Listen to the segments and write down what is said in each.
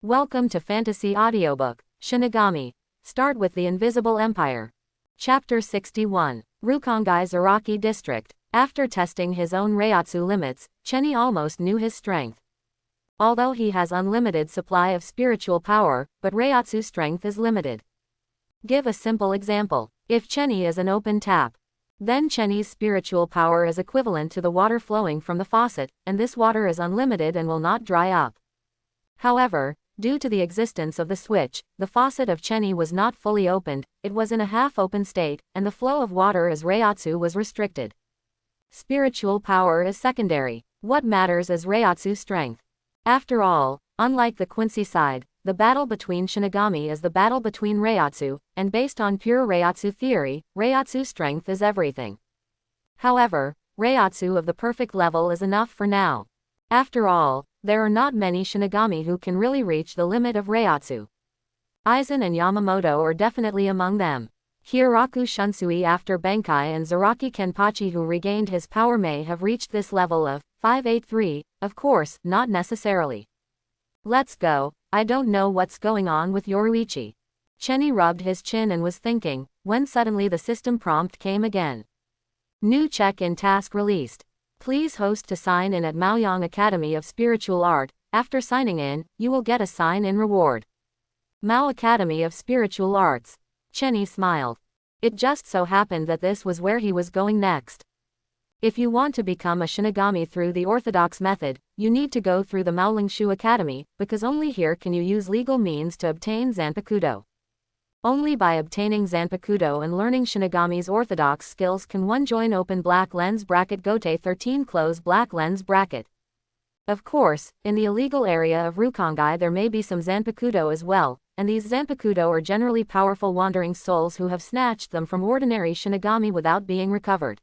Welcome to Fantasy Audiobook, Shinigami. Start with the Invisible Empire. Chapter 61. Rukongai Zaraki District. After testing his own Reiatsu limits, Chenny almost knew his strength. Although he has unlimited supply of spiritual power, but Reiatsu strength is limited. Give a simple example. If Chenny is an open tap, then Chenny's spiritual power is equivalent to the water flowing from the faucet, and this water is unlimited and will not dry up. However, due to the existence of the switch, the faucet of Chenny was not fully opened, it was in a half-open state, and the flow of water as Reiatsu was restricted. Spiritual power is secondary. What matters is Reiatsu's strength. After all, unlike the Quincy side, the battle between Shinigami is the battle between Reiatsu, and based on pure Reiatsu theory, Reiatsu's strength is everything. However, Reiatsu of the perfect level is enough for now. After all, there are not many Shinigami who can really reach the limit of Reiatsu. Aizen and Yamamoto are definitely among them. Hieraku Shunsui after Benkai and Zaraki Kenpachi who regained his power may have reached this level of 583, of course, not necessarily. Let's go, I don't know what's going on with Yoruichi. Chenny rubbed his chin and was thinking, when suddenly the system prompt came again. New check-in task released. Please host to sign in at Maoyang Academy of Spiritual Art. After signing in, you will get a sign-in reward. Mao Academy of Spiritual Arts. Chenny smiled. It just so happened that this was where he was going next. If you want to become a Shinigami through the orthodox method, you need to go through the Maolingshu Academy, because only here can you use legal means to obtain Zanpakuto. Only by obtaining Zanpakuto and learning Shinigami's orthodox skills can one join open black lens bracket Gote 13 close black lens bracket. Of course, in the illegal area of Rukongai there may be some Zanpakuto as well, and these Zanpakuto are generally powerful wandering souls who have snatched them from ordinary Shinigami without being recovered.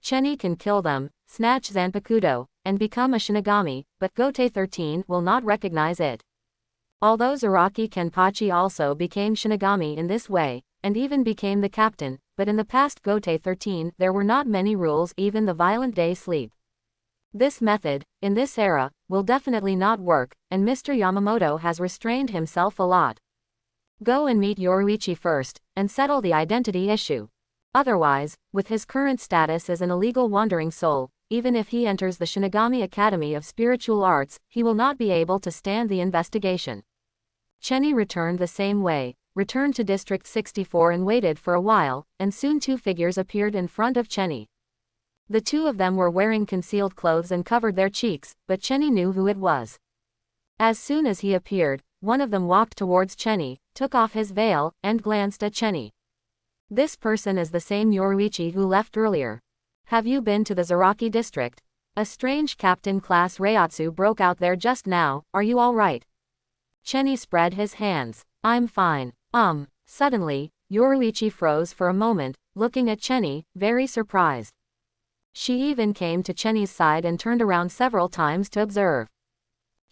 Chenny can kill them, snatch Zanpakuto, and become a Shinigami, but Gote 13 will not recognize it. Although Zaraki Kenpachi also became Shinigami in this way, and even became the captain, but in the past Gote 13 there were not many rules, even the violent day sleep. This method, in this era, will definitely not work, and Mr. Yamamoto has restrained himself a lot. Go and meet Yoruichi first, and settle the identity issue. Otherwise, with his current status as an illegal wandering soul, even if he enters the Shinigami Academy of Spiritual Arts, he will not be able to stand the investigation. Chenny returned the same way, returned to District 64 and waited for a while, and soon two figures appeared in front of Chenny. The two of them were wearing concealed clothes and covered their cheeks, but Chenny knew who it was. As soon as he appeared, one of them walked towards Chenny, took off his veil, and glanced at Chenny. This person is the same Yoruichi who left earlier. Have you been to the Zaraki district? A strange captain class Reiatsu broke out there just now, are you alright? Chenny spread his hands. I'm fine. Suddenly, Yoruichi froze for a moment, looking at Chenny, very surprised. She even came to Chenny's side and turned around several times to observe.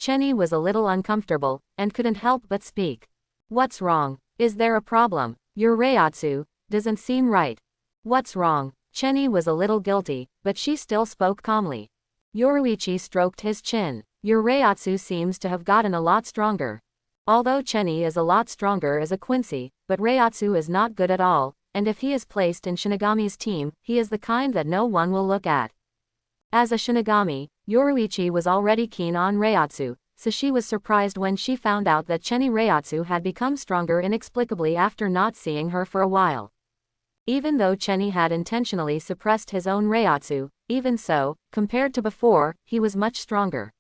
Chenny was a little uncomfortable, and couldn't help but speak. What's wrong? Is there a problem? Your Reiatsu doesn't seem right. What's wrong? Chenny was a little guilty, but she still spoke calmly. Yoruichi stroked his chin. Your Reiatsu seems to have gotten a lot stronger. Although Chenny is a lot stronger as a Quincy, but Reiatsu is not good at all, and if he is placed in Shinigami's team, he is the kind that no one will look at. As a Shinigami, Yoruichi was already keen on Reiatsu, so she was surprised when she found out that Chenny Reiatsu had become stronger inexplicably after not seeing her for a while. Even though Chenny had intentionally suppressed his own Reiatsu, even so, compared to before, he was much stronger.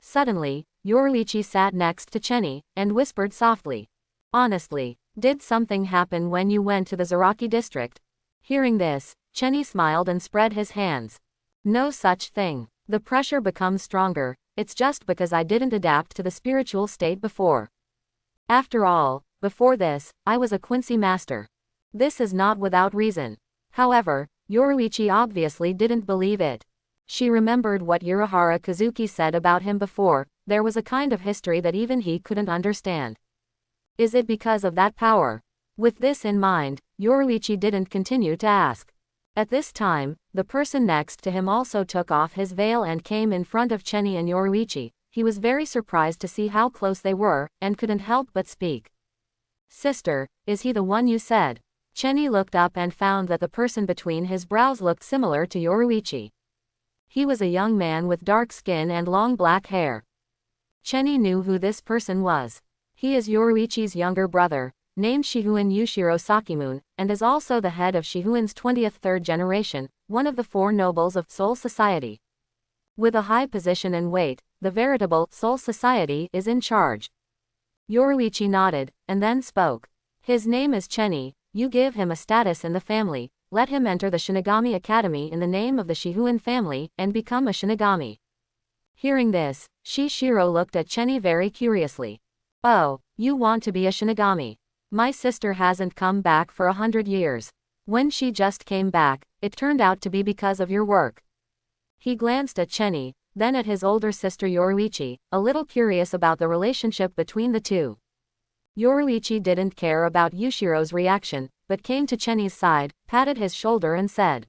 Suddenly, Yoruichi sat next to Chenny, and whispered softly. Honestly, did something happen when you went to the Zaraki district? Hearing this, Chenny smiled and spread his hands. No such thing. The pressure becomes stronger, it's just because I didn't adapt to the spiritual state before. After all, before this, I was a Quincy master. This is not without reason. However, Yoruichi obviously didn't believe it. She remembered what Urahara Kazuki said about him before, there was a kind of history that even he couldn't understand. Is it because of that power? With this in mind, Yoruichi didn't continue to ask. At this time, the person next to him also took off his veil and came in front of Chenny and Yoruichi. he was very surprised to see how close they were, and couldn't help but speak. Sister, is he the one you said? Chenny looked up and found that the person between his brows looked similar to Yoruichi. He was a young man with dark skin and long black hair. Chenny knew who this person was. He is Yoruichi's younger brother, named Shihuin Yushiro Sakimune, and is also the head of Shihuin's 20th third generation, one of the 4 nobles of Soul Society. With a high position and weight, the veritable Soul Society is in charge. Yoruichi nodded, and then spoke. His name is Chenny, you give him a status in the family, let him enter the Shinigami Academy in the name of the Shihuin family, and become a Shinigami. Hearing this, Shishiro looked at Chenny very curiously. Oh, you want to be a Shinigami? My sister hasn't come back for 100 years. When she just came back, it turned out to be because of your work. He glanced at Chenny, then at his older sister Yoruichi, a little curious about the relationship between the two. Yoruichi didn't care about Yushiro's reaction, but came to Chenny's side, patted his shoulder and said,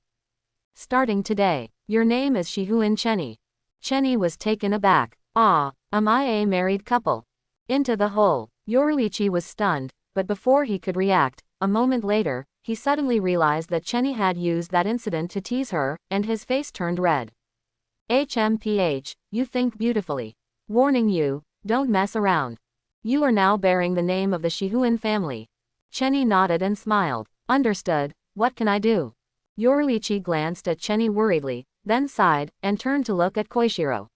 starting today, your name is Shihuin Chenny. Chenny was taken aback. Ah, am I a married couple? Into the hole. Yoruichi was stunned, but before he could react, a moment later, he suddenly realized that Chenny had used that incident to tease her, and his face turned red. HMPH, you think beautifully. Warning you, don't mess around. You are now bearing the name of the Shihuin family. Chenny nodded and smiled. Understood, what can I do? Yoruichi glanced at Chenny worriedly, then sighed, and turned to look at Koishiro.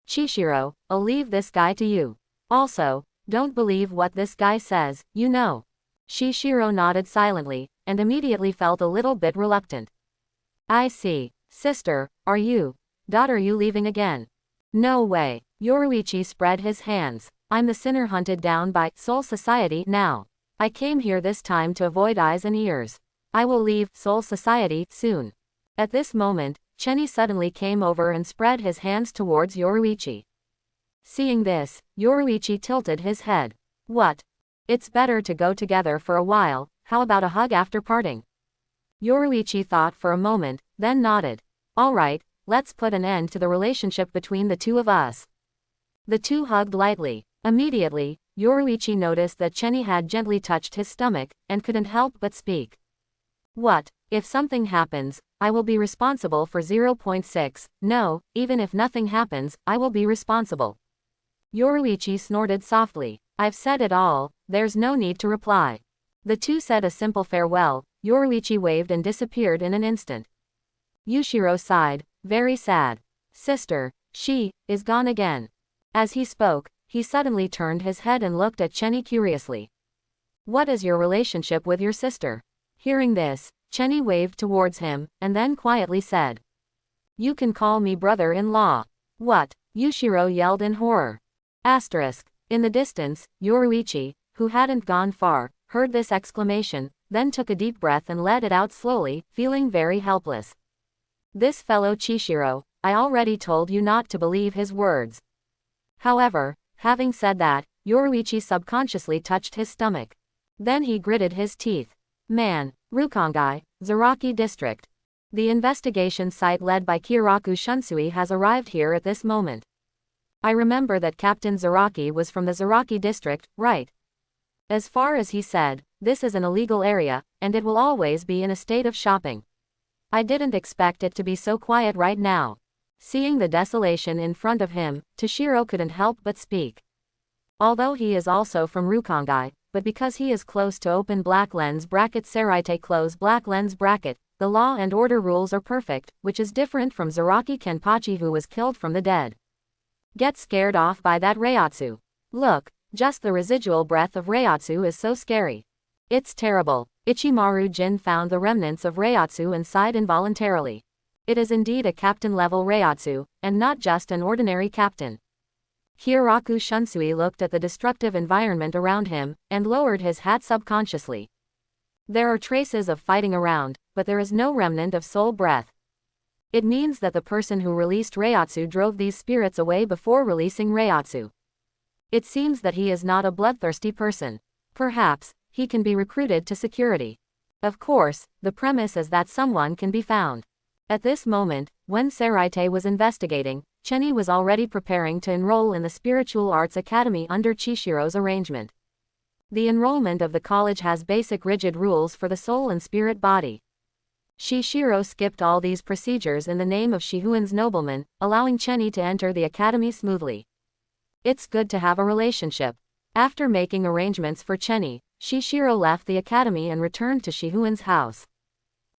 Chishiro, I'll leave this guy to you. Also, don't believe what this guy says, you know. Shishiro nodded silently, and immediately felt a little bit reluctant. I see. Sister, are you leaving again? No way. Yoruichi spread his hands. I'm the sinner hunted down by Soul Society now. I came here this time to avoid eyes and ears. I will leave Soul Society soon. At this moment, Chenny suddenly came over and spread his hands towards Yoruichi. Seeing this, Yoruichi tilted his head. What? It's better to go together for a while, how about a hug after parting? Yoruichi thought for a moment, then nodded. Alright, let's put an end to the relationship between the two of us. The two hugged lightly. Immediately, Yoruichi noticed that Chenny had gently touched his stomach, and couldn't help but speak. What? If something happens, I will be responsible for 0.6, no, even if nothing happens, I will be responsible. Yoruichi snorted softly. I've said it all, there's no need to reply. The two said a simple farewell, Yoruichi waved and disappeared in an instant. Yushiro sighed, very sad. Sister, she is gone again. As he spoke, he suddenly turned his head and looked at Chenny curiously. What is your relationship with your sister? Hearing this, Chenny waved towards him, and then quietly said. You can call me brother-in-law. What? Yushiro yelled in horror. Asterisk. In the distance, Yoruichi, who hadn't gone far, heard this exclamation, then took a deep breath and let it out slowly, feeling very helpless. This fellow Chishiro, I already told you not to believe his words. However, having said that, Yoruichi subconsciously touched his stomach. Then he gritted his teeth. Man, Rukongai, Zaraki District. The investigation site led by Kiraku Shunsui has arrived here at this moment. I remember that Captain Zaraki was from the Zaraki District, right? As far as he said, this is an illegal area, and it will always be in a state of shopping. I didn't expect it to be so quiet right now. Seeing the desolation in front of him, Toshiro couldn't help but speak. Although he is also from Rukongai, but because he is close to open black lens bracket Seraite close black lens bracket, the law and order rules are perfect, which is different from Zaraki Kenpachi who was killed from the dead. Get scared off by that Reiatsu. Look, just the residual breath of Reiatsu is so scary. It's terrible. Ichimaru Jin found the remnants of Reiatsu and sighed involuntarily. It is indeed a captain-level Reiatsu, and not just an ordinary captain. Kiraku Shunsui looked at the destructive environment around him, and lowered his hat subconsciously. There are traces of fighting around, but there is no remnant of soul breath. It means that the person who released Reiatsu drove these spirits away before releasing Reiatsu. It seems that he is not a bloodthirsty person. Perhaps, he can be recruited to security. Of course, the premise is that someone can be found. At this moment, when Seraite was investigating, Cheni was already preparing to enroll in the Spiritual Arts Academy under Chishiro's arrangement. The enrollment of the college has basic rigid rules for the soul and spirit body. Shishiro skipped all these procedures in the name of Shihuan's nobleman, allowing Cheni to enter the academy smoothly. It's good to have a relationship. After making arrangements for Cheni, Shishiro left the academy and returned to Shihuan's house.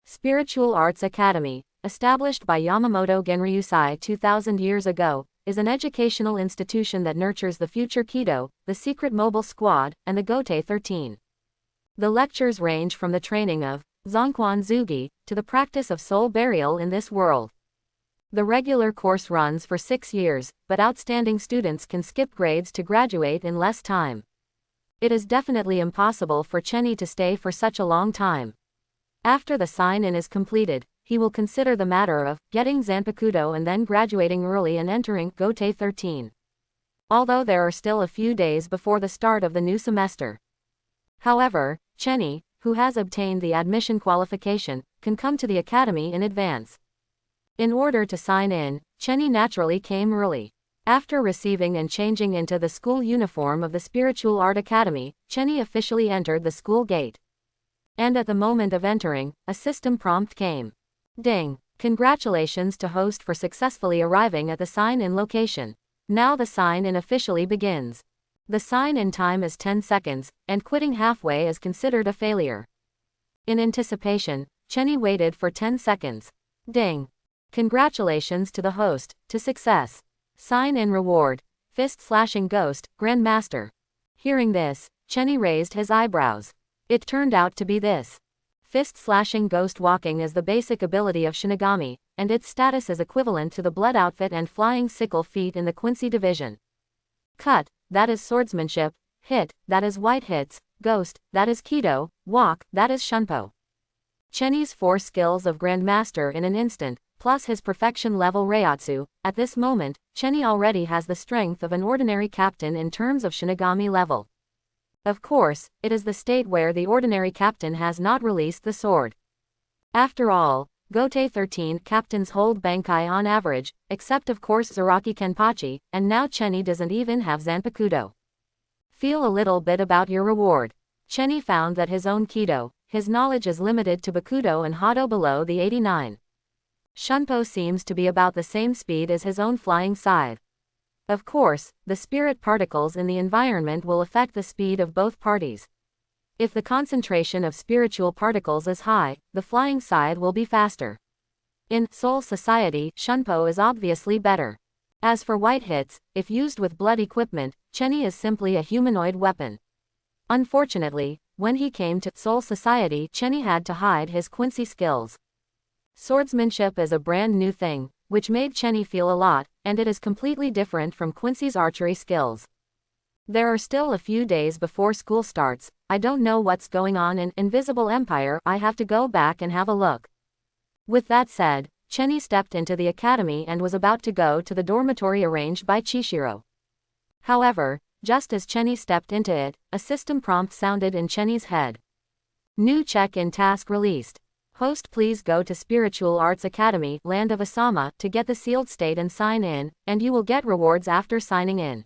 Spiritual Arts Academy, established by Yamamoto Genryusai 2,000 years ago, is an educational institution that nurtures the future Kido, the secret mobile squad, and the Gotei 13. The lectures range from the training of Zonquan Zugi to the practice of soul burial in this world. The regular course runs for 6 years, but outstanding students can skip grades to graduate in less time. It is definitely impossible for Cheni to stay for such a long time. After the sign-in is completed, he will consider the matter of getting Zanpakuto and then graduating early and entering Gotei 13. Although there are still a few days before the start of the new semester. However, Cheni, who has obtained the admission qualification, can come to the academy in advance. In order to sign in, Cheni naturally came early. After receiving and changing into the school uniform of the Spiritual Art Academy, Cheni officially entered the school gate. And at the moment of entering, a system prompt came. Ding! Congratulations to host for successfully arriving at the sign-in location. Now the sign-in officially begins. The sign-in time is 10 seconds, and quitting halfway is considered a failure. In anticipation, Cheni waited for 10 seconds. Ding! Congratulations to the host, to success. Sign-in reward, fist-slashing ghost, Grandmaster. Hearing this, Cheni raised his eyebrows. It turned out to be this. Fist-slashing ghost walking is the basic ability of Shinigami, and its status is equivalent to the blood outfit and flying sickle feat in the Quincy division. Cut, that is swordsmanship, hit, that is white hits, ghost, that is Kido, walk, that is Shunpo. Cheni's 4 skills of Grandmaster in an instant, plus his perfection level Reiatsu, at this moment, Cheni already has the strength of an ordinary captain in terms of Shinigami level. Of course, it is the state where the ordinary captain has not released the sword. After all, Gotei 13 captains hold Bankai on average, except of course Zaraki Kenpachi, and now Cheni doesn't even have Zanpakuto. Feel a little bit about your reward. Cheni found that his own Kido, his knowledge is limited to Bakudo and Hado below the 89. Shunpo seems to be about the same speed as his own flying scythe. Of course, the spirit particles in the environment will affect the speed of both parties. If the concentration of spiritual particles is high, the flying scythe will be faster. In Soul Society, Shunpo is obviously better. As for white hits, if used with blood equipment, Cheni is simply a humanoid weapon. Unfortunately, when he came to Soul Society, Cheni had to hide his Quincy skills. Swordsmanship is a brand new thing, which made Cheni feel a lot, and it is completely different from Quincy's archery skills. There are still a few days before school starts. I don't know what's going on in Invisible Empire. I have to go back and have a look. With that said, Cheni stepped into the academy and was about to go to the dormitory arranged by Chishiro. However, just as Cheni stepped into it, a system prompt sounded in Cheni's head. New check-in task released. Host, please go to Spiritual Arts Academy, Land of Asama, to get the sealed state and sign in, and you will get rewards after signing in.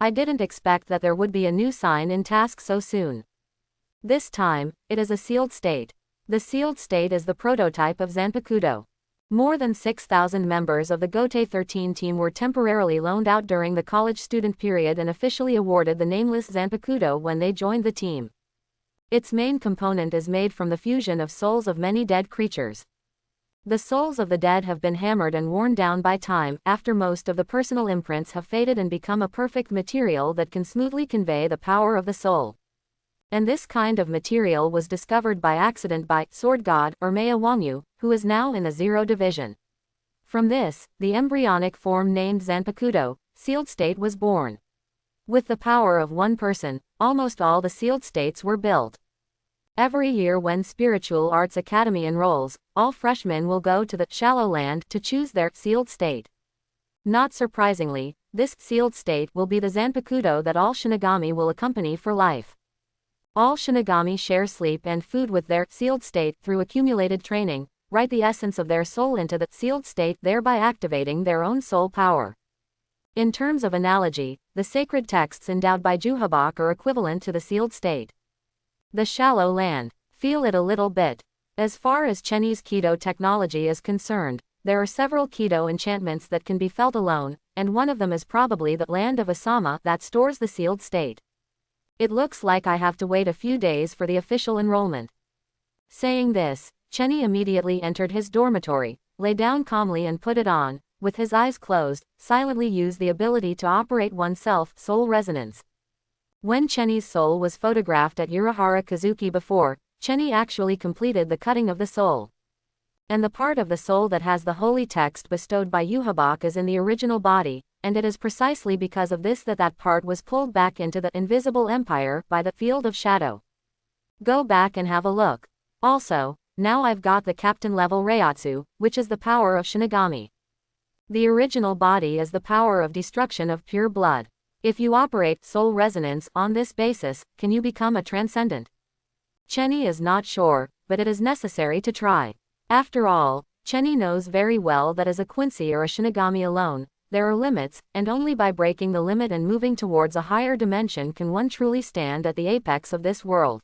I didn't expect that there would be a new sign-in task so soon. This time, it is a sealed state. The sealed state is the prototype of Zanpakuto. More than 6,000 members of the Gotei 13 team were temporarily loaned out during the college student period and officially awarded the nameless Zanpakuto when they joined the team. Its main component is made from the fusion of souls of many dead creatures. The souls of the dead have been hammered and worn down by time, after most of the personal imprints have faded and become a perfect material that can smoothly convey the power of the soul. And this kind of material was discovered by accident by Sword God, or Maya Wangyu, who is now in the 0 division. From this, the embryonic form named Zanpakuto, sealed state was born. With the power of one person, almost all the sealed states were built. Every year when Spiritual Arts Academy enrolls, all freshmen will go to the Shallow Land to choose their sealed state. Not surprisingly, this sealed state will be the Zanpakuto that all Shinigami will accompany for life. All Shinigami share sleep and food with their sealed state through accumulated training, write the essence of their soul into the sealed state, thereby activating their own soul power. In terms of analogy, the sacred texts endowed by Juhabak are equivalent to the sealed state. The shallow land. Feel it a little bit. As far as Chenny's Kido technology is concerned, there are several Kido enchantments that can be felt alone, and one of them is probably the land of Asama that stores the sealed state. It looks like I have to wait a few days for the official enrollment. Saying this, Chenny immediately entered his dormitory, lay down calmly and put it on, with his eyes closed, silently use the ability to operate oneself, soul resonance. When Chenny's soul was photographed at Urahara Kazuki before, Chenny actually completed the cutting of the soul. And the part of the soul that has the holy text bestowed by Yuhabak is in the original body, and it is precisely because of this that part was pulled back into the invisible empire by the field of shadow. Go back and have a look. Also, now I've got the captain level Reiatsu, which is the power of Shinigami. The original body is the power of destruction of pure blood. If you operate soul resonance on this basis, can you become a transcendent? Chenny is not sure, but it is necessary to try. After all, Chenny knows very well that as a Quincy or a Shinigami alone, there are limits, and only by breaking the limit and moving towards a higher dimension can one truly stand at the apex of this world.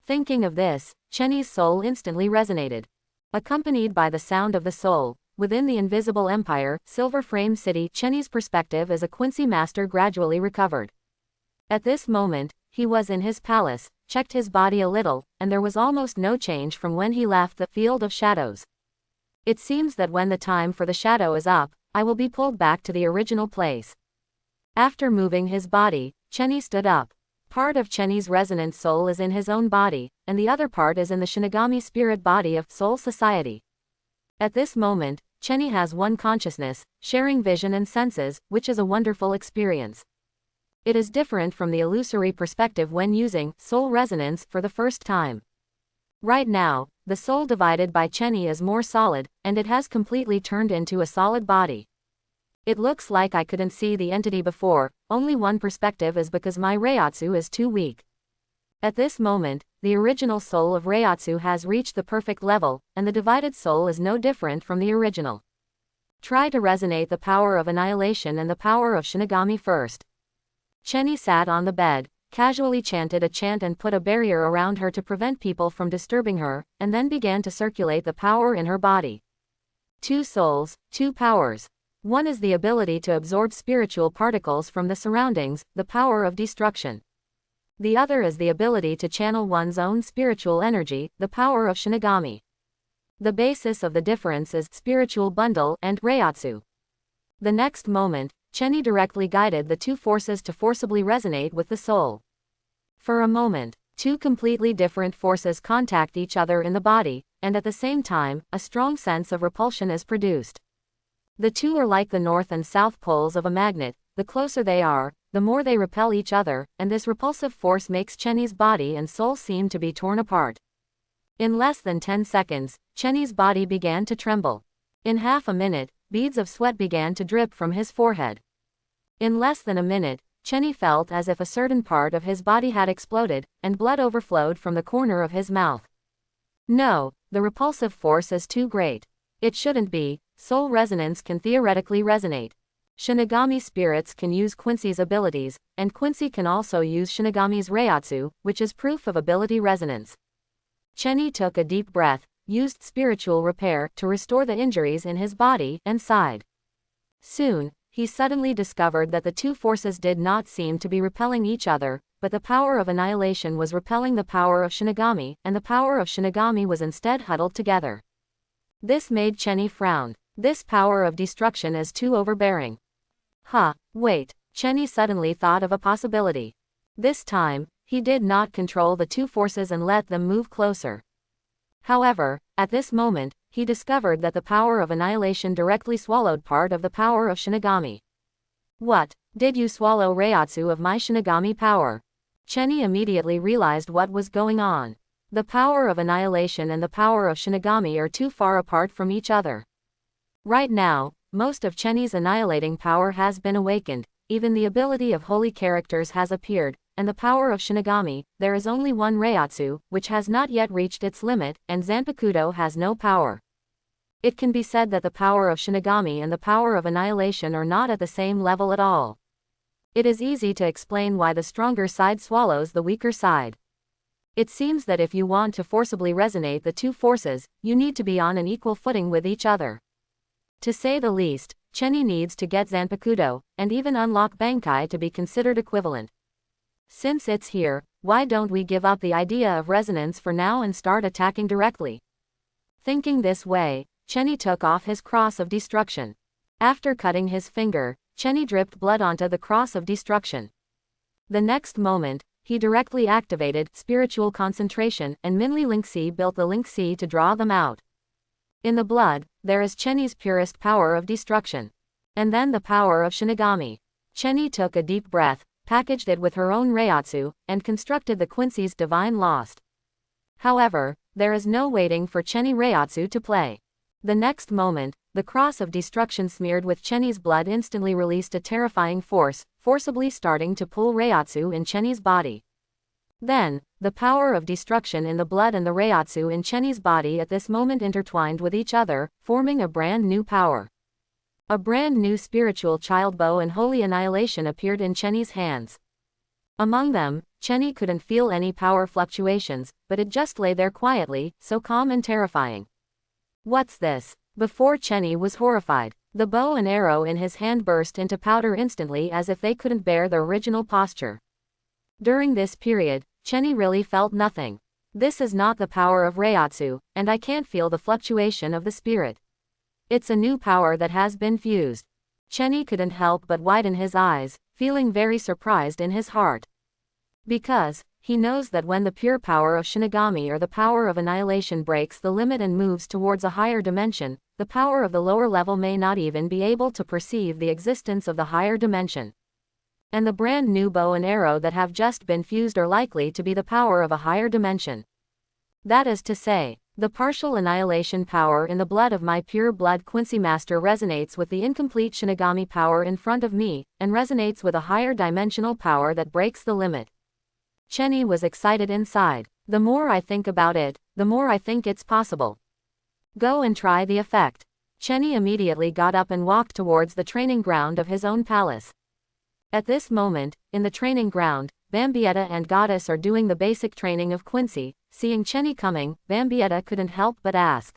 Thinking of this, Chenny's soul instantly resonated. Accompanied by the sound of the soul, within the invisible empire, Silver Frame City, Chenny's perspective as a Quincy master gradually recovered. At this moment, he was in his palace, checked his body a little, and there was almost no change from when he left the field of shadows. It seems that when the time for the shadow is up, I will be pulled back to the original place. After moving his body, Chenny stood up. Part of Chenny's resonant soul is in his own body, and the other part is in the Shinigami spirit body of Soul Society. At this moment, Chenny has one consciousness, sharing vision and senses, which is a wonderful experience. It is different from the illusory perspective when using soul resonance for the first time. Right now, the soul divided by Chenny is more solid, and it has completely turned into a solid body. It looks like I couldn't see the entity before, only one perspective is because my Reiatsu is too weak. At this moment, the original soul of Reiatsu has reached the perfect level, and the divided soul is no different from the original. Try to resonate the power of annihilation and the power of Shinigami first. Chenny sat on the bed, casually chanted a chant and put a barrier around her to prevent people from disturbing her, and then began to circulate the power in her body. Two souls, two powers. One is the ability to absorb spiritual particles from the surroundings, the power of destruction. The other is the ability to channel one's own spiritual energy, the power of Shinigami. The basis of the difference is spiritual bundle and Reiatsu. The next moment, Chenny directly guided the two forces to forcibly resonate with the soul. For a moment, two completely different forces contact each other in the body, and at the same time, a strong sense of repulsion is produced. The two are like the north and south poles of a magnet. The closer they are, the more they repel each other, and this repulsive force makes Chenny's body and soul seem to be torn apart. In less than 10 seconds, Chenny's body began to tremble. In half a minute, beads of sweat began to drip from his forehead. In less than a minute, Chenny felt as if a certain part of his body had exploded, and blood overflowed from the corner of his mouth. No, the repulsive force is too great. It shouldn't be. Soul resonance can theoretically resonate. Shinigami spirits can use Quincy's abilities, and Quincy can also use Shinigami's Reiatsu, which is proof of ability resonance. Chenny took a deep breath, used spiritual repair to restore the injuries in his body, and sighed. Soon, he suddenly discovered that the two forces did not seem to be repelling each other, but the power of annihilation was repelling the power of Shinigami, and the power of Shinigami was instead huddled together. This made Chenny frown. This power of destruction is too overbearing. Wait, Chenny suddenly thought of a possibility. This time, he did not control the two forces and let them move closer. However, at this moment, he discovered that the power of annihilation directly swallowed part of the power of Shinigami. What? Did you swallow Reiatsu of my Shinigami power? Chenny immediately realized what was going on. The power of annihilation and the power of Shinigami are too far apart from each other. Right now, most of Chenny's annihilating power has been awakened, even the ability of holy characters has appeared, and the power of Shinigami, there is only one Reiatsu, which has not yet reached its limit, and Zanpakuto has no power. It can be said that the power of Shinigami and the power of annihilation are not at the same level at all. It is easy to explain why the stronger side swallows the weaker side. It seems that if you want to forcibly resonate the two forces, you need to be on an equal footing with each other. To say the least, Chenny needs to get Zanpakuto, and even unlock Bankai to be considered equivalent. Since it's here, why don't we give up the idea of resonance for now and start attacking directly? Thinking this way, Chenny took off his cross of destruction. After cutting his finger, Chenny dripped blood onto the cross of destruction. The next moment, he directly activated spiritual concentration, and Minli Linxi built the Linxi to draw them out. In the blood, there is Chenny's purest power of destruction. And then the power of Shinigami. Chenny took a deep breath, packaged it with her own Reiatsu, and constructed the Quincy's Divine Lost. However, there is no waiting for Chenny Reiatsu to play. The next moment, the cross of destruction smeared with Chenny's blood instantly released a terrifying force, forcibly starting to pull Reiatsu in Chenny's body. Then, the power of destruction in the blood and the Reiatsu in Chenny's body at this moment intertwined with each other, forming a brand new power. A brand new spiritual child bow and holy annihilation appeared in Chenny's hands. Among them, Chenny couldn't feel any power fluctuations, but it just lay there quietly, so calm and terrifying. What's this? Before Chenny was horrified. The bow and arrow in his hand burst into powder instantly as if they couldn't bear the original posture. During this period, Chenny really felt nothing. This is not the power of Reiatsu, and I can't feel the fluctuation of the spirit. It's a new power that has been fused. Chenny couldn't help but widen his eyes, feeling very surprised in his heart. Because, he knows that when the pure power of Shinigami or the power of annihilation breaks the limit and moves towards a higher dimension, the power of the lower level may not even be able to perceive the existence of the higher dimension. And the brand new bow and arrow that have just been fused are likely to be the power of a higher dimension. That is to say, the partial annihilation power in the blood of my pure blood Quincy Master resonates with the incomplete Shinigami power in front of me, and resonates with a higher dimensional power that breaks the limit. Chenny was excited inside. The more I think about it, the more I think it's possible. Go and try the effect. Chenny immediately got up and walked towards the training ground of his own palace. At this moment, in the training ground, Bambietta and Goddess are doing the basic training of Quincy. Seeing Chenny coming, Bambietta couldn't help but ask.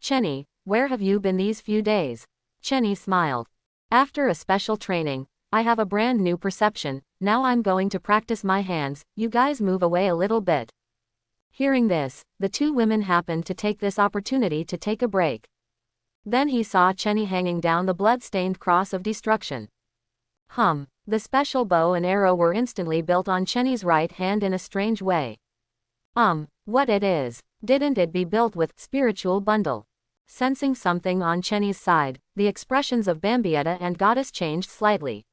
Chenny, where have you been these few days? Chenny smiled. After a special training, I have a brand new perception. Now I'm going to practice my hands. You guys move away a little bit. Hearing this, the two women happened to take this opportunity to take a break. Then he saw Chenny hanging down the blood-stained cross of destruction. The special bow and arrow were instantly built on Chenny's right hand in a strange way. What it is? Didn't it be built with spiritual bundle? Sensing something on Chenny's side, the expressions of Bambietta and Goddess changed slightly.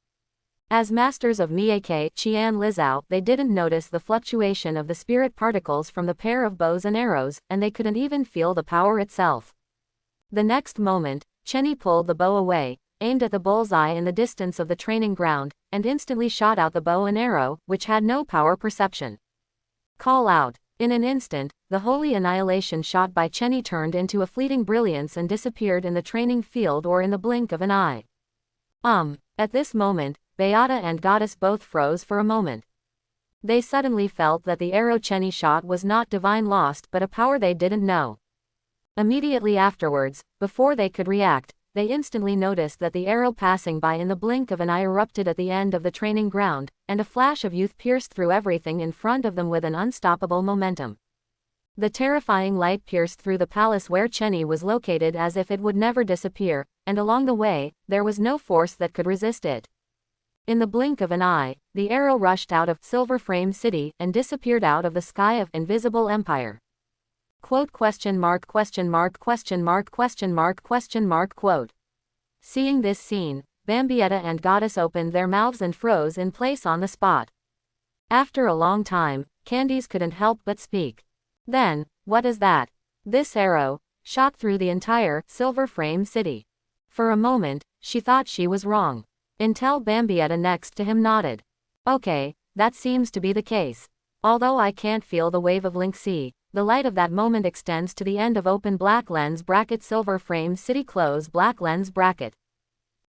As masters of Mieke Qian Lizao, they didn't notice the fluctuation of the spirit particles from the pair of bows and arrows, and they couldn't even feel the power itself. The next moment, Chenny pulled the bow away, aimed at the bullseye in the distance of the training ground, and instantly shot out the bow and arrow, which had no power perception. Call out. In an instant, the holy annihilation shot by Chenny turned into a fleeting brilliance and disappeared in the training field or in the blink of an eye. At this moment, Beata and Goddess both froze for a moment. They suddenly felt that the arrow Chenny shot was not divine lost but a power they didn't know. Immediately afterwards, before they could react, they instantly noticed that the arrow passing by in the blink of an eye erupted at the end of the training ground, and a flash of youth pierced through everything in front of them with an unstoppable momentum. The terrifying light pierced through the palace where Chenny was located as if it would never disappear, and along the way, there was no force that could resist it. In the blink of an eye, the arrow rushed out of Silver Frame City and disappeared out of the sky of Invisible Empire. Quote ? Seeing this scene, Bambietta and Goddess opened their mouths and froze in place on the spot. After a long time, Candice couldn't help but speak. Then, what is that? This arrow shot through the entire Silver Frame City. For a moment, she thought she was wrong. Until Bambietta next to him nodded. Okay, that seems to be the case. Although I can't feel the wave of Link C, the light of that moment extends to the end of open black lens bracket silver frame city close black lens bracket.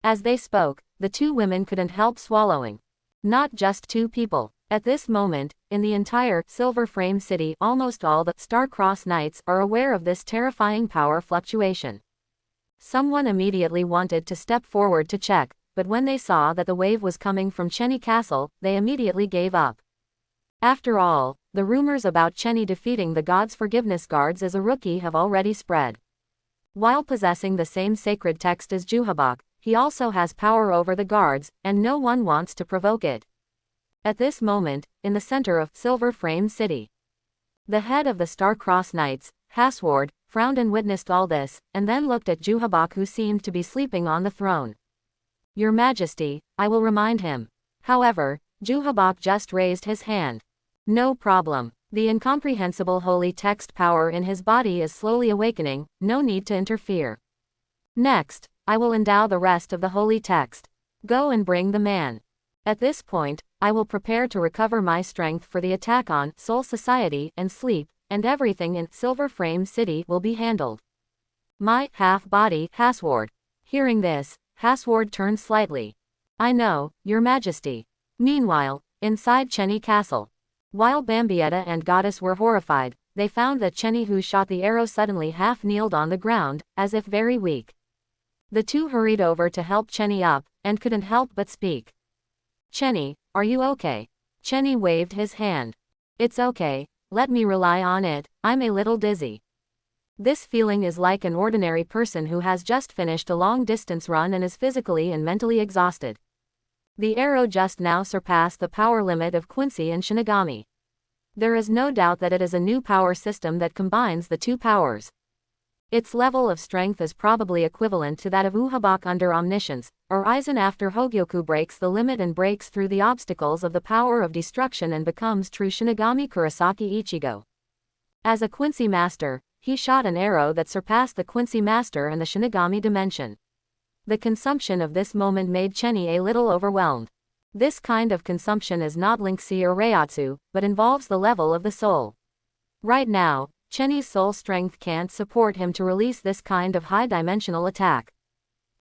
As they spoke, the two women couldn't help swallowing. Not just two people. At this moment, in the entire silver frame city, almost all the star-crossed knights are aware of this terrifying power fluctuation. Someone immediately wanted to step forward to check, but when they saw that the wave was coming from Chenny Castle, they immediately gave up. After all, the rumors about Chenny defeating the God's Forgiveness Guards as a rookie have already spread. While possessing the same sacred text as Juhabak, he also has power over the guards, and no one wants to provoke it. At this moment, in the center of Silver Frame City, the head of the Star-Crossed Knights, Hasward, frowned and witnessed all this, and then looked at Juhabak, who seemed to be sleeping on the throne. Your Majesty, I will remind him. However, Juhabak just raised his hand. No problem. The incomprehensible holy text power in his body is slowly awakening, no need to interfere. Next, I will endow the rest of the holy text. Go and bring the man. At this point, I will prepare to recover my strength for the attack on Soul Society and sleep, and everything in Silver Frame City will be handled. My half-body, Hasward. Hearing this, Hasward turned slightly. I know, Your Majesty. Meanwhile, inside Chenny Castle, while Bambietta and Goddess were horrified, they found that Chenny, who shot the arrow, suddenly half-kneeled on the ground, as if very weak. The two hurried over to help Chenny up, and couldn't help but speak. Chenny, are you okay? Chenny waved his hand. It's okay, let me rely on it, I'm a little dizzy. This feeling is like an ordinary person who has just finished a long-distance run and is physically and mentally exhausted. The arrow just now surpassed the power limit of Quincy and Shinigami. There is no doubt that it is a new power system that combines the two powers. Its level of strength is probably equivalent to that of Uhabak under Omniscience, or Aizen after Hogyoku breaks the limit and breaks through the obstacles of the power of destruction and becomes true Shinigami Kurosaki Ichigo. As a Quincy master, he shot an arrow that surpassed the Quincy master and the Shinigami dimension. The consumption of this moment made Chenny a little overwhelmed. This kind of consumption is not Link-C or Reiatsu, but involves the level of the soul. Right now, Chenny's soul strength can't support him to release this kind of high-dimensional attack.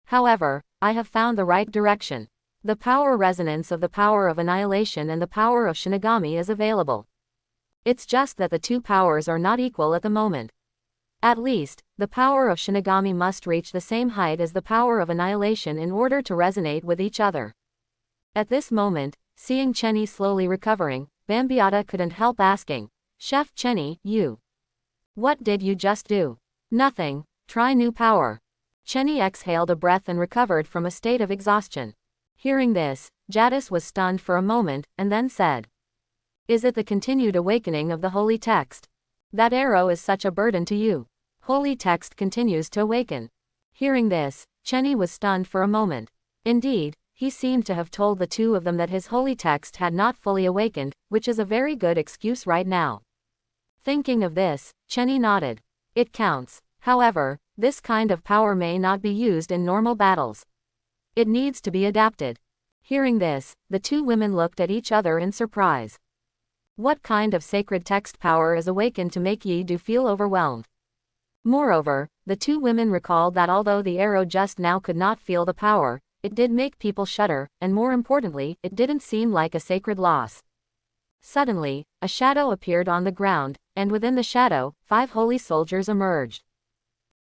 However, I have found the right direction. The power resonance of the power of annihilation and the power of Shinigami is available. It's just that the two powers are not equal at the moment. At least, the power of Shinigami must reach the same height as the power of annihilation in order to resonate with each other. At this moment, seeing Chenny slowly recovering, Bambietta couldn't help asking, Chef Chenny, you. What did you just do? Nothing, try new power. Chenny exhaled a breath and recovered from a state of exhaustion. Hearing this, Jadis was stunned for a moment, and then said, Is it the continued awakening of the holy text? That arrow is such a burden to you. Holy text continues to awaken. Hearing this, Chenny was stunned for a moment. Indeed, he seemed to have told the two of them that his holy text had not fully awakened, which is a very good excuse right now. Thinking of this, Chenny nodded. It counts. However, this kind of power may not be used in normal battles. It needs to be adapted. Hearing this, the two women looked at each other in surprise. What kind of sacred text power is awakened to make Yi-Do feel overwhelmed? Moreover, the two women recalled that although the arrow just now could not feel the power, it did make people shudder, and more importantly, it didn't seem like a sacred loss. Suddenly, a shadow appeared on the ground, and within the shadow, 5 holy soldiers emerged.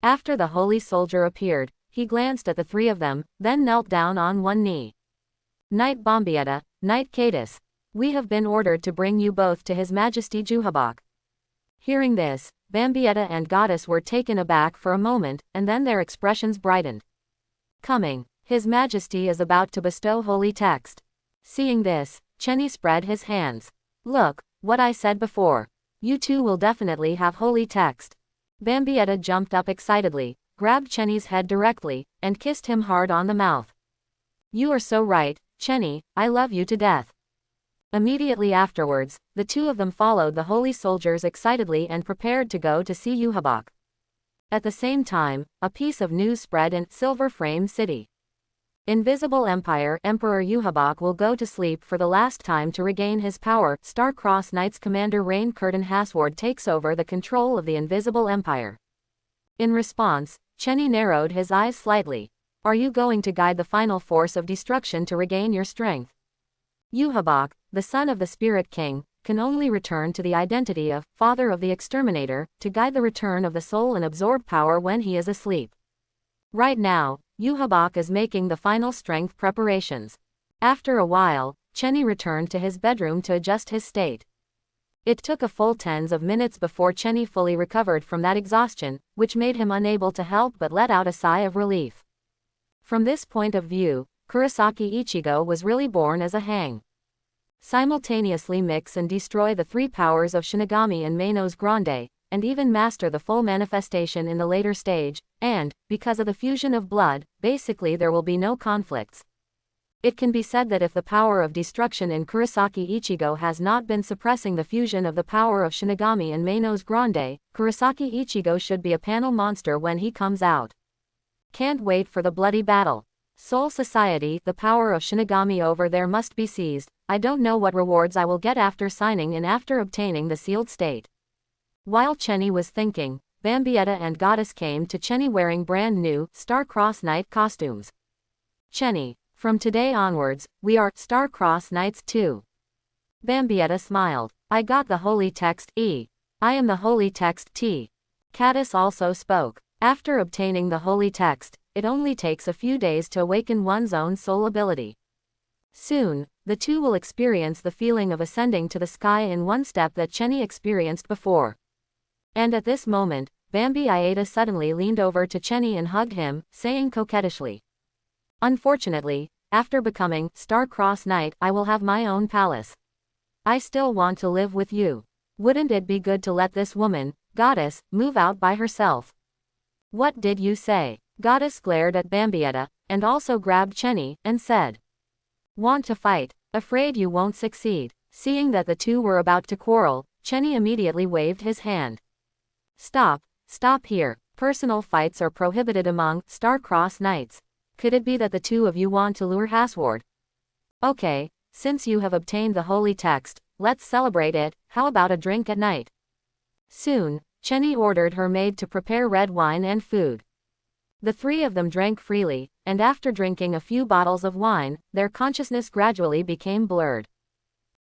After the holy soldier appeared, he glanced at the 3 of them, then knelt down on one knee. Knight Bambietta, Knight Cadis, we have been ordered to bring you both to His Majesty Juhabak. Hearing this, Bambietta and Goddess were taken aback for a moment, and then their expressions brightened. Coming, His Majesty is about to bestow holy text. Seeing this, Chenny spread his hands. Look, what I said before. You two will definitely have holy text. Bambietta jumped up excitedly, grabbed Chenny's head directly, and kissed him hard on the mouth. You are so right, Chenny, I love you to death. Immediately afterwards, the two of them followed the holy soldiers excitedly and prepared to go to see Juhabak. At the same time, a piece of news spread in Silver Frame City. Invisible Empire Emperor Yuhabak will go to sleep for the last time to regain his power. Star-Crossed Knights Commander Rain Curtin Hasward takes over the control of the Invisible Empire. In response, Chenny narrowed his eyes slightly. Are you going to guide the final force of destruction to regain your strength? Yuhabak, the son of the Spirit King, can only return to the identity of Father of the Exterminator to guide the return of the soul and absorb power when he is asleep. Right now, Yuhabak is making the final strength preparations. After a while, Chenny returned to his bedroom to adjust his state. It took a full tens of minutes before Chenny fully recovered from that exhaustion, which made him unable to help but let out a sigh of relief. From this point of view, Kurosaki Ichigo was really born as a hang. Simultaneously mix and destroy the three powers of Shinigami and Manos Grande, and even master the full manifestation in the later stage, and, because of the fusion of blood, basically there will be no conflicts. It can be said that if the power of destruction in Kurosaki Ichigo has not been suppressing the fusion of the power of Shinigami and Manos Grande, Kurosaki Ichigo should be a panel monster when he comes out. Can't wait for the bloody battle. Soul Society, the power of Shinigami over there must be seized. I don't know what rewards I will get after signing in after obtaining the sealed state. While Chenny was thinking, Bambietta and Goddess came to Chenny wearing brand new Star-Crossed Knight costumes. Chenny, from today onwards, we are Star-Crossed Knights too. Bambietta smiled. I got the holy text E. I am the holy text T. Caddis also spoke. After obtaining the holy text, it only takes a few days to awaken one's own soul ability. Soon, the two will experience the feeling of ascending to the sky in one step that Chenny experienced before. And at this moment, Bambi Aida suddenly leaned over to Chenny and hugged him, saying coquettishly, unfortunately, after becoming Star-Crossed Knight, I will have my own palace. I still want to live with you. Wouldn't it be good to let this woman, Goddess, move out by herself? What did you say? Goddess glared at Bambietta, and also grabbed Chenny, and said, want to fight? Afraid you won't succeed. Seeing that the two were about to quarrel, Chenny immediately waved his hand. Stop here. Personal fights are prohibited among Star-Crossed Knights. Could it be that the two of you want to lure Hasward? Okay, since you have obtained the holy text, let's celebrate it. How about a drink at night? Soon, Chenny ordered her maid to prepare red wine and food. The three of them drank freely, and after drinking a few bottles of wine, their consciousness gradually became blurred.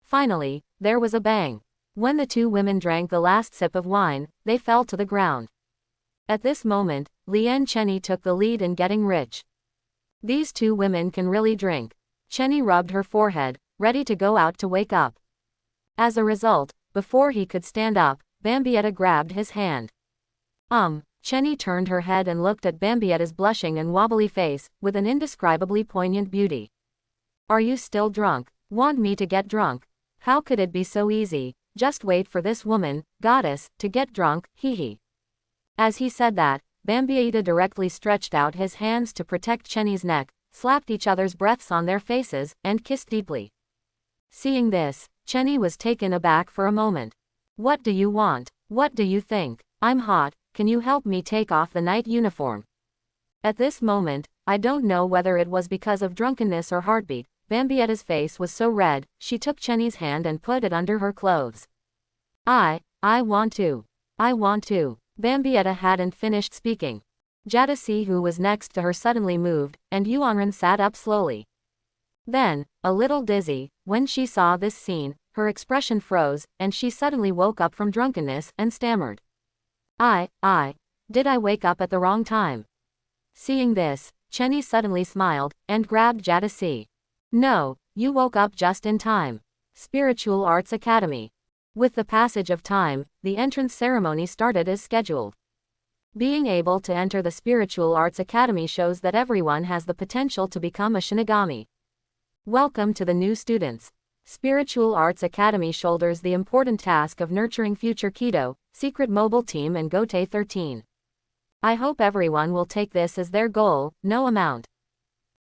Finally, there was a bang. When the two women drank the last sip of wine, they fell to the ground. At this moment, Lien Chenny took the lead in getting rich. These two women can really drink. Chenny rubbed her forehead, ready to go out to wake up. As a result, before he could stand up, Bambietta grabbed his hand. Chenny turned her head and looked at Bambietta's blushing and wobbly face, with an indescribably poignant beauty. Are you still drunk? Want me to get drunk? How could it be so easy? Just wait for this woman, Goddess, to get drunk, hee. As he said that, Bambietta directly stretched out his hands to protect Chenny's neck, slapped each other's breaths on their faces, and kissed deeply. Seeing this, Chenny was taken aback for a moment. What do you want? What do you think? I'm hot, can you help me take off the night uniform? At this moment, I don't know whether it was because of drunkenness or heartbeat, Bambietta's face was so red, she took Chenny's hand and put it under her clothes. I want to. Bambietta hadn't finished speaking. Jadasi, who was next to her, suddenly moved, and Yuanren sat up slowly. Then, a little dizzy, when she saw this scene, her expression froze, and she suddenly woke up from drunkenness, and stammered. Did I wake up at the wrong time? Seeing this, Chenny suddenly smiled, and grabbed Jadasi. No, you woke up just in time. Spiritual Arts Academy. With the passage of time, the entrance ceremony started as scheduled. Being able to enter the Spiritual Arts Academy shows that everyone has the potential to become a Shinigami. Welcome to the new students. Spiritual Arts Academy shoulders the important task of nurturing future Kido, Secret Mobile Team and Gotei 13. I hope everyone will take this as their goal, no amount.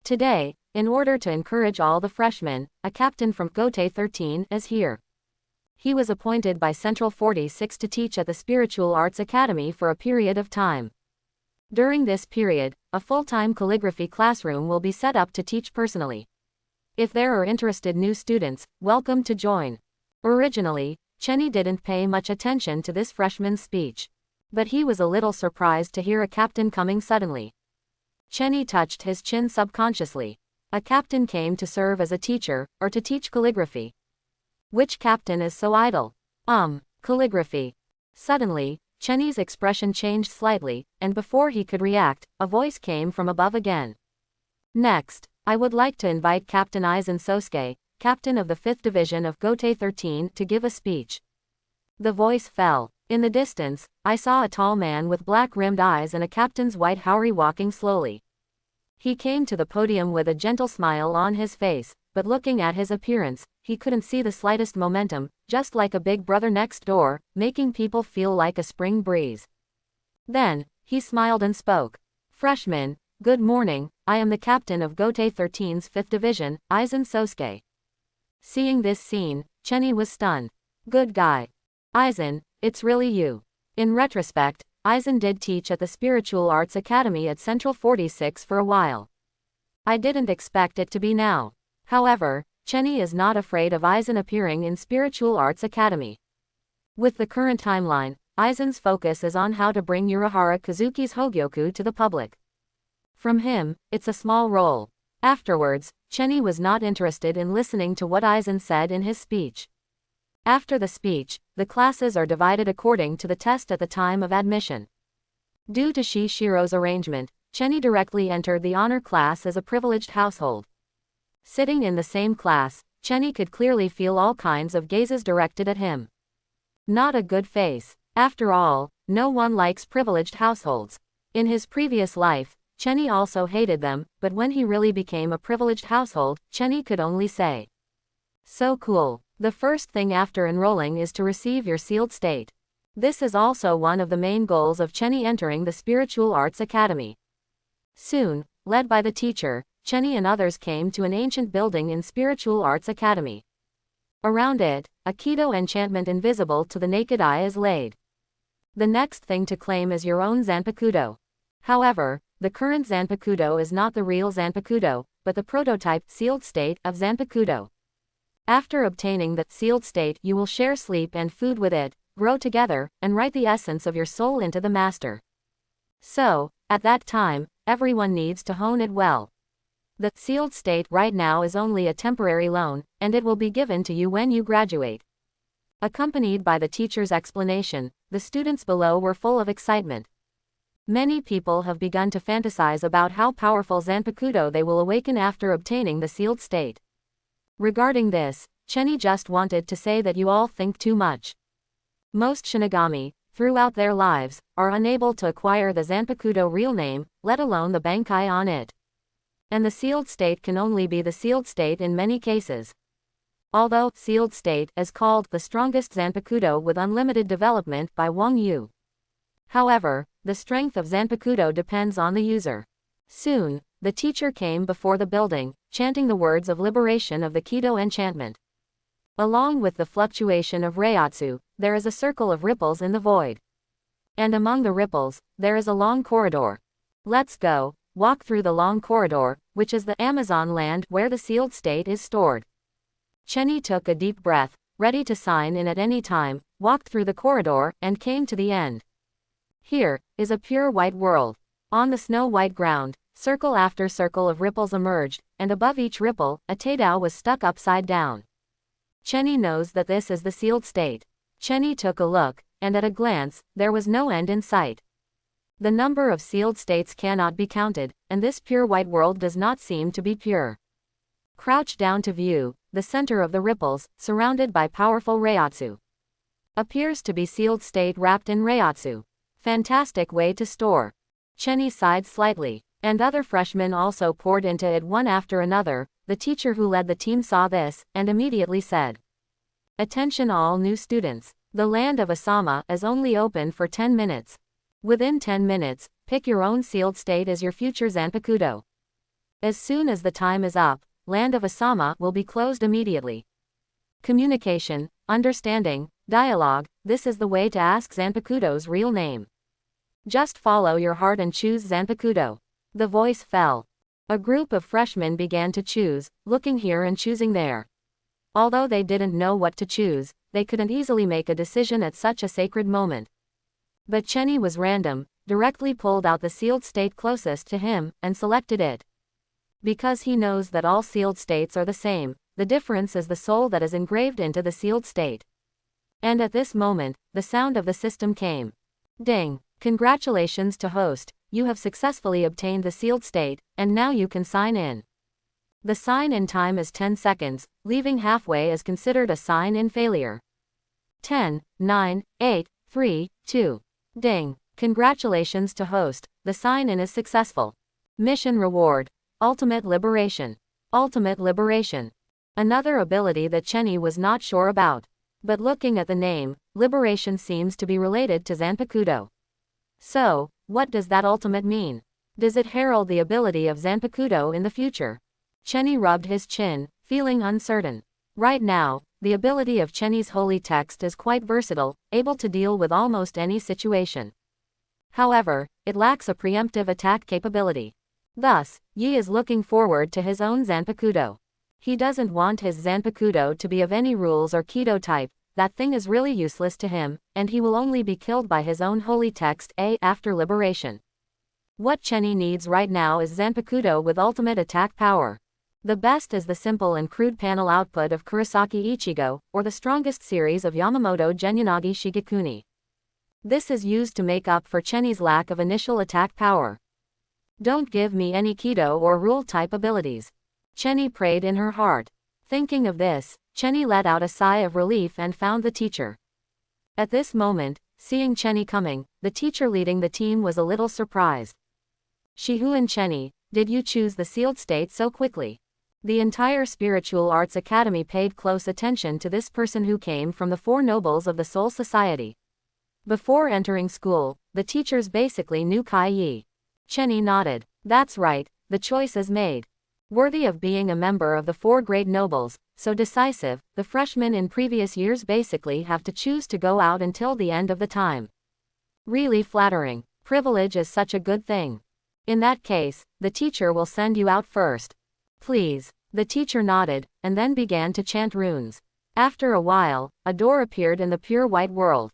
Today, in order to encourage all the freshmen, a captain from Gotei 13 is here. He was appointed by Central 46 to teach at the Spiritual Arts Academy for a period of time. During this period, a full-time calligraphy classroom will be set up to teach personally. If there are interested new students, welcome to join. Originally, Chenny didn't pay much attention to this freshman's speech. But he was a little surprised to hear a captain coming suddenly. Chenny touched his chin subconsciously. A captain came to serve as a teacher, or to teach calligraphy. Which captain is so idle? Calligraphy. Suddenly, Chenny's expression changed slightly, and before he could react, a voice came from above again. Next, I would like to invite Captain Aizen Sosuke, captain of the 5th Division of Gotei 13, to give a speech. The voice fell. In the distance, I saw a tall man with black-rimmed eyes and a captain's white haori walking slowly. He came to the podium with a gentle smile on his face, but looking at his appearance, he couldn't see the slightest momentum, just like a big brother next door, making people feel like a spring breeze. Then, he smiled and spoke. Freshman, good morning, I am the captain of Gotei 13's 5th Division, Aizen Sosuke. Seeing this scene, Chenny was stunned. Good guy. Aizen, it's really you. In retrospect, Aizen did teach at the Spiritual Arts Academy at Central 46 for a while. I didn't expect it to be now. However, Chenny is not afraid of Aizen appearing in Spiritual Arts Academy. With the current timeline, Aizen's focus is on how to bring Urahara Kazuki's Hogyoku to the public. From him, it's a small role. Afterwards, Chenny was not interested in listening to what Aizen said in his speech. After the speech, the classes are divided according to the test at the time of admission. Due to Shishiro's arrangement, Chenny directly entered the honor class as a privileged household. Sitting in the same class, Chenny could clearly feel all kinds of gazes directed at him. Not a good face. After all, no one likes privileged households. In his previous life, Chenny also hated them, but when he really became a privileged household, Chenny could only say, "So cool." The first thing after enrolling is to receive your sealed state. This is also one of the main goals of Chenny entering the Spiritual Arts Academy. Soon, led by the teacher, Chenny and others came to an ancient building in Spiritual Arts Academy. Around it, a Kido enchantment invisible to the naked eye is laid. The next thing to claim is your own Zanpakuto. However, the current Zanpakuto is not the real Zanpakuto, but the prototype, sealed state, of Zanpakuto. After obtaining the sealed state, you will share sleep and food with it, grow together, and write the essence of your soul into the master. So, at that time, everyone needs to hone it well. The sealed state right now is only a temporary loan, and it will be given to you when you graduate. Accompanied by the teacher's explanation, the students below were full of excitement. Many people have begun to fantasize about how powerful Zanpakuto they will awaken after obtaining the sealed state. Regarding this, Chenny just wanted to say that you all think too much. Most Shinigami, throughout their lives, are unable to acquire the Zanpakuto real name, let alone the Bankai on it. And the sealed state can only be the sealed state in many cases. Although, sealed state is called the strongest Zanpakuto with unlimited development by Wang Yu. However, the strength of Zanpakuto depends on the user. Soon, the teacher came before the building, chanting the words of liberation of the Kido enchantment. Along with the fluctuation of Reiatsu, there is a circle of ripples in the void. And among the ripples, there is a long corridor. Let's go, walk through the long corridor, which is the Amazon land where the sealed state is stored. Chenny took a deep breath, ready to sign in at any time, walked through the corridor, and came to the end. Here is a pure white world. On the snow-white ground, circle after circle of ripples emerged, and above each ripple, a Teidao was stuck upside down. Chenny knows that this is the sealed state. Chenny took a look, and at a glance, there was no end in sight. The number of sealed states cannot be counted, and this pure white world does not seem to be pure. Crouch down to view, the center of the ripples, surrounded by powerful Reiatsu. Appears to be sealed state wrapped in Reiatsu. Fantastic way to store. Chenny sighed slightly, and other freshmen also poured into it one after another. The teacher who led the team saw this, and immediately said, "Attention all new students. The land of Asama is only open for 10 minutes. Within 10 minutes, pick your own sealed state as your future Zanpakuto. As soon as the time is up, land of Asama will be closed immediately. Communication, understanding, dialogue, this is the way to ask Zanpakuto's real name. Just follow your heart and choose Zanpakuto. The voice fell. A group of freshmen began to choose, looking here and choosing there. Although they didn't know what to choose, they couldn't easily make a decision at such a sacred moment. But Chenny was random, directly pulled out the sealed state closest to him, and selected it. Because he knows that all sealed states are the same, the difference is the soul that is engraved into the sealed state. And at this moment, the sound of the system came. Ding! Congratulations to host, you have successfully obtained the sealed state, and now you can sign in. The sign-in time is 10 seconds, leaving halfway is considered a sign-in failure. 10, 9, 8, 3, 2. Ding! Congratulations to host, the sign-in is successful. Mission reward. Ultimate liberation. Ultimate liberation. Another ability that Chenny was not sure about. But looking at the name, liberation seems to be related to Zanpakuto. So, what does that ultimate mean? Does it herald the ability of Zanpakuto in the future? Chenny rubbed his chin, feeling uncertain. Right now, the ability of Chenny's holy text is quite versatile, able to deal with almost any situation. However, it lacks a preemptive attack capability. Thus, Yi is looking forward to his own Zanpakuto. He doesn't want his Zanpakuto to be of any rules or Kido type, that thing is really useless to him, and he will only be killed by his own holy text after liberation. What Chenny needs right now is Zanpakuto with ultimate attack power. The best is the simple and crude panel output of Kurosaki Ichigo, or the strongest series of Yamamoto Genyanagi Shigekuni. This is used to make up for Chenny's lack of initial attack power. Don't give me any Kido or rule type abilities. Chenny prayed in her heart. Thinking of this, Chenny let out a sigh of relief and found the teacher. At this moment, seeing Chenny coming, the teacher leading the team was a little surprised. Shihu and Chenny, did you choose the sealed state so quickly? The entire Spiritual Arts Academy paid close attention to this person who came from the Four Nobles of the Soul Society. Before entering school, the teachers basically knew Kai Yi. Chenny nodded. That's right, the choice is made. Worthy of being a member of the Four Great Nobles, so decisive, the freshmen in previous years basically have to choose to go out until the end of the time. Really flattering. Privilege is such a good thing. In that case, the teacher will send you out first. Please. The teacher nodded, and then began to chant runes. After a while, a door appeared in the pure white world.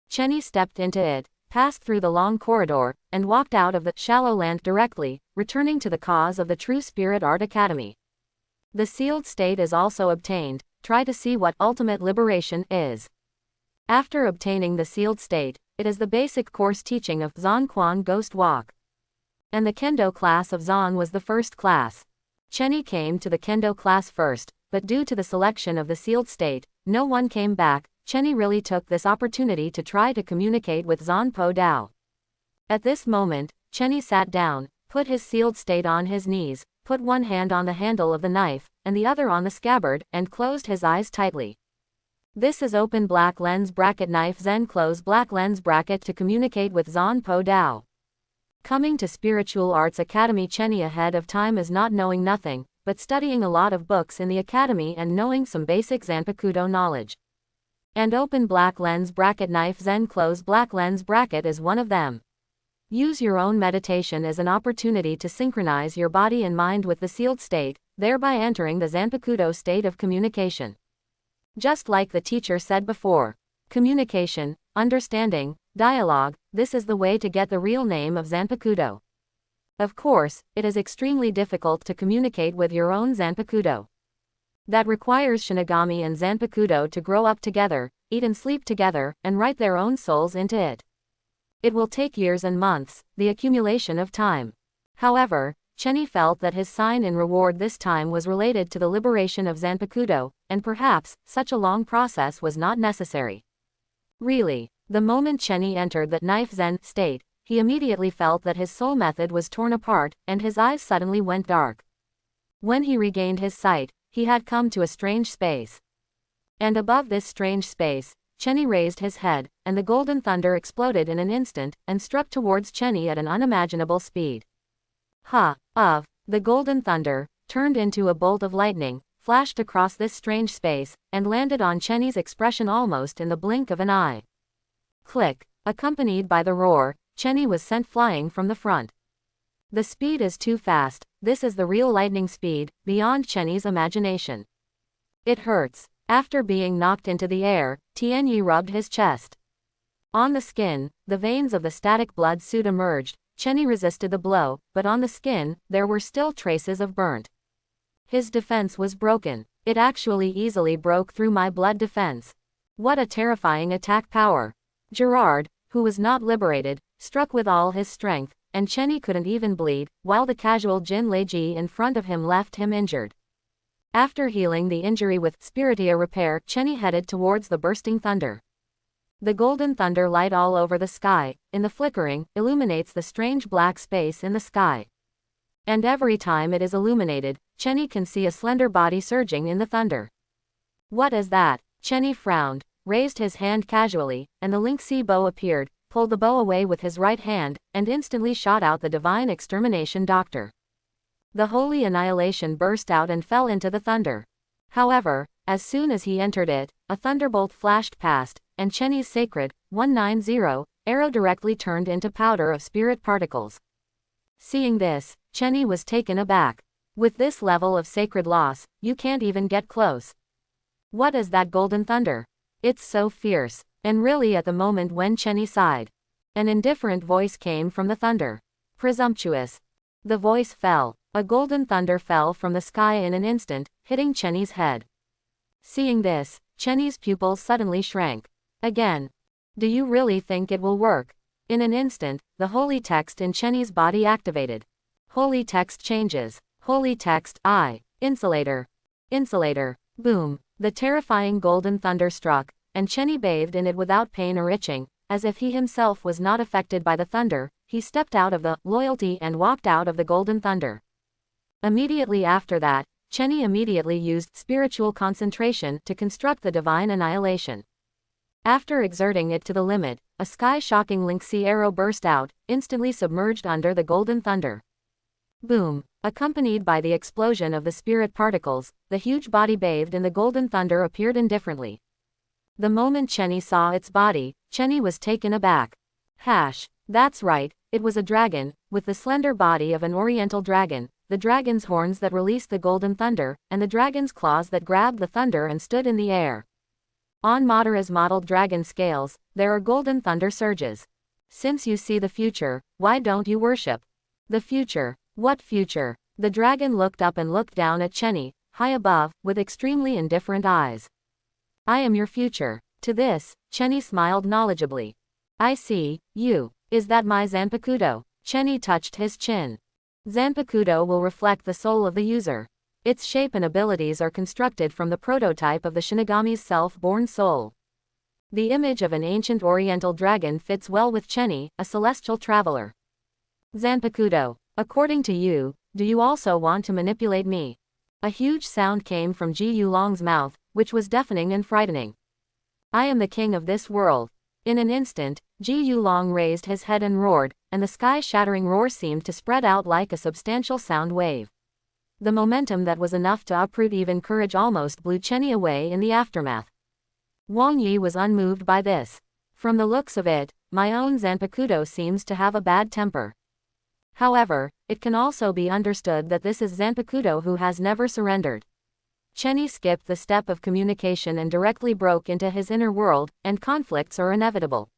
Chenny stepped into it, passed through the long corridor, and walked out of the shallow land directly, returning to the cause of the True Spirit Art Academy. The sealed state is also obtained. Try to see what ultimate liberation is. After obtaining the sealed state, it is the basic course teaching of Zon Quan Ghost Walk. And the Kendo class of Zon was the first class. Chenny came to the Kendo class first, but due to the selection of the sealed state, no one came back. Chenny really took this opportunity to try to communicate with Zon Po Dao. At this moment, Chenny sat down, put his sealed state on his knees, put one hand on the handle of the knife, and the other on the scabbard, and closed his eyes tightly. This is open black lens bracket knife Zen close black lens bracket to communicate with Zon Po Dao. Coming to Spiritual Arts Academy Chenny ahead of time is not knowing nothing, but studying a lot of books in the academy and knowing some basic Zanpakuto knowledge. And open black lens bracket knife Zen close black lens bracket is one of them. Use your own meditation as an opportunity to synchronize your body and mind with the sealed state, thereby entering the Zanpakuto state of communication. Just like the teacher said before, communication, understanding, dialogue, this is the way to get the real name of Zanpakuto. Of course, it is extremely difficult to communicate with your own Zanpakuto. That requires Shinigami and Zanpakuto to grow up together, eat and sleep together, and write their own souls into it. It will take years and months, the accumulation of time. However, Chenny felt that his sign-in reward this time was related to the liberation of Zanpakuto, and perhaps, such a long process was not necessary. Really, the moment Chenny entered that knife Zen state, he immediately felt that his soul method was torn apart, and his eyes suddenly went dark. When he regained his sight, he had come to a strange space. And above this strange space, Chenny raised his head, and the golden thunder exploded in an instant, and struck towards Chenny at an unimaginable speed. The golden thunder, turned into a bolt of lightning, flashed across this strange space, and landed on Chenny's expression almost in the blink of an eye. Click, accompanied by the roar, Chenny was sent flying from the front. The speed is too fast, this is the real lightning speed, beyond Chenny's imagination. It hurts. After being knocked into the air, Tianyi rubbed his chest. On the skin, the veins of the static blood suit emerged. Chenny resisted the blow, but on the skin, there were still traces of burnt. His defense was broken. It actually easily broke through my blood defense. What a terrifying attack power. Gerard, who was not liberated, struck with all his strength, and Chenny couldn't even bleed, while the casual Jin Leiji in front of him left him injured. After healing the injury with Spiritia Repair, Chenny headed towards the bursting thunder. The golden thunder light all over the sky, in the flickering, illuminates the strange black space in the sky. And every time it is illuminated, Chenny can see a slender body surging in the thunder. What is that? Chenny frowned, raised his hand casually, and the Lingxi bow appeared, pulled the bow away with his right hand, and instantly shot out the divine extermination doctor. The holy annihilation burst out and fell into the thunder. However, as soon as he entered it, a thunderbolt flashed past, and Chenny's sacred 190 arrow directly turned into powder of spirit particles. Seeing this, Chenny was taken aback. With this level of sacred loss, you can't even get close. What is that golden thunder? It's so fierce. And really at the moment when Chenny sighed, an indifferent voice came from the thunder. Presumptuous. The voice fell. A golden thunder fell from the sky in an instant, hitting Chenny's head. Seeing this, Chenny's pupils suddenly shrank. Again. Do you really think it will work? In an instant, the holy text in Chenny's body activated. Holy text changes. Holy text I. Insulator. Insulator. Boom. The terrifying golden thunder struck, and Chenny bathed in it without pain or itching, as if he himself was not affected by the thunder. He stepped out of the loyalty and walked out of the golden thunder. Immediately after that, Chenny immediately used spiritual concentration to construct the divine annihilation. After exerting it to the limit, a sky-shocking Lingxi arrow burst out, instantly submerged under the golden thunder. Boom! Accompanied by the explosion of the spirit particles, the huge body bathed in the golden thunder appeared indifferently. The moment Chenny saw its body, Chenny was taken aback. That's right, it was a dragon, with the slender body of an oriental dragon, the dragon's horns that released the golden thunder, and the dragon's claws that grabbed the thunder and stood in the air. On Madara's modeled dragon scales, there are golden thunder surges. Since you see the future, why don't you worship the future? What future? The dragon looked up and looked down at Chenny, high above, with extremely indifferent eyes. I am your future. To this, Chenny smiled knowledgeably. I see, you. Is that my Zanpakuto? Chenny touched his chin. Zanpakuto will reflect the soul of the user. Its shape and abilities are constructed from the prototype of the Shinigami's self-born soul. The image of an ancient oriental dragon fits well with Chenny, a celestial traveler. Zanpakuto, according to you, do you also want to manipulate me? A huge sound came from Ji Yulong's mouth, which was deafening and frightening. I am the king of this world. In an instant, Ji Yulong raised his head and roared, and the sky-shattering roar seemed to spread out like a substantial sound wave. The momentum that was enough to uproot even courage almost blew Chenny away in the aftermath. Wang Yi was unmoved by this. From the looks of it, my own Zanpakuto seems to have a bad temper. However, it can also be understood that this is Zanpakuto who has never surrendered. Chenny skipped the step of communication and directly broke into his inner world, and conflicts are inevitable.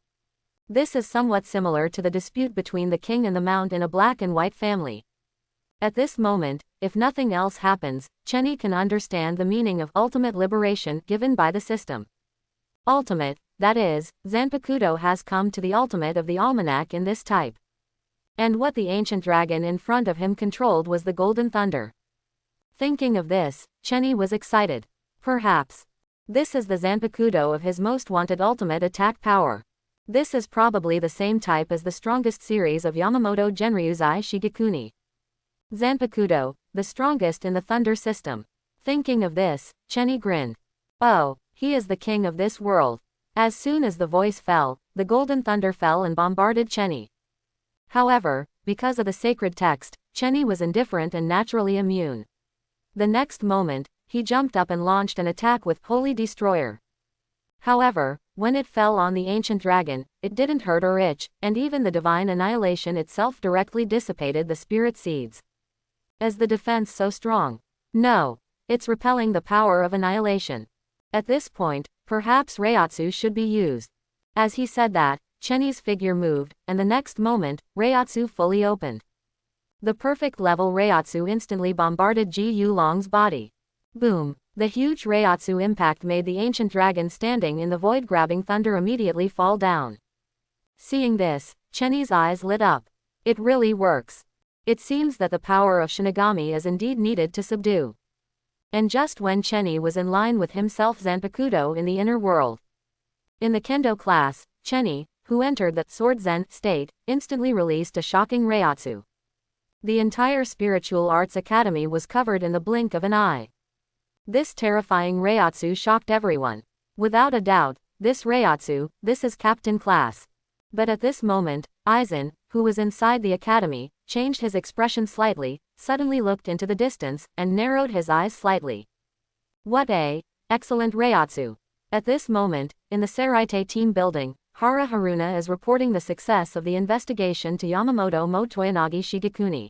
This is somewhat similar to the dispute between the king and the mount in a black and white family. At this moment, if nothing else happens, Chenny can understand the meaning of ultimate liberation given by the system. Ultimate, that is, Zanpakuto has come to the ultimate of the almanac in this type. And what the ancient dragon in front of him controlled was the golden thunder. Thinking of this, Chenny was excited. Perhaps. This is the Zanpakuto of his most wanted ultimate attack power. This is probably the same type as the strongest series of Yamamoto Genryuzai Shigekuni. Zanpakuto, the strongest in the thunder system. Thinking of this, Chenny grinned. Oh, he is the king of this world. As soon as the voice fell, the golden thunder fell and bombarded Chenny. However, because of the sacred text, Chenny was indifferent and naturally immune. The next moment, he jumped up and launched an attack with Holy Destroyer. However, when it fell on the ancient dragon, it didn't hurt or itch, and even the divine annihilation itself directly dissipated the spirit seeds. Is the defense so strong? No. It's repelling the power of annihilation. At this point, perhaps Reiatsu should be used. As he said that, Chenny's figure moved, and the next moment, Reiatsu fully opened. The perfect level Reiatsu instantly bombarded Ji Yulong's body. Boom! The huge Reiatsu impact made the ancient dragon standing in the void grabbing thunder immediately fall down. Seeing this, Chenny's eyes lit up. It really works. It seems that the power of Shinigami is indeed needed to subdue. And just when Chenny was in line with himself Zanpakuto in the inner world. In the kendo class, Chenny, who entered the sword zen state, instantly released a shocking Reiatsu. The entire spiritual arts academy was covered in the blink of an eye. This terrifying Reiatsu shocked everyone. Without a doubt, this Reiatsu, this is Captain Class. But at this moment, Aizen, who was inside the academy, changed his expression slightly, suddenly looked into the distance, and narrowed his eyes slightly. What a excellent Reiatsu! At this moment, in the Seraite team building, Hara Haruna is reporting the success of the investigation to Yamamoto Mo Toyanagi Shigekuni.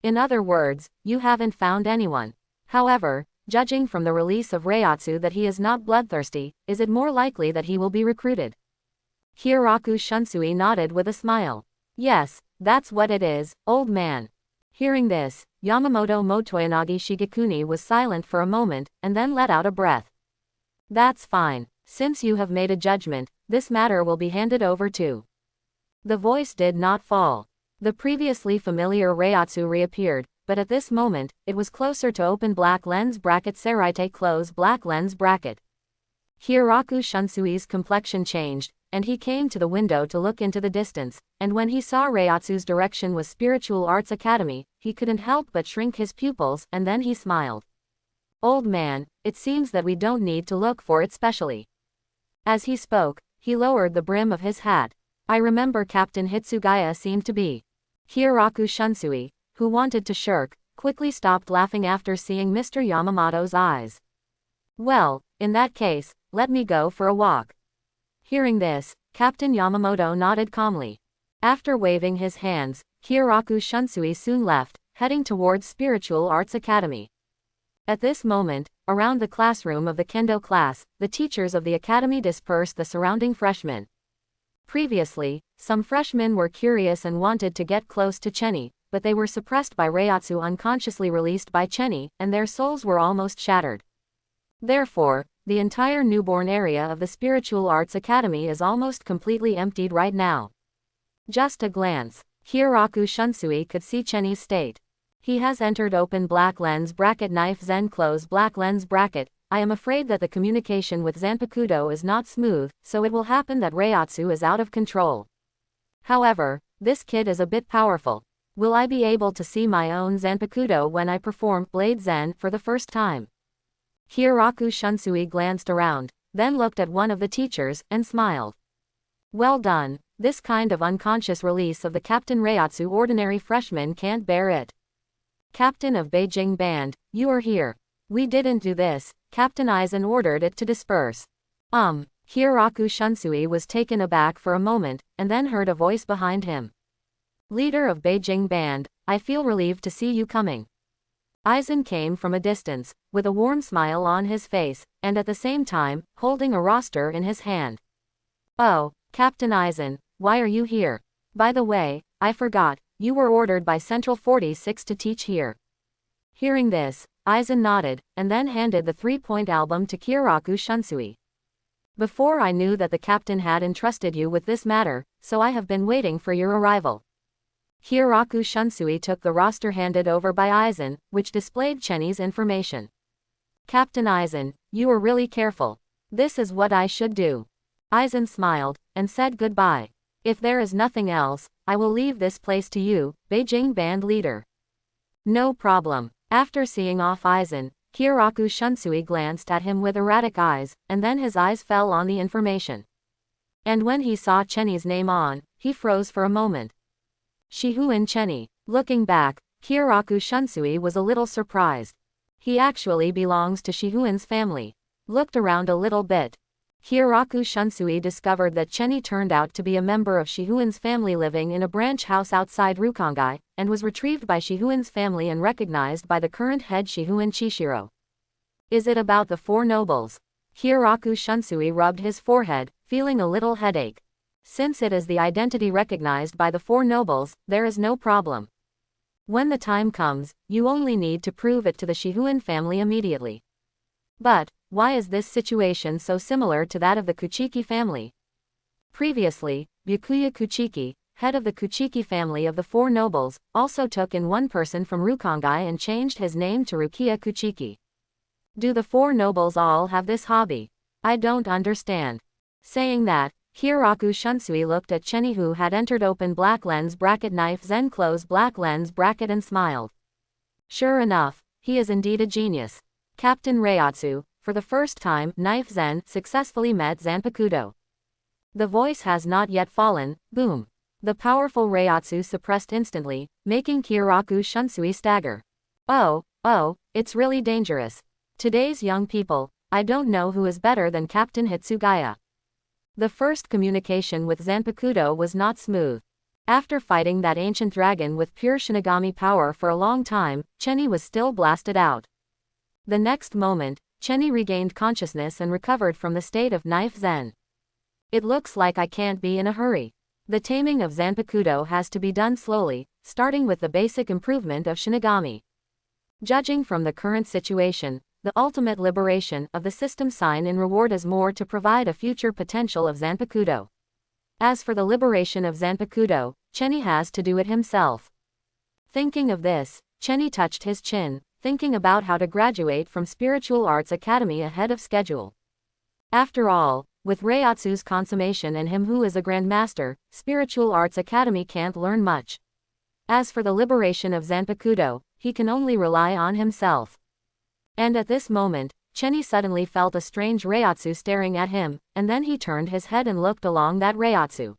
In other words, you haven't found anyone. However, judging from the release of Reiatsu that he is not bloodthirsty, is it more likely that he will be recruited? Hieraku Shunsui nodded with a smile. Yes, that's what it is, old man. Hearing this, Yamamoto Mo Toyanagi Shigekuni was silent for a moment, and then let out a breath. That's fine. Since you have made a judgment, this matter will be handed over to. The voice did not fall. The previously familiar Reiatsu reappeared, but at this moment, it was closer to open black lens bracket Seraite close black lens bracket. Hieraku Shunsui's complexion changed, and he came to the window to look into the distance, and when he saw Reiatsu's direction was Spiritual Arts Academy, he couldn't help but shrink his pupils, and then he smiled. Old man, it seems that we don't need to look for it specially. As he spoke, he lowered the brim of his hat. I remember Captain Hitsugaya seemed to be. Hieraku Shunsui, who wanted to shirk, quickly stopped laughing after seeing Mr. Yamamoto's eyes. Well, in that case, let me go for a walk. Hearing this, Captain Yamamoto nodded calmly. After waving his hands, Hieraku Shunsui soon left, heading towards Spiritual Arts Academy. At this moment, around the classroom of the kendo class, the teachers of the academy dispersed the surrounding freshmen. Previously, some freshmen were curious and wanted to get close to Chenny, but they were suppressed by Reiatsu unconsciously released by Chenny, and their souls were almost shattered. Therefore, the entire newborn area of the Spiritual Arts Academy is almost completely emptied right now. Just a glance, Hieraku Shunsui could see Chenny's state. He has entered open black lens bracket knife zen close black lens bracket. I am afraid that the communication with Zanpakuto is not smooth, so it will happen that Reiatsu is out of control. However, this kid is a bit powerful. Will I be able to see my own Zanpakuto when I perform Blade Zen for the first time? Hieraku Shunsui glanced around, then looked at one of the teachers, and smiled. Well done, this kind of unconscious release of the Captain Reiatsu ordinary freshman can't bear it. Captain of Beijing Band, you are here. We didn't do this, Captain Aizen ordered it to disperse. Hieraku Shunsui was taken aback for a moment, and then heard a voice behind him. Leader of Beijing Band, I feel relieved to see you coming. Aizen came from a distance, with a warm smile on his face, and at the same time, holding a roster in his hand. Oh, Captain Aizen, why are you here? By the way, I forgot, you were ordered by Central 46 to teach here. Hearing this, Aizen nodded, and then handed the 3-point album to Hieraku Shunsui. Before I knew that the captain had entrusted you with this matter, so I have been waiting for your arrival. Hieraku Shunsui took the roster handed over by Aizen, which displayed Chenny's information. Captain Aizen, you were really careful. This is what I should do. Aizen smiled, and said goodbye. If there is nothing else, I will leave this place to you, Beijing Band leader. No problem. After seeing off Aizen, Hieraku Shunsui glanced at him with erratic eyes, and then his eyes fell on the information. And when he saw Chenny's name on, he froze for a moment. Shihuin Chenny. Looking back, Hieraku Shunsui was a little surprised. He actually belongs to Shihuin's family. Looked around a little bit. Hyuraku Shunsui discovered that Chenny turned out to be a member of Shihuin's family living in a branch house outside Rukongai, and was retrieved by Shihuin's family and recognized by the current head Shihuin Chishiro. Is it about the four nobles? Hyuraku Shunsui rubbed his forehead, feeling a little headache. Since it is the identity recognized by the four nobles, there is no problem. When the time comes, you only need to prove it to the Shihuin family immediately. But, why is this situation so similar to that of the Kuchiki family? Previously, Byakuya Kuchiki, head of the Kuchiki family of the four nobles, also took in one person from Rukongai and changed his name to Rukia Kuchiki. Do the four nobles all have this hobby? I don't understand. Saying that, Hyuraku Shunsui looked at Chenny, who had entered open black lens bracket knife Zen close black lens bracket and smiled. Sure enough, he is indeed a genius. Captain Reiatsu, for the first time, knife Zen, successfully met Zanpakuto. The voice has not yet fallen, boom. The powerful Reiatsu suppressed instantly, making Hyuraku Shunsui stagger. Oh, it's really dangerous. Today's young people, I don't know who is better than Captain Hitsugaya. The first communication with Zanpakuto was not smooth. After fighting that ancient dragon with pure Shinigami power for a long time, Chenny was still blasted out. The next moment, Chenny regained consciousness and recovered from the state of knife Zen. It looks like I can't be in a hurry. The taming of Zanpakuto has to be done slowly, starting with the basic improvement of Shinigami. Judging from the current situation, the ultimate liberation of the system sign in reward is more to provide a future potential of Zanpakuto. As for the liberation of Zanpakuto, Chenny has to do it himself. Thinking of this, Chenny touched his chin, thinking about how to graduate from Spiritual Arts Academy ahead of schedule. After all, with Reiatsu's consummation and him who is a grandmaster, Spiritual Arts Academy can't learn much. As for the liberation of Zanpakuto, he can only rely on himself. And at this moment, Chenny suddenly felt a strange Reiatsu staring at him, and then he turned his head and looked along that Reiatsu.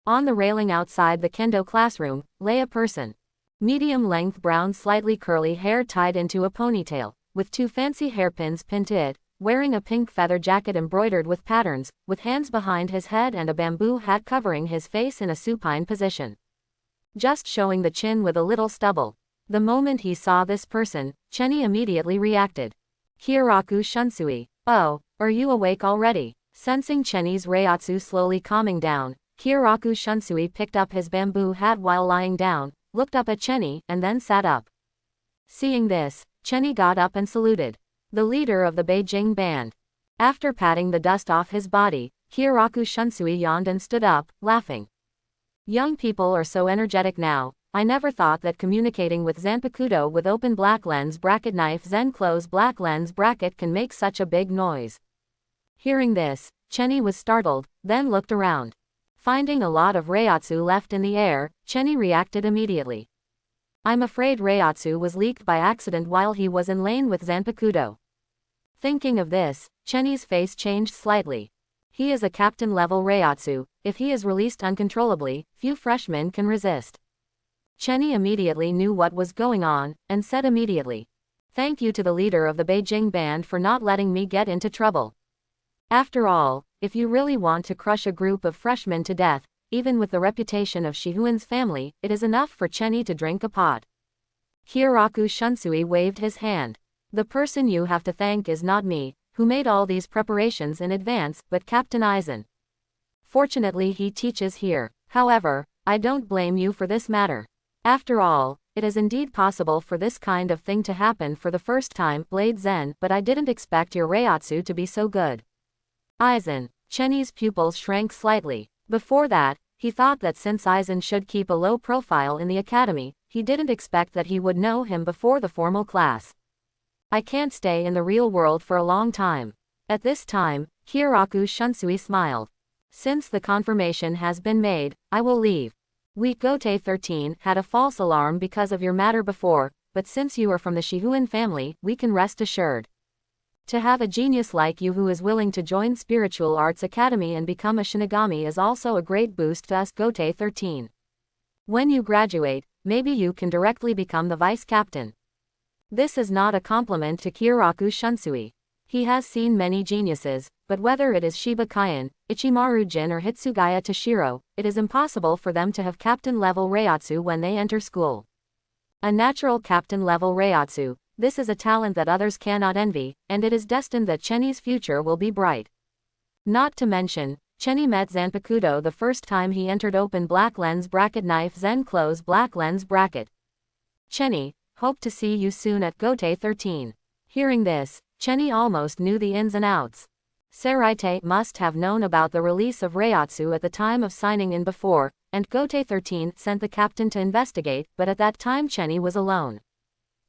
On the railing outside the kendo classroom, lay a person. Medium-length brown slightly curly hair tied into a ponytail, with two fancy hairpins pinned to it, wearing a pink feather jacket embroidered with patterns, with hands behind his head and a bamboo hat covering his face in a supine position. Just showing the chin with a little stubble. The moment he saw this person, Chenny immediately reacted. Hyuraku Shunsui. Oh, are you awake already? Sensing Chenny's Reiatsu slowly calming down, Hyuraku Shunsui picked up his bamboo hat while lying down, looked up at Chenny, and then sat up. Seeing this, Chenny got up and saluted. The leader of the Beijing band. After patting the dust off his body, Hyuraku Shunsui yawned and stood up, laughing. Young people are so energetic now. I never thought that communicating with Zanpakuto with open black lens bracket knife Zen close black lens bracket can make such a big noise. Hearing this, Chenny was startled, then looked around. Finding a lot of Reiatsu left in the air, Chenny reacted immediately. I'm afraid Reiatsu was leaked by accident while he was in lane with Zanpakuto. Thinking of this, Chenny's face changed slightly. He is a captain-level Reiatsu. If he is released uncontrollably, few freshmen can resist. Chenny immediately knew what was going on, and said immediately, "Thank you to the leader of the Beijing band for not letting me get into trouble. After all, if you really want to crush a group of freshmen to death, even with the reputation of Shihuin's family, it is enough for Chenny to drink a pot." Hyuraku Shunsui waved his hand. The person you have to thank is not me, who made all these preparations in advance, but Captain Aizen. Fortunately he teaches here. However, I don't blame you for this matter. After all, it is indeed possible for this kind of thing to happen for the first time, Blade Zen, but I didn't expect your Reiatsu to be so good. Aizen. Chenny's pupils shrank slightly. Before that, he thought that since Aizen should keep a low profile in the academy, he didn't expect that he would know him before the formal class. I can't stay in the real world for a long time. At this time, Hyuraku Shunsui smiled. Since the confirmation has been made, I will leave. Week Gote 13 had a false alarm because of your matter before, but since you are from the Shihuin family, we can rest assured. To have a genius like you who is willing to join Spiritual Arts Academy and become a Shinigami is also a great boost to us Gote 13. When you graduate, maybe you can directly become the vice captain. This is not a compliment to Hyuraku Shunsui. He has seen many geniuses, but whether it is Shiba Kyan, Ichimaru Jin or Hitsugaya Toshiro, it is impossible for them to have captain-level Reiatsu when they enter school. A natural captain-level Reiatsu, this is a talent that others cannot envy, and it is destined that Cheni's future will be bright. Not to mention, Cheni met Zanpakuto the first time he entered open black lens bracket knife Zen close black lens bracket. Cheni, hope to see you soon at Gote 13. Hearing this, Cheni almost knew the ins and outs. Saraite must have known about the release of Reiatsu at the time of signing in before, and Gote 13 sent the captain to investigate, but at that time Cheni was alone.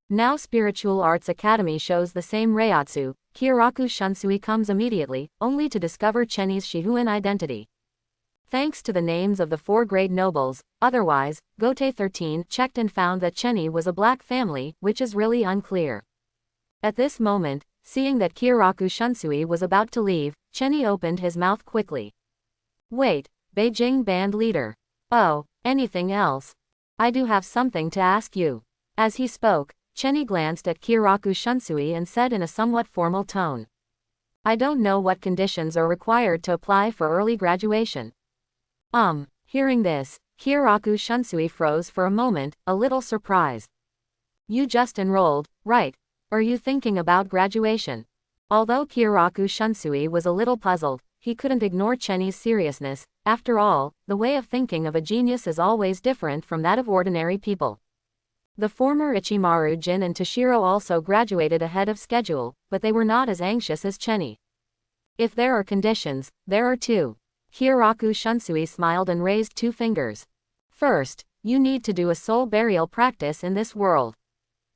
Now Spiritual Arts Academy shows the same Reiatsu, Kyoraku Shunsui comes immediately, only to discover Cheni's Shihuan identity. Thanks to the names of the 4 great nobles, otherwise, Gote 13 checked and found that Cheni was a black family, which is really unclear. At this moment, seeing that Kyoraku Shunsui was about to leave, Cheni opened his mouth quickly. Wait, Beijing band leader. Oh, anything else? I do have something to ask you. As he spoke, Cheni glanced at Kyoraku Shunsui and said in a somewhat formal tone. I don't know what conditions are required to apply for early graduation. Hearing this, Kyoraku Shunsui froze for a moment, a little surprised. You just enrolled, right? Are you thinking about graduation? Although Kyoraku Shunsui was a little puzzled, he couldn't ignore Cheni's seriousness. After all, the way of thinking of a genius is always different from that of ordinary people. The former Ichimaru Jin and Toshiro also graduated ahead of schedule, but they were not as anxious as Cheni. If there are conditions, there are 2. Kyoraku Shunsui smiled and raised 2 fingers. First, you need to do a soul burial practice in this world.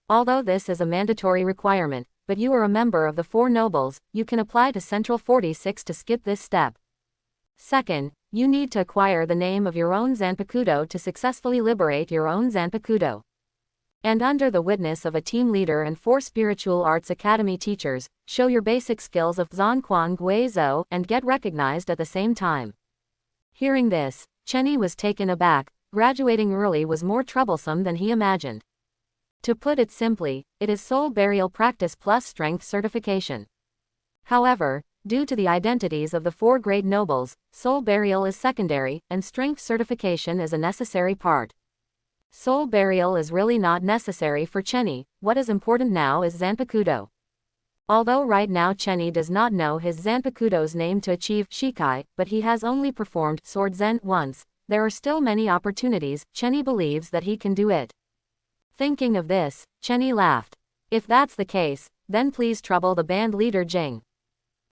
Although this is a mandatory requirement, but you are a member of the 4 nobles, you can apply to Central 46 to skip this step. Second, you need to acquire the name of your own Zanpakuto to successfully liberate your own Zanpakuto. And under the witness of a team leader and 4 Spiritual Arts Academy teachers, show your basic skills of Zanquan Guizhou and get recognized at the same time. Hearing this, Cheni was taken aback. Graduating early was more troublesome than he imagined. To put it simply, it is soul burial practice plus strength certification. However, due to the identities of the 4 great nobles, soul burial is secondary, and strength certification is a necessary part. Soul burial is really not necessary for Cheni. What is important now is Zanpakuto. Although right now Cheni does not know his Zanpakuto's name to achieve Shikai, but he has only performed Sword Zen once, there are still many opportunities. Cheni believes that he can do it. Thinking of this, Cheni laughed. If that's the case, then please trouble the band leader Jing.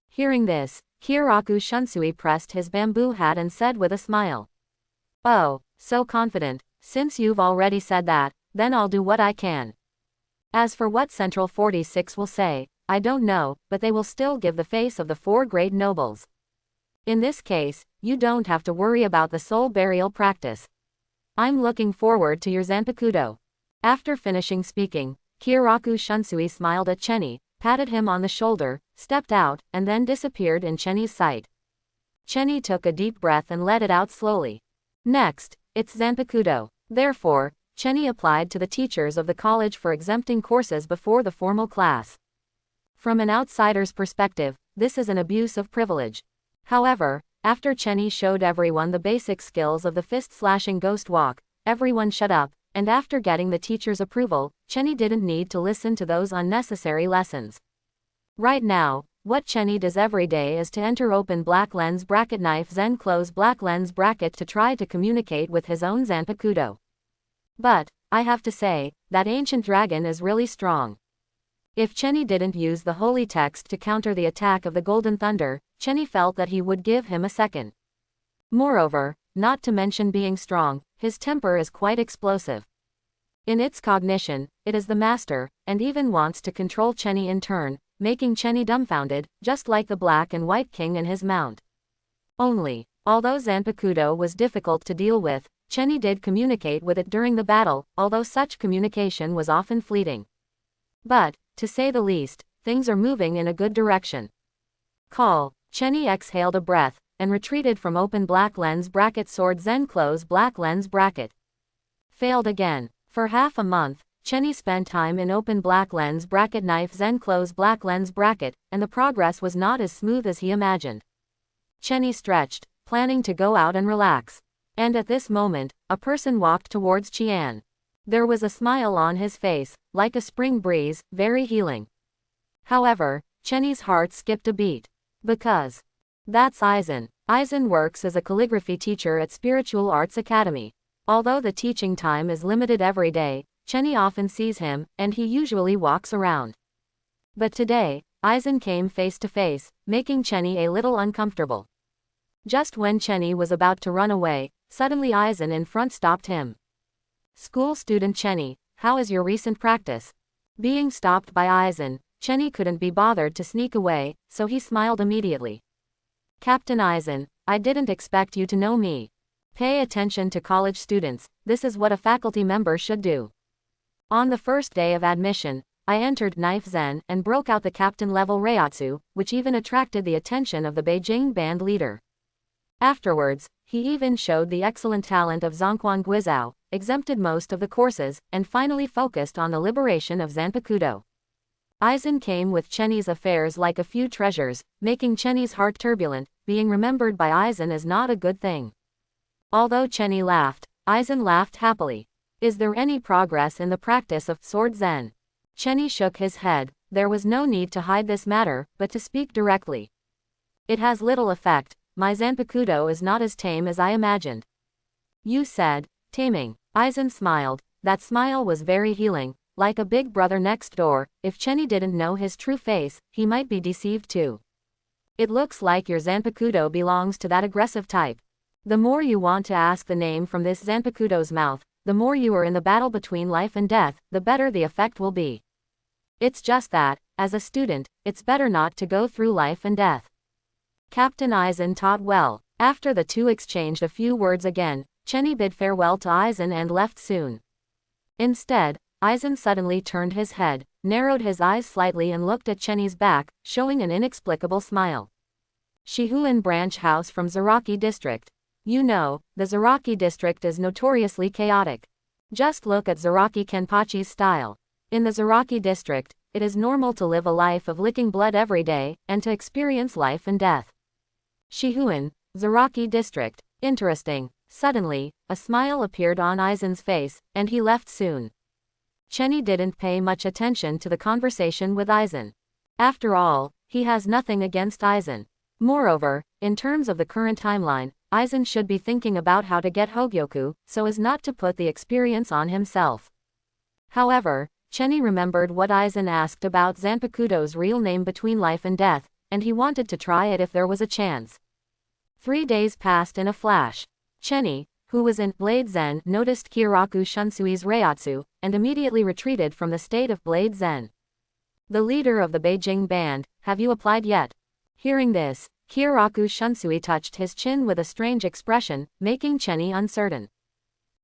Hearing this, Kyoraku Shunsui pressed his bamboo hat and said with a smile. Oh, so confident. Since you've already said that, then I'll do what I can. As for what Central 46 will say, I don't know, but they will still give the face of the 4 great nobles. In this case, you don't have to worry about the soul burial practice. I'm looking forward to your Zanpakuto. After finishing speaking, Kyoraku Shunsui smiled at Cheni, patted him on the shoulder, stepped out, and then disappeared in Cheni's sight. Cheni took a deep breath and let it out slowly. Next, it's Zanpakuto. Therefore, Cheni applied to the teachers of the college for exempting courses before the formal class. From an outsider's perspective, this is an abuse of privilege. However, after Cheni showed everyone the basic skills of the fist-slashing ghost walk, everyone shut up, and after getting the teacher's approval, Cheni didn't need to listen to those unnecessary lessons. Right now, what Cheni does every day is to enter open black lens bracket knife Zen close black lens bracket to try to communicate with his own Zanpakuto. But, I have to say, that ancient dragon is really strong. If Cheni didn't use the holy text to counter the attack of the Golden Thunder, Cheni felt that he would give him a second. Moreover, not to mention being strong, his temper is quite explosive. In its cognition, it is the master, and even wants to control Cheni in turn, making Cheni dumbfounded, just like the Black and White King and his mount. Only, although Zanpakuto was difficult to deal with, Cheni did communicate with it during the battle, although such communication was often fleeting. But, to say the least, things are moving in a good direction. Call. Cheni exhaled a breath, and retreated from open black lens bracket sword Zen close black lens bracket. Failed again. For half a month, Chenny spent time in open black lens bracket knife Zen close black lens bracket, and the progress was not as smooth as he imagined. Chenny stretched, planning to go out and relax. And at this moment, a person walked towards Qian. There was a smile on his face, like a spring breeze, very healing. However, Chenny's heart skipped a beat. Because that's Aizen. Aizen works as a calligraphy teacher at Spiritual Arts Academy. Although the teaching time is limited every day, Chenny often sees him, and he usually walks around. But today, Aizen came face to face, making Chenny a little uncomfortable. Just when Chenny was about to run away, suddenly Aizen in front stopped him. School student Chenny, how is your recent practice? Being stopped by Aizen, Chenny couldn't be bothered to sneak away, so he smiled immediately. Captain Aizen, I didn't expect you to know me. Pay attention to college students, this is what a faculty member should do. On the first day of admission, I entered Knife Zen and broke out the captain-level Reiatsu, which even attracted the attention of the Beijing band leader. Afterwards, he even showed the excellent talent of Zhongquan Guizhou, exempted most of the courses, and finally focused on the liberation of Zanpakuto. Aizen came with Chenny's affairs like a few treasures, making Chenny's heart turbulent. Being remembered by Aizen is not a good thing. Although Chenny laughed, Aizen laughed happily. Is there any progress in the practice of Sword Zen? Chenny shook his head. There was no need to hide this matter, but to speak directly. It has little effect. My Zanpakuto is not as tame as I imagined. You said, taming. Aizen smiled. That smile was very healing, like a big brother next door. If Chenny didn't know his true face, he might be deceived too. It looks like your Zanpakuto belongs to that aggressive type. The more you want to ask the name from this Zanpakuto's mouth, the more you are in the battle between life and death, the better the effect will be. It's just that, as a student, it's better not to go through life and death. Captain Aizen taught well. After the two exchanged a few words again, Chenny bid farewell to Aizen and left soon. Instead, Aizen suddenly turned his head, narrowed his eyes slightly and looked at Chenny's back, showing an inexplicable smile. Shihuan branch house from Zaraki district. You know, the Zaraki district is notoriously chaotic. Just look at Zaraki Kenpachi's style. In the Zaraki district, it is normal to live a life of licking blood every day, and to experience life and death. Shihuan, Zaraki district. Interesting. Suddenly, a smile appeared on Aizen's face, and he left soon. Chenny didn't pay much attention to the conversation with Aizen. After all, he has nothing against Aizen. Moreover, in terms of the current timeline, Aizen should be thinking about how to get Hogyoku, so as not to put the experience on himself. However, Chenny remembered what Aizen asked about Zanpakuto's real name between life and death, and he wanted to try it if there was a chance. 3 days passed in a flash. Chenny, who was in Blade Zen, noticed Kyoraku Shunsui's Reiatsu, and immediately retreated from the state of Blade Zen. The leader of the Beijing band, have you applied yet? Hearing this, Kyoraku Shunsui touched his chin with a strange expression, making Chenny uncertain.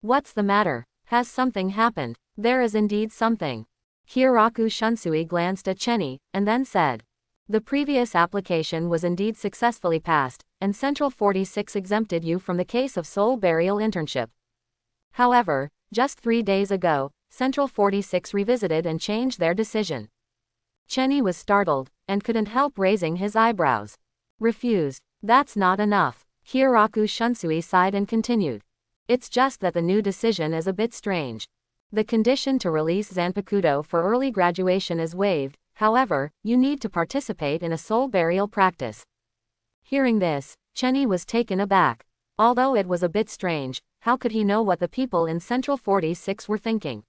What's the matter? Has something happened? There is indeed something. Kyoraku Shunsui glanced at Chenny, and then said. The previous application was indeed successfully passed, and Central 46 exempted you from the case of soul burial internship. However, just 3 days ago, Central 46 revisited and changed their decision. Chenny was startled, and couldn't help raising his eyebrows. Refused. That's not enough. Kyoraku Shunsui sighed and continued. It's just that the new decision is a bit strange. The condition to release Zanpakuto for early graduation is waived, however, you need to participate in a soul burial practice. Hearing this, Chenny was taken aback. Although it was a bit strange, how could he know what the people in Central 46 were thinking?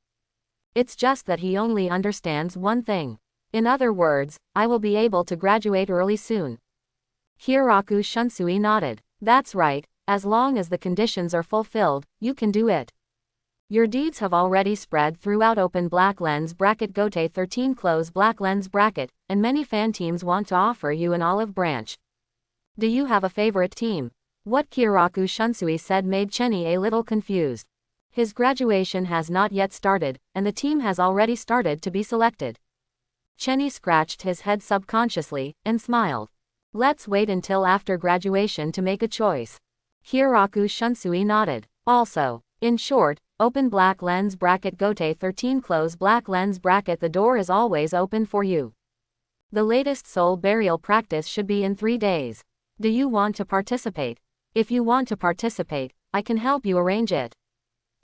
It's just that he only understands one thing. In other words, I will be able to graduate early soon. Kyoraku Shunsui nodded. That's right, as long as the conditions are fulfilled, you can do it. Your deeds have already spread throughout open black lens bracket Gote 13 close black lens bracket, and many fan teams want to offer you an olive branch. Do you have a favorite team? What Kyoraku Shunsui said made Chenny a little confused. His graduation has not yet started, and the team has already started to be selected. Chenny scratched his head subconsciously, and smiled. Let's wait until after graduation to make a choice. Kyoraku Shunsui nodded. Also, in short, Open black lens bracket Gote 13 close black lens bracket the door is always open for you. The latest soul burial practice should be in 3 days. Do you want to participate? If you want to participate, I can help you arrange it.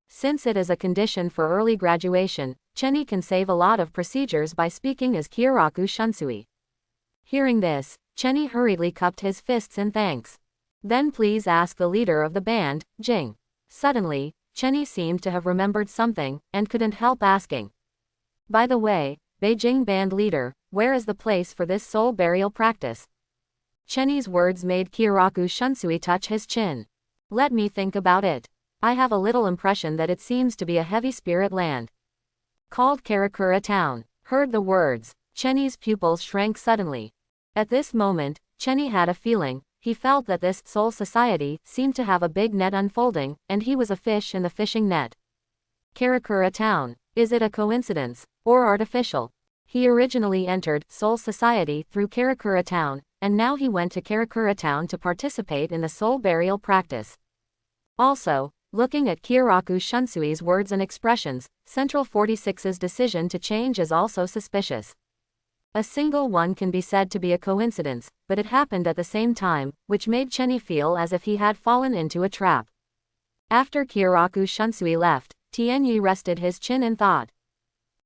Since it is a condition for early graduation, Chenny can save a lot of procedures by speaking as Kyoraku Shunsui. Hearing this, Chenny hurriedly cupped his fists in thanks. Then please ask the leader of the band, Jing. Suddenly, Chenny seemed to have remembered something, and couldn't help asking. By the way, Beijing band leader, where is the place for this soul burial practice? Chenny's words made Kyoraku Shunsui touch his chin. Let me think about it. I have a little impression that it seems to be a heavy spirit land. Called Karakura Town. Heard the words, Chenny's pupils shrank suddenly. At this moment, Chenny had a feeling. He felt that this soul society seemed to have a big net unfolding, and he was a fish in the fishing net. Karakura Town. Is it a coincidence, or artificial? He originally entered soul society through Karakura Town, and now he went to Karakura Town to participate in the soul burial practice. Also, looking at Kyoraku Shunsui's words and expressions, Central 46's decision to change is also suspicious. A single one can be said to be a coincidence, but it happened at the same time, which made Chenny feel as if he had fallen into a trap. After Kyoraku Shunsui left, Tianyi rested his chin and thought.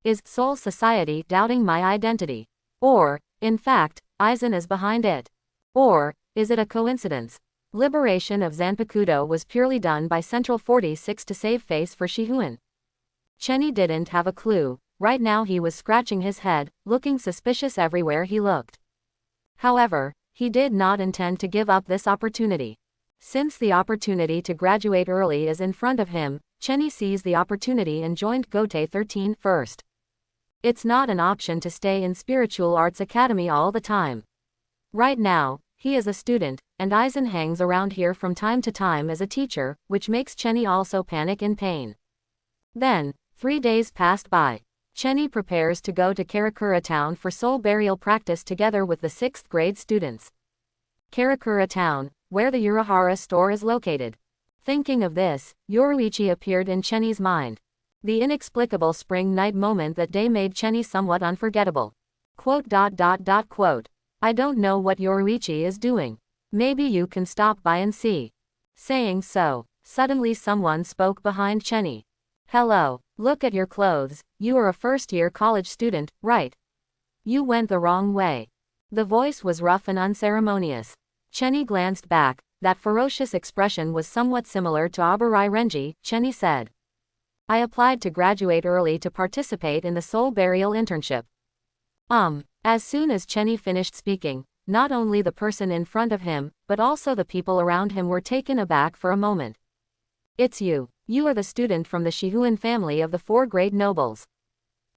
Is Soul Society doubting my identity? Or, in fact, Aizen is behind it? Or, is it a coincidence? Liberation of Zanpakuto was purely done by Central 46 to save face for Shihuan. Chenny didn't have a clue. Right now he was scratching his head, looking suspicious everywhere he looked. However, he did not intend to give up this opportunity. Since the opportunity to graduate early is in front of him, Chenny seized the opportunity and joined Gote 13 first. It's not an option to stay in Spiritual Arts Academy all the time. Right now, he is a student, and Aizen hangs around here from time to time as a teacher, which makes Chenny also panic in pain. Then, 3 days passed by. Chenny prepares to go to Karakura Town for soul burial practice together with the 6th grade students. Karakura Town, where the Urahara store is located. Thinking of this, Yoruichi appeared in Chenny's mind. The inexplicable spring night moment that day made Chenny somewhat unforgettable. Quote. I don't know what Yoruichi is doing. Maybe you can stop by and see. Saying so, suddenly someone spoke behind Chenny. Hello, look at your clothes, you are a first-year college student, right? You went the wrong way. The voice was rough and unceremonious. Chenny glanced back. That ferocious expression was somewhat similar to Abarai Renji. Chenny said. I applied to graduate early to participate in the soul burial internship. As soon as Chenny finished speaking, not only the person in front of him, but also the people around him were taken aback for a moment. It's you. You are the student from the Shihuan family of the 4 great nobles.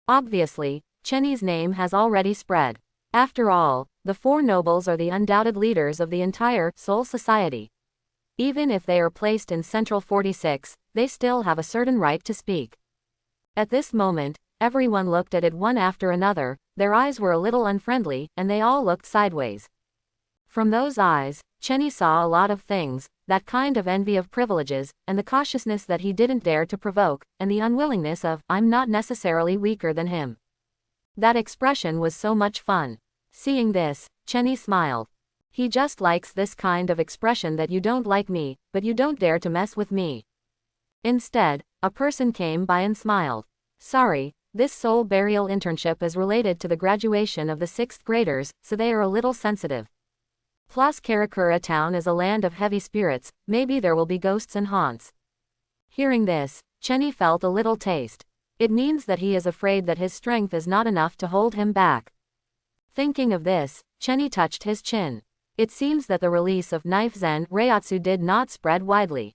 Obviously, Chenny's name has already spread. After all, the 4 nobles are the undoubted leaders of the entire Soul Society. Even if they are placed in Central 46, they still have a certain right to speak. At this moment, everyone looked at it one after another, their eyes were a little unfriendly, and they all looked sideways. From those eyes, Chenny saw a lot of things, that kind of envy of privileges, and the cautiousness that he didn't dare to provoke, and the unwillingness of, I'm not necessarily weaker than him. That expression was so much fun. Seeing this, Chenny smiled. He just likes this kind of expression that you don't like me, but you don't dare to mess with me. Instead, a person came by and smiled. Sorry, this soul burial internship is related to the graduation of the 6th graders, so they are a little sensitive. Plus Karakura Town is a land of heavy spirits, maybe there will be ghosts and haunts. Hearing this, Chenny felt a little taste. It means that he is afraid that his strength is not enough to hold him back. Thinking of this, Chenny touched his chin. It seems that the release of Knife Zen Reiatsu did not spread widely.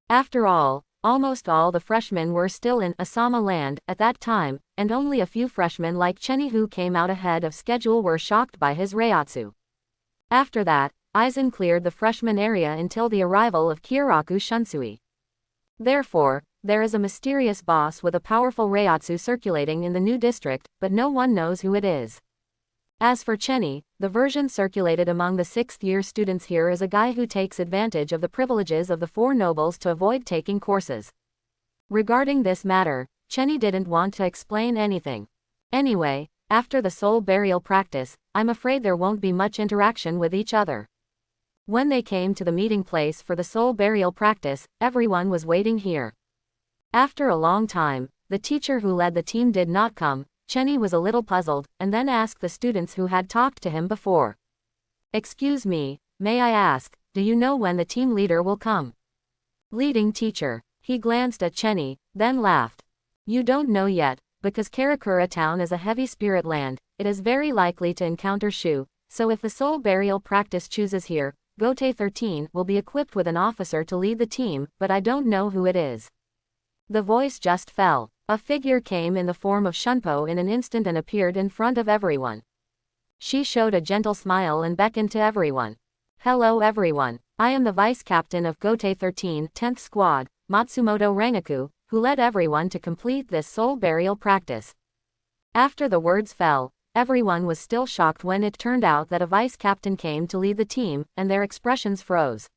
After all, almost all the freshmen were still in Asama land at that time, and only a few freshmen like Chenny who came out ahead of schedule were shocked by his Reiatsu. After that, Aizen cleared the freshman area until the arrival of Kyoraku Shunsui. Therefore, there is a mysterious boss with a powerful Reiatsu circulating in the new district, but no one knows who it is. As for Chenny, the version circulated among the 6th-year students here is a guy who takes advantage of the privileges of the 4 nobles to avoid taking courses. Regarding this matter, Chenny didn't want to explain anything. Anyway, after the soul burial practice, I'm afraid there won't be much interaction with each other. When they came to the meeting place for the soul burial practice, everyone was waiting here. After a long time, the teacher who led the team did not come. Chenny was a little puzzled, and then asked the students who had talked to him before. Excuse me, may I ask, do you know when the team leader will come? Leading teacher. He glanced at Chenny, then laughed. You don't know yet, because Karakura Town is a heavy spirit land, it is very likely to encounter Shu, so if the soul burial practice chooses here, Gote 13 will be equipped with an officer to lead the team, but I don't know who it is. The voice just fell. A figure came in the form of Shunpo in an instant and appeared in front of everyone. She showed a gentle smile and beckoned to everyone. Hello everyone, I am the vice captain of Gote 13 10th Squad, Matsumoto Rangaku, who led everyone to complete this soul burial practice. After the words fell, everyone was still shocked when it turned out that a vice captain came to lead the team, and their expressions froze.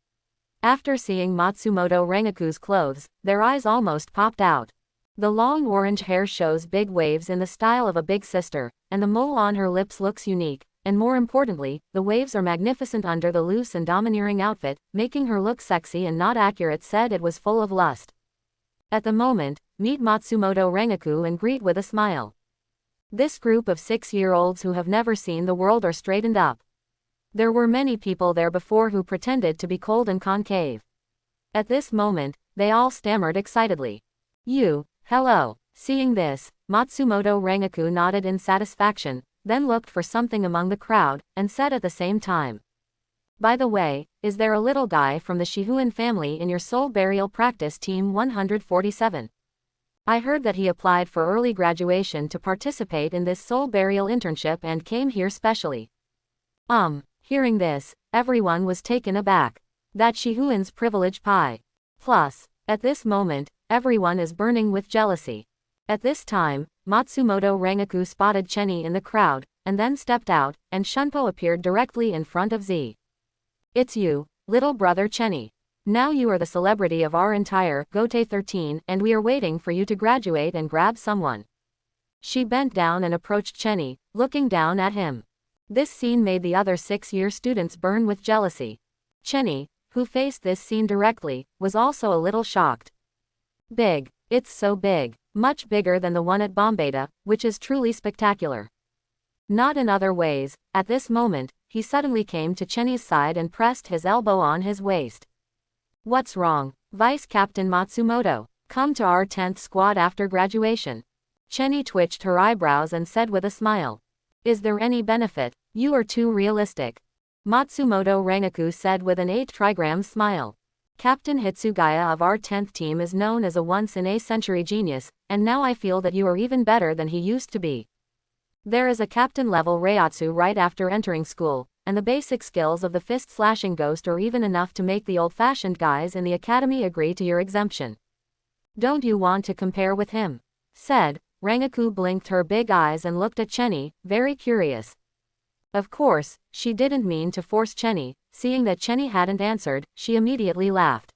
After seeing Matsumoto Rangaku's clothes, their eyes almost popped out. The long orange hair shows big waves in the style of a big sister, and the mole on her lips looks unique, and more importantly, the waves are magnificent under the loose and domineering outfit, making her look sexy and not accurate. Said it was full of lust. At the moment, meet Matsumoto Rangaku and greet with a smile. This group of 6-year-olds who have never seen the world are straightened up. There were many people there before who pretended to be cold and concave. At this moment, they all stammered excitedly. Hello. Seeing this, Matsumoto Rangaku nodded in satisfaction, then looked for something among the crowd, and said at the same time. By the way, is there a little guy from the Shihuan family in your soul burial practice team 147? I heard that he applied for early graduation to participate in this soul burial internship and came here specially. Hearing this, everyone was taken aback. That Shihuan's privilege pie. Plus, at this moment, everyone is burning with jealousy. At this time, Matsumoto Rangaku spotted Chenny in the crowd, and then stepped out, and Shunpo appeared directly in front of Z. It's you, little brother Chenny. Now you are the celebrity of our entire Gote 13 and we are waiting for you to graduate and grab someone. She bent down and approached Chenny, looking down at him. This scene made the other 6-year students burn with jealousy. Chenny, who faced this scene directly, was also a little shocked. Big. It's so big. Much bigger than the one at Bombeta, which is truly spectacular. Not in other ways. At this moment, he suddenly came to Chenny's side and pressed his elbow on his waist. What's wrong, Vice Captain Matsumoto? Come to our 10th squad after graduation. Chenny twitched her eyebrows and said with a smile. Is there any benefit? You are too realistic. Matsumoto Rangaku said with an 8-trigram smile. Captain Hitsugaya of our 10th team is known as a once-in-a-century genius, and now I feel that you are even better than he used to be. There is a captain-level Reiatsu right after entering school, and the basic skills of the fist-slashing ghost are even enough to make the old-fashioned guys in the academy agree to your exemption. Don't you want to compare with him? Said. Rangaku blinked her big eyes and looked at Chenny, very curious. Of course, she didn't mean to force Chenny. Seeing that Chenny hadn't answered, she immediately laughed.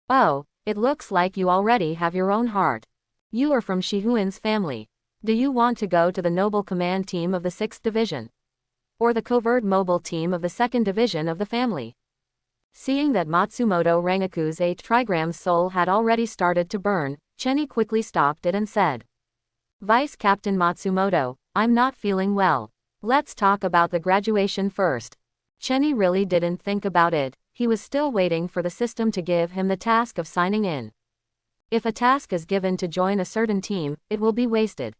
Oh, it looks like you already have your own heart. You are from Shihuan's family. Do you want to go to the Noble Command Team of the 6th Division? Or the Covert Mobile Team of the 2nd Division of the family? Seeing that Matsumoto Rangaku's 8-trigram soul had already started to burn, Chenny quickly stopped it and said. Vice Captain Matsumoto, I'm not feeling well. Let's talk about the graduation first. Chenny really didn't think about it. He was still waiting for the system to give him the task of signing in. If a task is given to join a certain team, it will be wasted.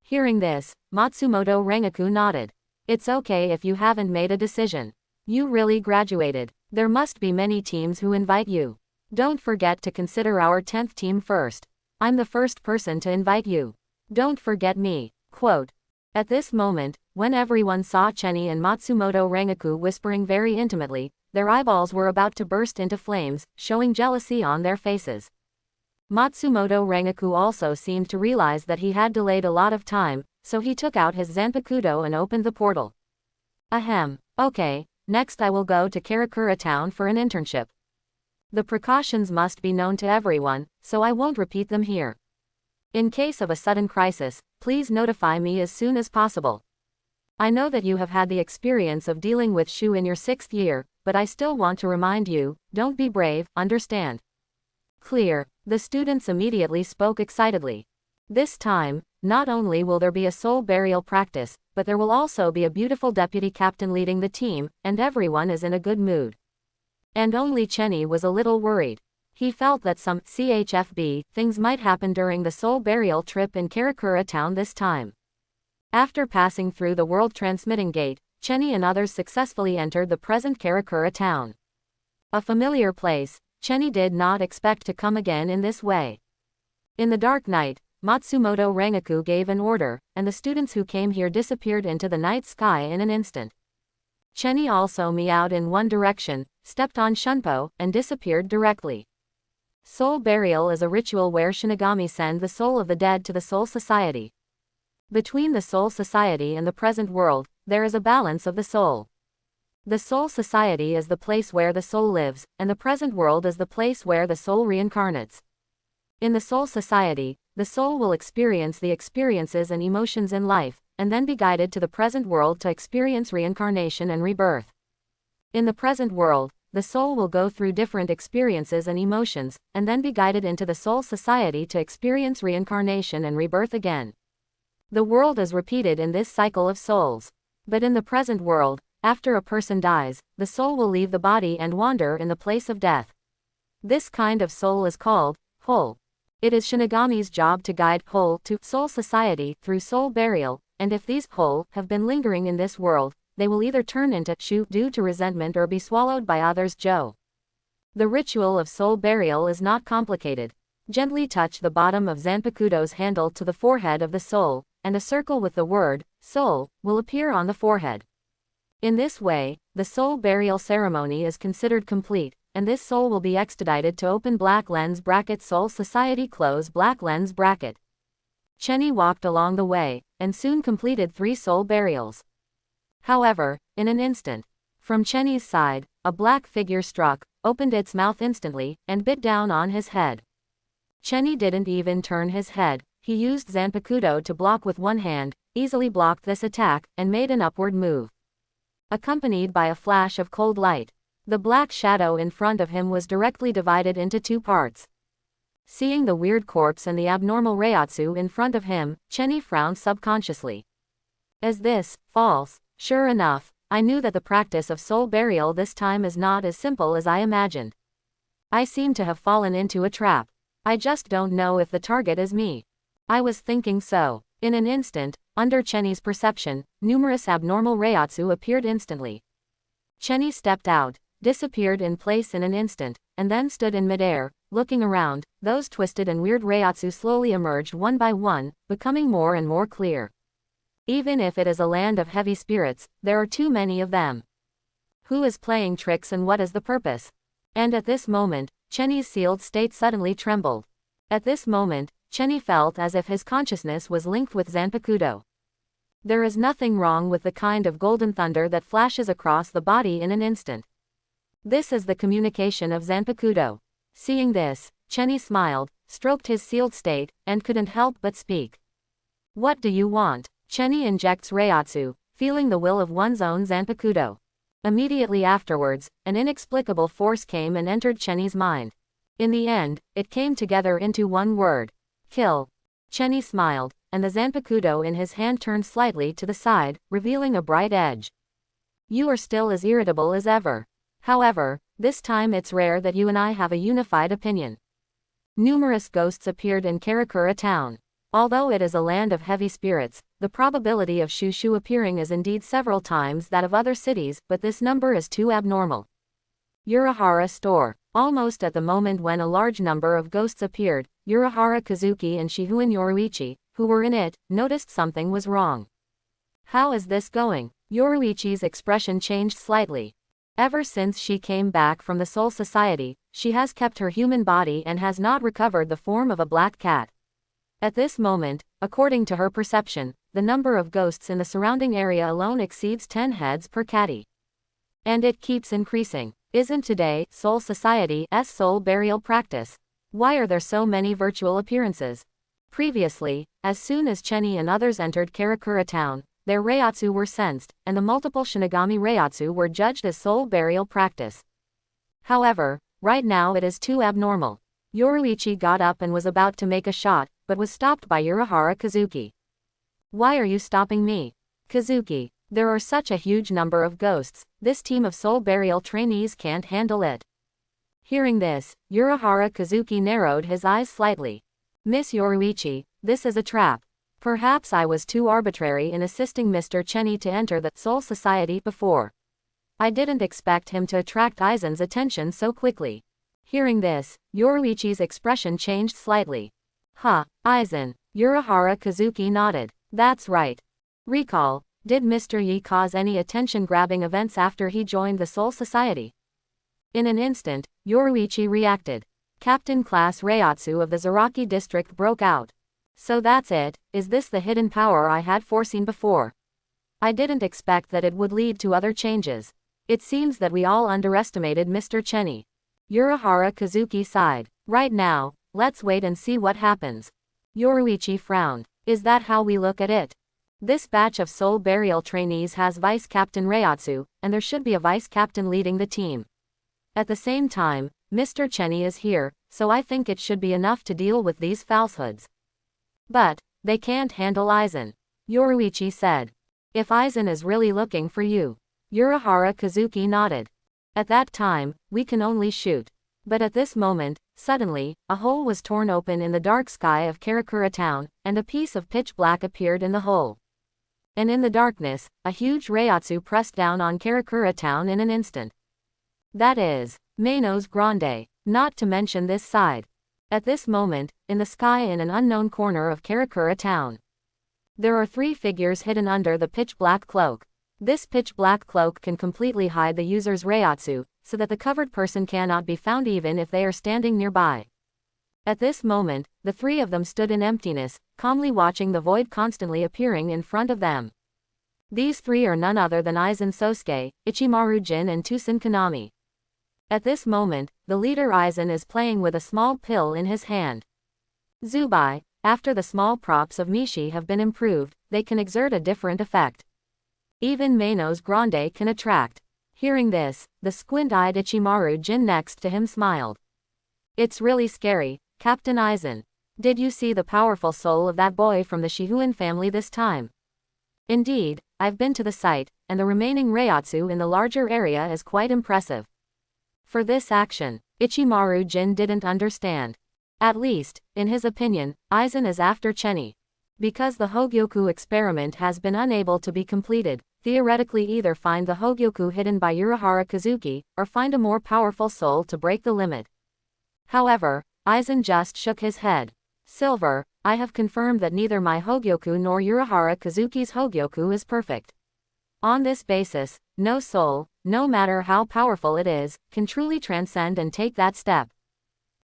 Hearing this, Matsumoto Rangaku nodded. It's okay if you haven't made a decision. You really graduated. There must be many teams who invite you. Don't forget to consider our 10th team first. I'm the first person to invite you. Don't forget me. Quote. At this moment, when everyone saw Chenny and Matsumoto Rangaku whispering very intimately, their eyeballs were about to burst into flames, showing jealousy on their faces. Matsumoto Rangaku also seemed to realize that he had delayed a lot of time, so he took out his Zanpakuto and opened the portal. Ahem. Okay, next I will go to Karakura Town for an internship. The precautions must be known to everyone, so I won't repeat them here. In case of a sudden crisis, please notify me as soon as possible. I know that you have had the experience of dealing with Shu in your 6th year, but I still want to remind you, don't be brave, understand? Clear. The students immediately spoke excitedly. This time, not only will there be a soul burial practice, but there will also be a beautiful deputy captain leading the team, and everyone is in a good mood. And only Chenny was a little worried. He felt that some CHFB things might happen during the soul burial trip in Karakura Town this time. After passing through the world transmitting gate, Chenny and others successfully entered the present Karakura Town. A familiar place, Chenny did not expect to come again in this way. In the dark night, Matsumoto Rangaku gave an order, and the students who came here disappeared into the night sky in an instant. Chenny also meowed in one direction, stepped on Shunpo, and disappeared directly. Soul burial is a ritual where Shinigami send the soul of the dead to the Soul Society. Between the Soul Society and the present world, there is a balance of the soul. The Soul Society is the place where the soul lives, and the present world is the place where the soul reincarnates. In the Soul Society, the soul will experience the experiences and emotions in life, and then be guided to the present world to experience reincarnation and rebirth. In the present world, the soul will go through different experiences and emotions, and then be guided into the Soul Society to experience reincarnation and rebirth again. The world is repeated in this cycle of souls. But in the present world, after a person dies, the soul will leave the body and wander in the place of death. This kind of soul is called whole. It is Shinigami's job to guide whole to Soul Society through soul burial, and if these whole have been lingering in this world, they will either turn into Shu due to resentment or be swallowed by others Jo. The ritual of soul burial is not complicated. Gently touch the bottom of Zanpakuto's handle to the forehead of the soul, and a circle with the word soul will appear on the forehead. In this way, the soul burial ceremony is considered complete, and this soul will be extradited to open black lens bracket Soul Society close black lens bracket. Chenny walked along the way, and soon completed 3 soul burials. However, in an instant, from Chenny's side, a black figure struck, opened its mouth instantly, and bit down on his head. Chenny didn't even turn his head. He used Zanpakuto to block with one hand, easily blocked this attack, and made an upward move. Accompanied by a flash of cold light, the black shadow in front of him was directly divided into 2 parts. Seeing the weird corpse and the abnormal Reiatsu in front of him, Chenny frowned subconsciously. Is this false? Sure enough, I knew that the practice of soul burial this time is not as simple as I imagined. I seem to have fallen into a trap. I just don't know if the target is me. I was thinking so. In an instant, under Chenny's perception, numerous abnormal Reiatsu appeared instantly. Chenny stepped out, disappeared in place in an instant, and then stood in midair, looking around. Those twisted and weird Reiatsu slowly emerged one by one, becoming more and more clear. Even if it is a land of heavy spirits, there are too many of them. Who is playing tricks and what is the purpose? And at this moment, Chenny's sealed state suddenly trembled. At this moment, Chenny felt as if his consciousness was linked with Zanpakuto. There is nothing wrong with the kind of golden thunder that flashes across the body in an instant. This is the communication of Zanpakuto. Seeing this, Chenny smiled, stroked his sealed state, and couldn't help but speak. What do you want? Chenny injects Reiatsu, feeling the will of one's own Zanpakuto. Immediately afterwards, an inexplicable force came and entered Chenny's mind. In the end, it came together into one word. Kill. Chenny smiled, and the Zanpakuto in his hand turned slightly to the side, revealing a bright edge. You are still as irritable as ever. However, this time it's rare that you and I have a unified opinion. Numerous ghosts appeared in Karakura Town. Although it is a land of heavy spirits, the probability of Shushu appearing is indeed several times that of other cities, but this number is too abnormal. Urahara store. Almost at the moment when a large number of ghosts appeared, Urahara Kazuki and Shihuin Yoruichi, who were in it, noticed something was wrong. How is this going? Yoruichi's expression changed slightly. Ever since she came back from the Soul Society, she has kept her human body and has not recovered the form of a black cat. At this moment, according to her perception, the number of ghosts in the surrounding area alone exceeds 10 heads per catty. And it keeps increasing. Isn't today Soul Society's soul burial practice? Why are there so many virtual appearances? Previously, as soon as Chenny and others entered Karakura Town, their Reiatsu were sensed, and the multiple Shinigami Reiatsu were judged as soul burial practice. However, right now it is too abnormal. Yoruichi got up and was about to make a shot, but was stopped by Urahara Kazuki. Why are you stopping me? Kazuki, there are such a huge number of ghosts, this team of soul burial trainees can't handle it. Hearing this, Urahara Kazuki narrowed his eyes slightly. Miss Yoruichi, this is a trap. Perhaps I was too arbitrary in assisting Mr. Chenny to enter the Soul Society before. I didn't expect him to attract Aizen's attention so quickly. Hearing this, Yoruichi's expression changed slightly. Aizen. Urahara Kazuki nodded. That's right. Recall, did Mr. Yi cause any attention-grabbing events after he joined the Soul Society? In an instant, Yoruichi reacted. Captain Class Reiatsu of the Zaraki district broke out. So that's it, is this the hidden power I had foreseen before? I didn't expect that it would lead to other changes. It seems that we all underestimated Mr. Chenny. Urahara Kazuki sighed. Right now, let's wait and see what happens. Yoruichi frowned. Is that how we look at it? This batch of soul burial trainees has Vice Captain Reiatsu, and there should be a Vice Captain leading the team. At the same time, Mr. Chenny is here, so I think it should be enough to deal with these falsehoods. But, they can't handle Aizen. Yoruichi said. If Aizen is really looking for you. Urahara Kazuki nodded. At that time, we can only shoot. But at this moment, suddenly, a hole was torn open in the dark sky of Karakura Town, and a piece of pitch black appeared in the hole. And in the darkness, a huge Reiatsu pressed down on Karakura Town in an instant. That is, Manos Grande, not to mention this side. At this moment, in the sky in an unknown corner of Karakura Town, there are 3 figures hidden under the pitch-black cloak. This pitch-black cloak can completely hide the user's Reiatsu, so that the covered person cannot be found even if they are standing nearby. At this moment, the 3 of them stood in emptiness, calmly watching the void constantly appearing in front of them. These 3 are none other than Aizen Sosuke, Ichimaru Jin and Tusen Kanami. At this moment, the leader Aizen is playing with a small pill in his hand. Zubai, after the small props of Mishi have been improved, they can exert a different effect. Even Manos Grande can attract. Hearing this, the squint-eyed Ichimaru Jin next to him smiled. It's really scary, Captain Aizen. Did you see the powerful soul of that boy from the Shihuan family this time? Indeed, I've been to the site, and the remaining Reiatsu in the larger area is quite impressive. For this action, Ichimaru Jin didn't understand. At least, in his opinion, Aizen is after Chenny. Because the Hogyoku experiment has been unable to be completed, theoretically either find the Hogyoku hidden by Urahara Kazuki, or find a more powerful soul to break the limit. However, Aizen just shook his head. Silver, I have confirmed that neither my Hogyoku nor Urahara Kazuki's Hogyoku is perfect. On this basis, no soul, no matter how powerful it is, can truly transcend and take that step.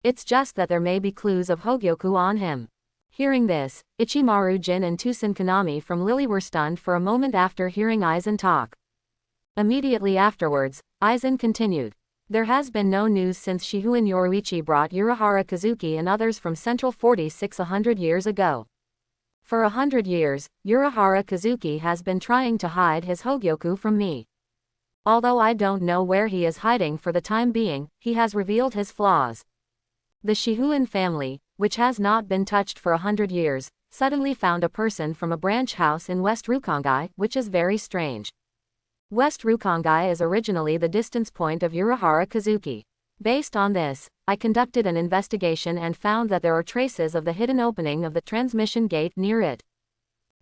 It's just that there may be clues of Hogyoku on him. Hearing this, Ichimaru Jin and Tusen Kanami from Lily were stunned for a moment after hearing Aizen talk. Immediately afterwards, Aizen continued. There has been no news since Shihuan Yoruichi brought Urahara Kazuki and others from Central 46 100 years ago. For 100 years, Urahara Kazuki has been trying to hide his Hogyoku from me. Although I don't know where he is hiding for the time being, he has revealed his flaws. The Shihuan family, which has not been touched for 100 years, suddenly found a person from a branch house in West Rukongai, which is very strange. West Rukongai is originally the distance point of Urahara Kazuki. Based on this, I conducted an investigation and found that there are traces of the hidden opening of the transmission gate near it.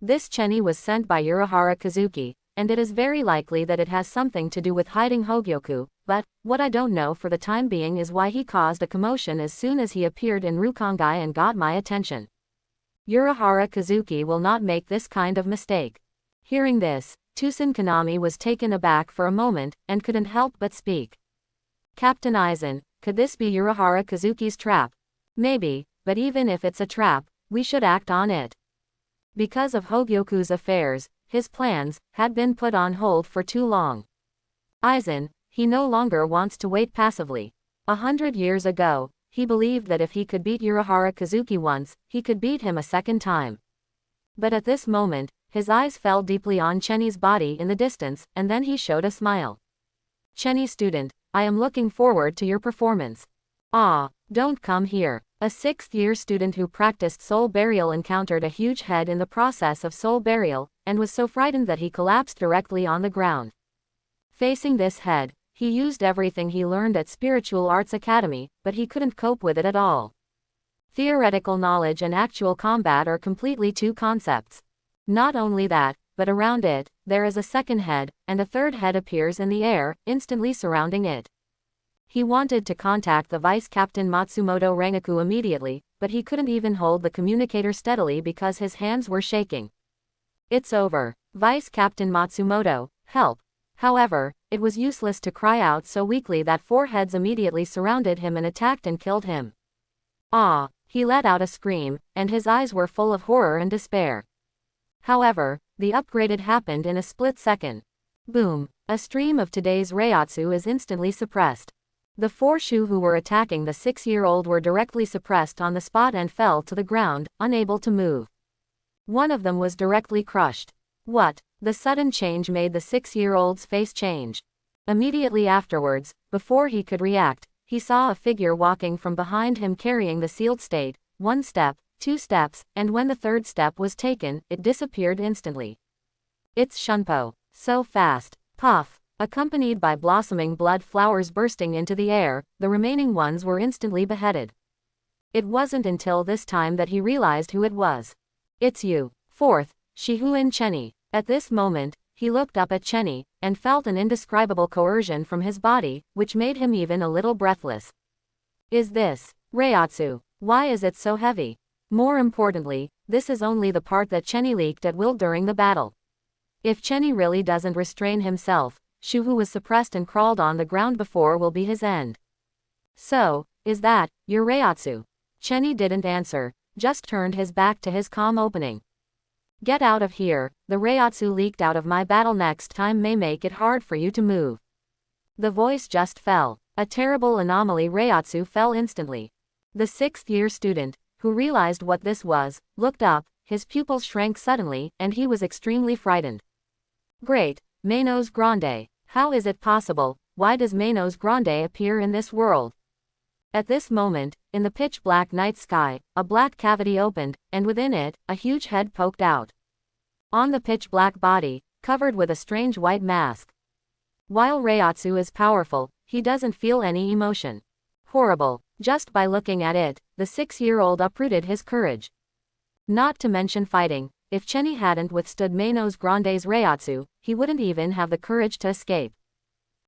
This Chenny was sent by Urahara Kazuki, and it is very likely that it has something to do with hiding Hogyoku, but, what I don't know for the time being is why he caused a commotion as soon as he appeared in Rukongai and got my attention. Urahara Kazuki will not make this kind of mistake. Hearing this, Tusen Kanami was taken aback for a moment, and couldn't help but speak. Captain Aizen, could this be Urahara Kazuki's trap? Maybe, but even if it's a trap, we should act on it. Because of Hogyoku's affairs, his plans had been put on hold for too long. Aizen, He no longer wants to wait passively. 100 years ago, he believed that if he could beat Urahara Kazuki once, he could beat him a second time. But at this moment, his eyes fell deeply on Chenny's body in the distance, and then he showed a smile. Chenny student, I am looking forward to your performance. Ah, don't come here. A 6th-year student who practiced soul burial encountered a huge head in the process of soul burial, and was so frightened that he collapsed directly on the ground. Facing this head, he used everything he learned at Spiritual Arts Academy, but he couldn't cope with it at all. Theoretical knowledge and actual combat are completely two concepts. Not only that, but around it, there is a second head, and a third head appears in the air, instantly surrounding it. He wanted to contact the Vice Captain Matsumoto Rengoku immediately, but he couldn't even hold the communicator steadily because his hands were shaking. It's over. Vice Captain Matsumoto, help. However, it was useless to cry out so weakly that 4 heads immediately surrounded him and attacked and killed him. Ah! He let out a scream, and his eyes were full of horror and despair. However, the upgraded happened in a split second. Boom! A stream of today's Reiatsu is instantly suppressed. The 4 Shu who were attacking the 6-year-old were directly suppressed on the spot and fell to the ground, unable to move. One of them was directly crushed. What? The sudden change made the 6-year-old's face change. Immediately afterwards, before he could react, he saw a figure walking from behind him carrying the sealed state, 1 step, 2 steps, and when the 3rd step was taken, it disappeared instantly. It's Shunpo. So fast. Puff. Accompanied by blossoming blood flowers bursting into the air, the remaining ones were instantly beheaded. It wasn't until this time that he realized who it was. It's you. 4th, Shihuin Chenny. At this moment, he looked up at Chenny, and felt an indescribable coercion from his body, which made him even a little breathless. Is this Reiatsu? Why is it so heavy? More importantly, this is only the part that Chenny leaked at will during the battle. If Chenny really doesn't restrain himself, Shu who was suppressed and crawled on the ground before will be his end. So, is that your Reiatsu? Chenny didn't answer, just turned his back to his calm opening. Get out of here, the Reiatsu leaked out of my battle next time may make it hard for you to move. The voice just fell. A terrible anomaly Reiatsu fell instantly. The 6th-year student, who realized what this was, looked up, his pupils shrank suddenly, and he was extremely frightened. Great, Manos Grande. How is it possible? Why does Manos Grande appear in this world? At this moment, in the pitch-black night sky, a black cavity opened, and within it, a huge head poked out. On the pitch-black body, covered with a strange white mask. While Reiatsu is powerful, he doesn't feel any emotion. Horrible. Just by looking at it, the 6-year-old uprooted his courage. Not to mention fighting, if Chenny hadn't withstood Manos Grande's Reiatsu, he wouldn't even have the courage to escape.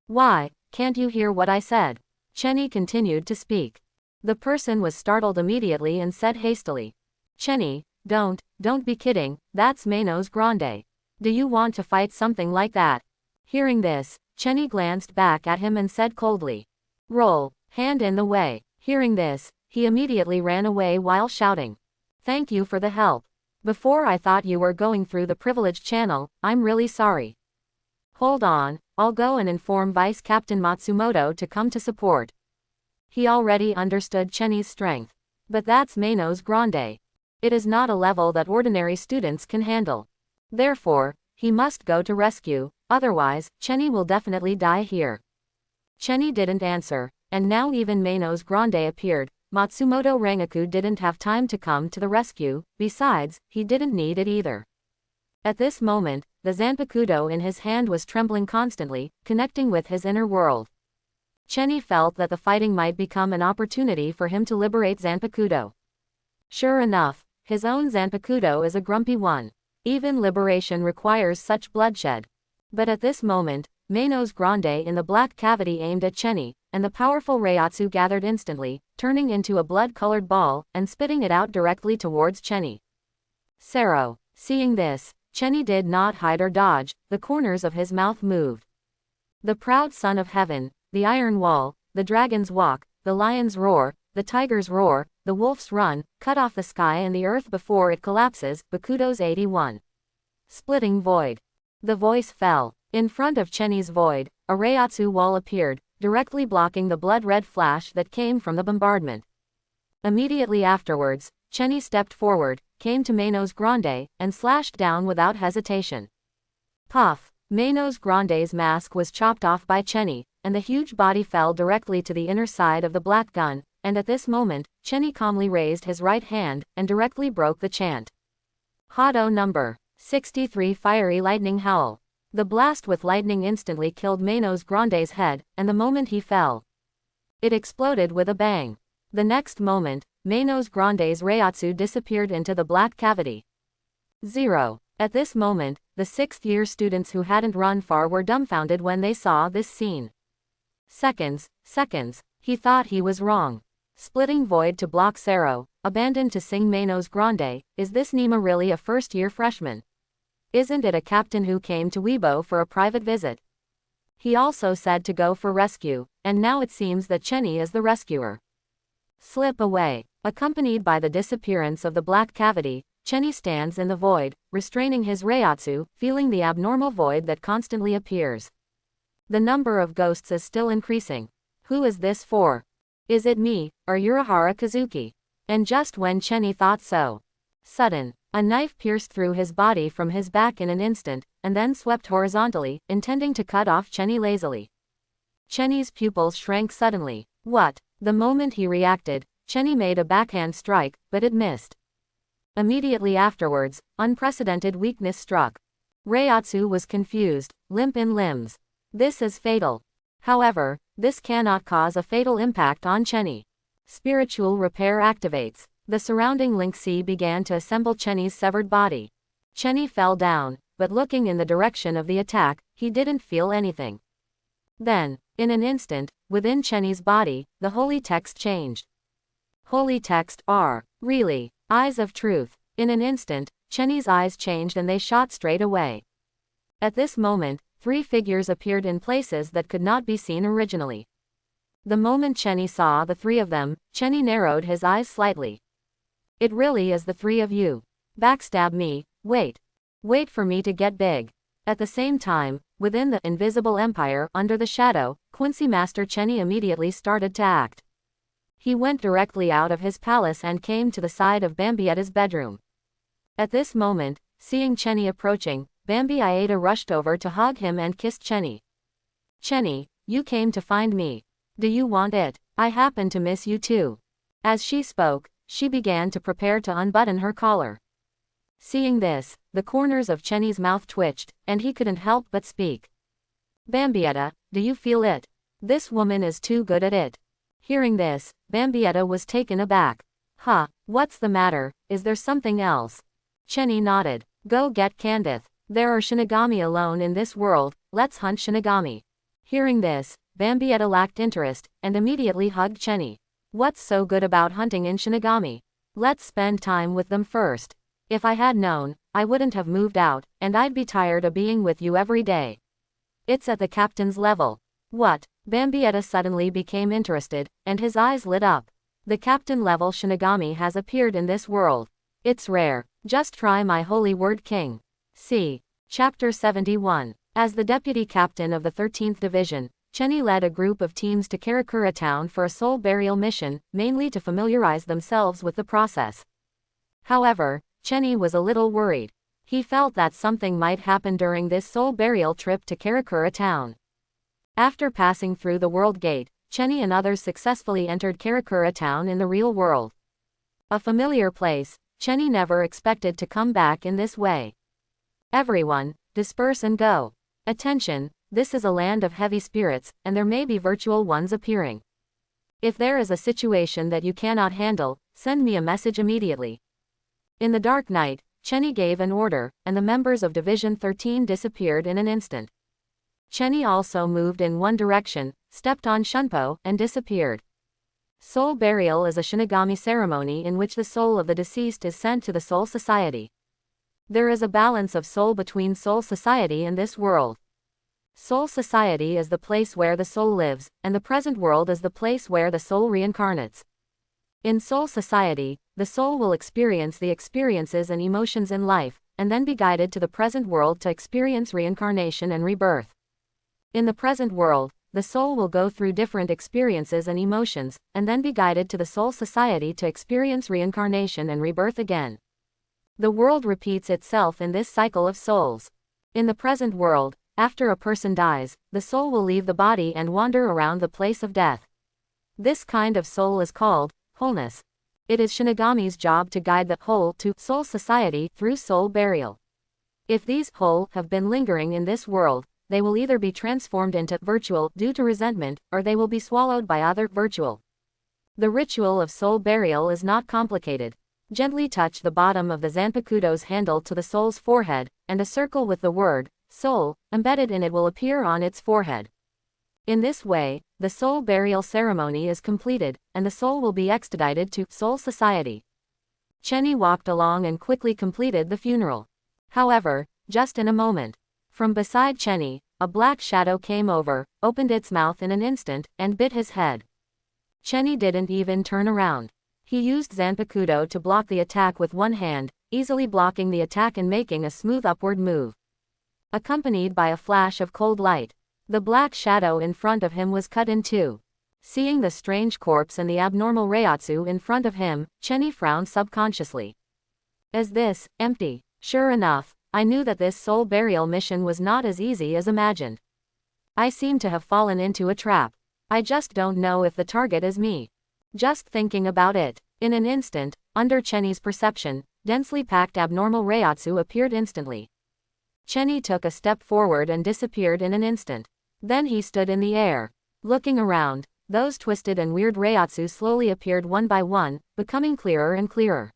Why, can't you hear what I said? Chenny continued to speak. The person was startled immediately and said hastily. Chenny, don't be kidding, that's Manos Grande. Do you want to fight something like that? Hearing this, Chenny glanced back at him and said coldly. Roll, hand in the way. Hearing this, he immediately ran away while shouting. Thank you for the help. Before I thought you were going through the privileged channel, I'm really sorry. Hold on, I'll go and inform Vice Captain Matsumoto to come to support. He already understood Chenny's strength. But that's Manos Grande. It is not a level that ordinary students can handle. Therefore, he must go to rescue, otherwise, Chenny will definitely die here. Chenny didn't answer, and now even Manos Grande appeared. Matsumoto Rengoku didn't have time to come to the rescue, besides, he didn't need it either. At this moment, the Zanpakuto in his hand was trembling constantly, connecting with his inner world. Chenny felt that the fighting might become an opportunity for him to liberate Zanpakuto. Sure enough, his own Zanpakuto is a grumpy one. Even liberation requires such bloodshed. But at this moment, Manos Grande in the black cavity aimed at Chenny, and the powerful Reiatsu gathered instantly, turning into a blood-colored ball, and spitting it out directly towards Chenny. Sero. Seeing this, Chenny did not hide or dodge, the corners of his mouth moved. The proud son of heaven, the iron wall, the dragon's walk, the lion's roar, the tiger's roar, the wolf's run, cut off the sky and the earth before it collapses, Bakudo's 81. Splitting void. The voice fell. In front of Chenny's void, a Reiatsu wall appeared, directly blocking the blood-red flash that came from the bombardment. Immediately afterwards, Chenny stepped forward, came to Manos Grande, and slashed down without hesitation. Puff! Manos Grande's mask was chopped off by Chenny, and the huge body fell directly to the inner side of the black gun, and at this moment, Chenny calmly raised his right hand, and directly broke the chant. Hado number 63 Fiery Lightning Howl. The blast with lightning instantly killed Manos Grande's head, and the moment he fell, it exploded with a bang. The next moment, Manos Grande's Reiatsu disappeared into the black cavity. 0. At this moment, the 6th-year students who hadn't run far were dumbfounded when they saw this scene. Seconds, he thought he was wrong. Splitting void to block Sero, abandoned to sing Manos Grande, is this Nima really a first-year freshman? Isn't it a captain who came to Weibo for a private visit? He also said to go for rescue, and now it seems that Chenny is the rescuer. Slip away. Accompanied by the disappearance of the black cavity, Chenny stands in the void, restraining his Reiatsu, feeling the abnormal void that constantly appears. The number of ghosts is still increasing. Who is this for? Is it me, or Urahara Kazuki? And just when Chenny thought so, sudden, a knife pierced through his body from his back in an instant, and then swept horizontally, intending to cut off Chenny lazily. Chenny's pupils shrank suddenly. What? The moment he reacted, Chenny made a backhand strike, but it missed. Immediately afterwards, unprecedented weakness struck. Reiatsu was confused, limp in limbs. This is fatal. However, this cannot cause a fatal impact on Chenny. Spiritual repair activates. The surrounding Link Sea began to assemble Chenny's severed body. Chenny fell down, but looking in the direction of the attack, he didn't feel anything. Then, in an instant, within Chenny's body, the holy text changed. Holy text R. Really. Eyes of truth. In an instant, Chenny's eyes changed and they shot straight away. At this moment, 3 figures appeared in places that could not be seen originally. The moment Chenny saw the 3 of them, Chenny narrowed his eyes slightly. It really is the 3 of you. Backstab me, wait. Wait for me to get big. At the same time, within the invisible empire, under the shadow, Quincy Master Chenny immediately started to act. He went directly out of his palace and came to the side of Bambietta's bedroom. At this moment, seeing Chenny approaching, Bambietta rushed over to hug him and kissed Chenny. Chenny, you came to find me. Do you want it? I happen to miss you too. As she spoke, she began to prepare to unbutton her collar. Seeing this, the corners of Chenny's mouth twitched, and he couldn't help but speak. Bambietta, do you feel it? This woman is too good at it. Hearing this, Bambietta was taken aback. Huh, what's the matter, is there something else? Chenny nodded. Go get Candith. There are Shinigami alone in this world, let's hunt Shinigami. Hearing this, Bambietta lacked interest, and immediately hugged Chenny. What's so good about hunting in Shinigami? Let's spend time with them first. If I had known, I wouldn't have moved out, and I'd be tired of being with you every day. It's at the captain's level. What? Bambietta suddenly became interested, and his eyes lit up. The captain-level Shinigami has appeared in this world. It's rare. Just try my holy word, King. See. Chapter 71. As the deputy captain of the 13th Division, Chenny led a group of teams to Karakura Town for a soul burial mission, mainly to familiarize themselves with the process. However, Chenny was a little worried. He felt that something might happen during this soul burial trip to Karakura Town. After passing through the World Gate, Chenny and others successfully entered Karakura Town in the real world. A familiar place, Chenny never expected to come back in this way. Everyone, disperse and go. Attention, this is a land of heavy spirits, and there may be virtual ones appearing. If there is a situation that you cannot handle, send me a message immediately. In the dark night, Chenny gave an order, and the members of Division 13 disappeared in an instant. Chenny also moved in one direction, stepped on Shunpo, and disappeared. Soul burial is a Shinigami ceremony in which the soul of the deceased is sent to the Soul Society. There is a balance of soul between Soul Society and this world. Soul Society is the place where the soul lives, and the present world is the place where the soul reincarnates. In Soul Society, the soul will experience the experiences and emotions in life, and then be guided to the present world to experience reincarnation and rebirth. In the present world, the soul will go through different experiences and emotions, and then be guided to the soul society to experience reincarnation and rebirth again. The world repeats itself in this cycle of souls. In the present world, after a person dies, the soul will leave the body and wander around the place of death. This kind of soul is called wholeness. It is Shinigami's job to guide the whole to soul society through soul burial. If these whole have been lingering in this world, they will either be transformed into virtual due to resentment, or they will be swallowed by other virtual. The ritual of soul burial is not complicated. Gently touch the bottom of the Zanpakuto's handle to the soul's forehead, and a circle with the word soul embedded in it will appear on its forehead. In this way, the soul burial ceremony is completed, and the soul will be extradited to soul society. Chenny walked along and quickly completed the funeral. However, just in a moment, from beside Chenny, a black shadow came over, opened its mouth in an instant, and bit his head. Chenny didn't even turn around. He used Zanpakuto to block the attack with one hand, easily blocking the attack and making a smooth upward move. Accompanied by a flash of cold light, the black shadow in front of him was cut in two. Seeing the strange corpse and the abnormal Reiatsu in front of him, Chenny frowned subconsciously. Is this empty? Sure enough, I knew that this soul burial mission was not as easy as imagined. I seem to have fallen into a trap. I just don't know if the target is me. Just thinking about it, in an instant, under Chenny's perception, densely packed abnormal Reiatsu appeared instantly. Chenny took a step forward and disappeared in an instant. Then he stood in the air. Looking around, those twisted and weird Reiatsu slowly appeared one by one, becoming clearer and clearer.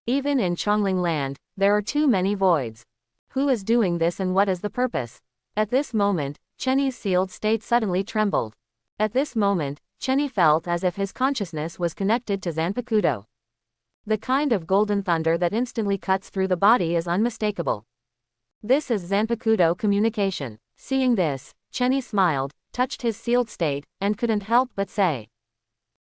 Even in Chongling land, there are too many voids. Who is doing this and what is the purpose? At this moment, Chenny's sealed state suddenly trembled. At this moment, Chenny felt as if his consciousness was connected to Zanpakuto. The kind of golden thunder that instantly cuts through the body is unmistakable. This is Zanpakuto communication. Seeing this, Chenny smiled, touched his sealed state, and couldn't help but say,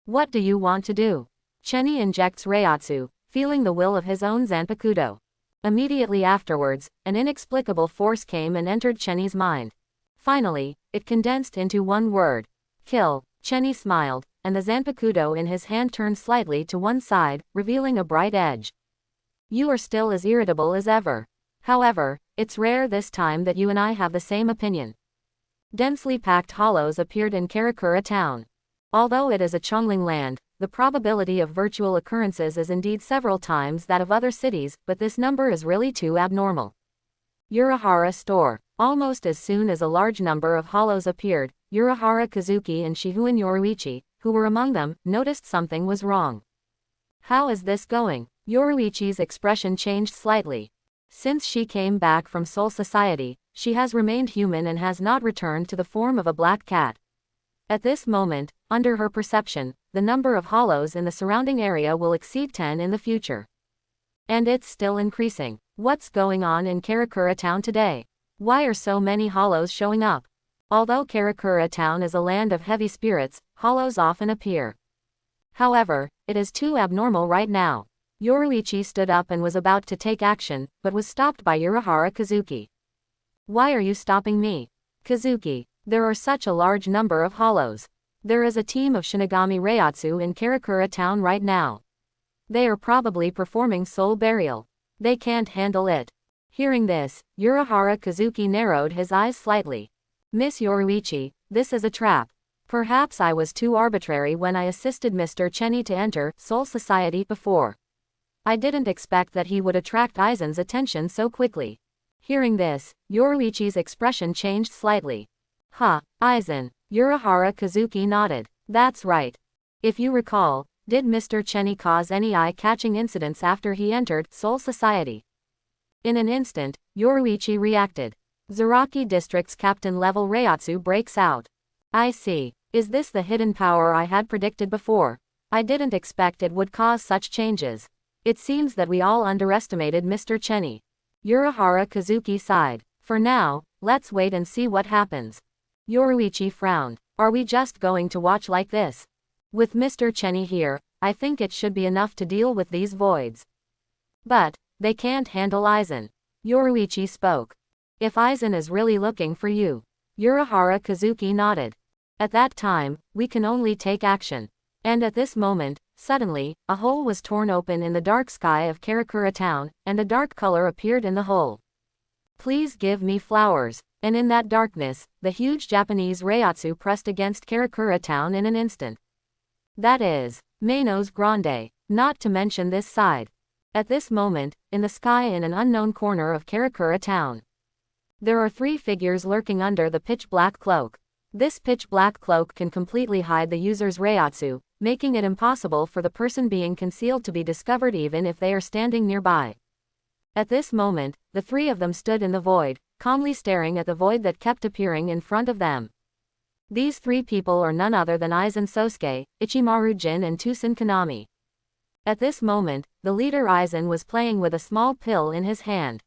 "What do you want to do?" Chenny injects Reiatsu, feeling the will of his own Zanpakuto. Immediately afterwards, an inexplicable force came and entered Chenny's mind. Finally, it condensed into one word: kill. Chenny smiled, and the Zanpakuto in his hand turned slightly to one side, revealing a bright edge. You are still as irritable as ever. However, it's rare this time that you and I have the same opinion. Densely packed hollows appeared in Karakura Town. Although it is a Chongling land, the probability of virtual occurrences is indeed several times that of other cities, but this number is really too abnormal. Urahara store. Almost as soon as a large number of hollows appeared, Urahara Kazuki and Shihuin Yoruichi, who were among them, noticed something was wrong. How is this going? Yoruichi's expression changed slightly. Since she came back from Soul Society, she has remained human and has not returned to the form of a black cat. At this moment, under her perception, the number of hollows in the surrounding area will exceed 10 in the future. And it's still increasing. What's going on in Karakura Town today? Why are so many hollows showing up? Although Karakura Town is a land of heavy spirits, hollows often appear. However, it is too abnormal right now. Yoruichi stood up and was about to take action, but was stopped by Urahara Kazuki. Why are you stopping me? Kazuki, there are such a large number of hollows. There is a team of Shinigami Reiatsu in Karakura Town right now. They are probably performing soul burial. They can't handle it. Hearing this, Urahara Kazuki narrowed his eyes slightly. Miss Yoruichi, this is a trap. Perhaps I was too arbitrary when I assisted Mr. Chenny to enter Soul Society before. I didn't expect that he would attract Aizen's attention so quickly. Hearing this, Yoruichi's expression changed slightly. Aizen. Urahara Kazuki nodded. That's right. If you recall, did Mr. Chenny cause any eye-catching incidents after he entered Soul Society? In an instant, Yoruichi reacted. Zaraki District's captain-level Reiatsu breaks out. I see. Is this the hidden power I had predicted before? I didn't expect it would cause such changes. It seems that we all underestimated Mr. Chenny. Urahara Kazuki sighed. For now, let's wait and see what happens. Yoruichi frowned. Are we just going to watch like this? With Mr. Chenny here, I think it should be enough to deal with these voids. But they can't handle Aizen. Yoruichi spoke. If Aizen is really looking for you, Urahara Kazuki nodded. At that time, we can only take action. And at this moment, suddenly, a hole was torn open in the dark sky of Karakura Town, and a dark color appeared in the hole. Please give me flowers. And in that darkness, the huge Japanese Reiatsu pressed against Karakura Town in an instant. That is, Manos Grande, not to mention this side. At this moment, in the sky in an unknown corner of Karakura Town, there are 3 figures lurking under the pitch-black cloak. This pitch-black cloak can completely hide the user's Reiatsu, making it impossible for the person being concealed to be discovered even if they are standing nearby. At this moment, the 3 of them stood in the void, calmly staring at the void that kept appearing in front of them. These 3 people are none other than Aizen Sosuke, Ichimaru Jin and Tusen Kanami. At this moment, the leader Aizen was playing with a small pill in his hand.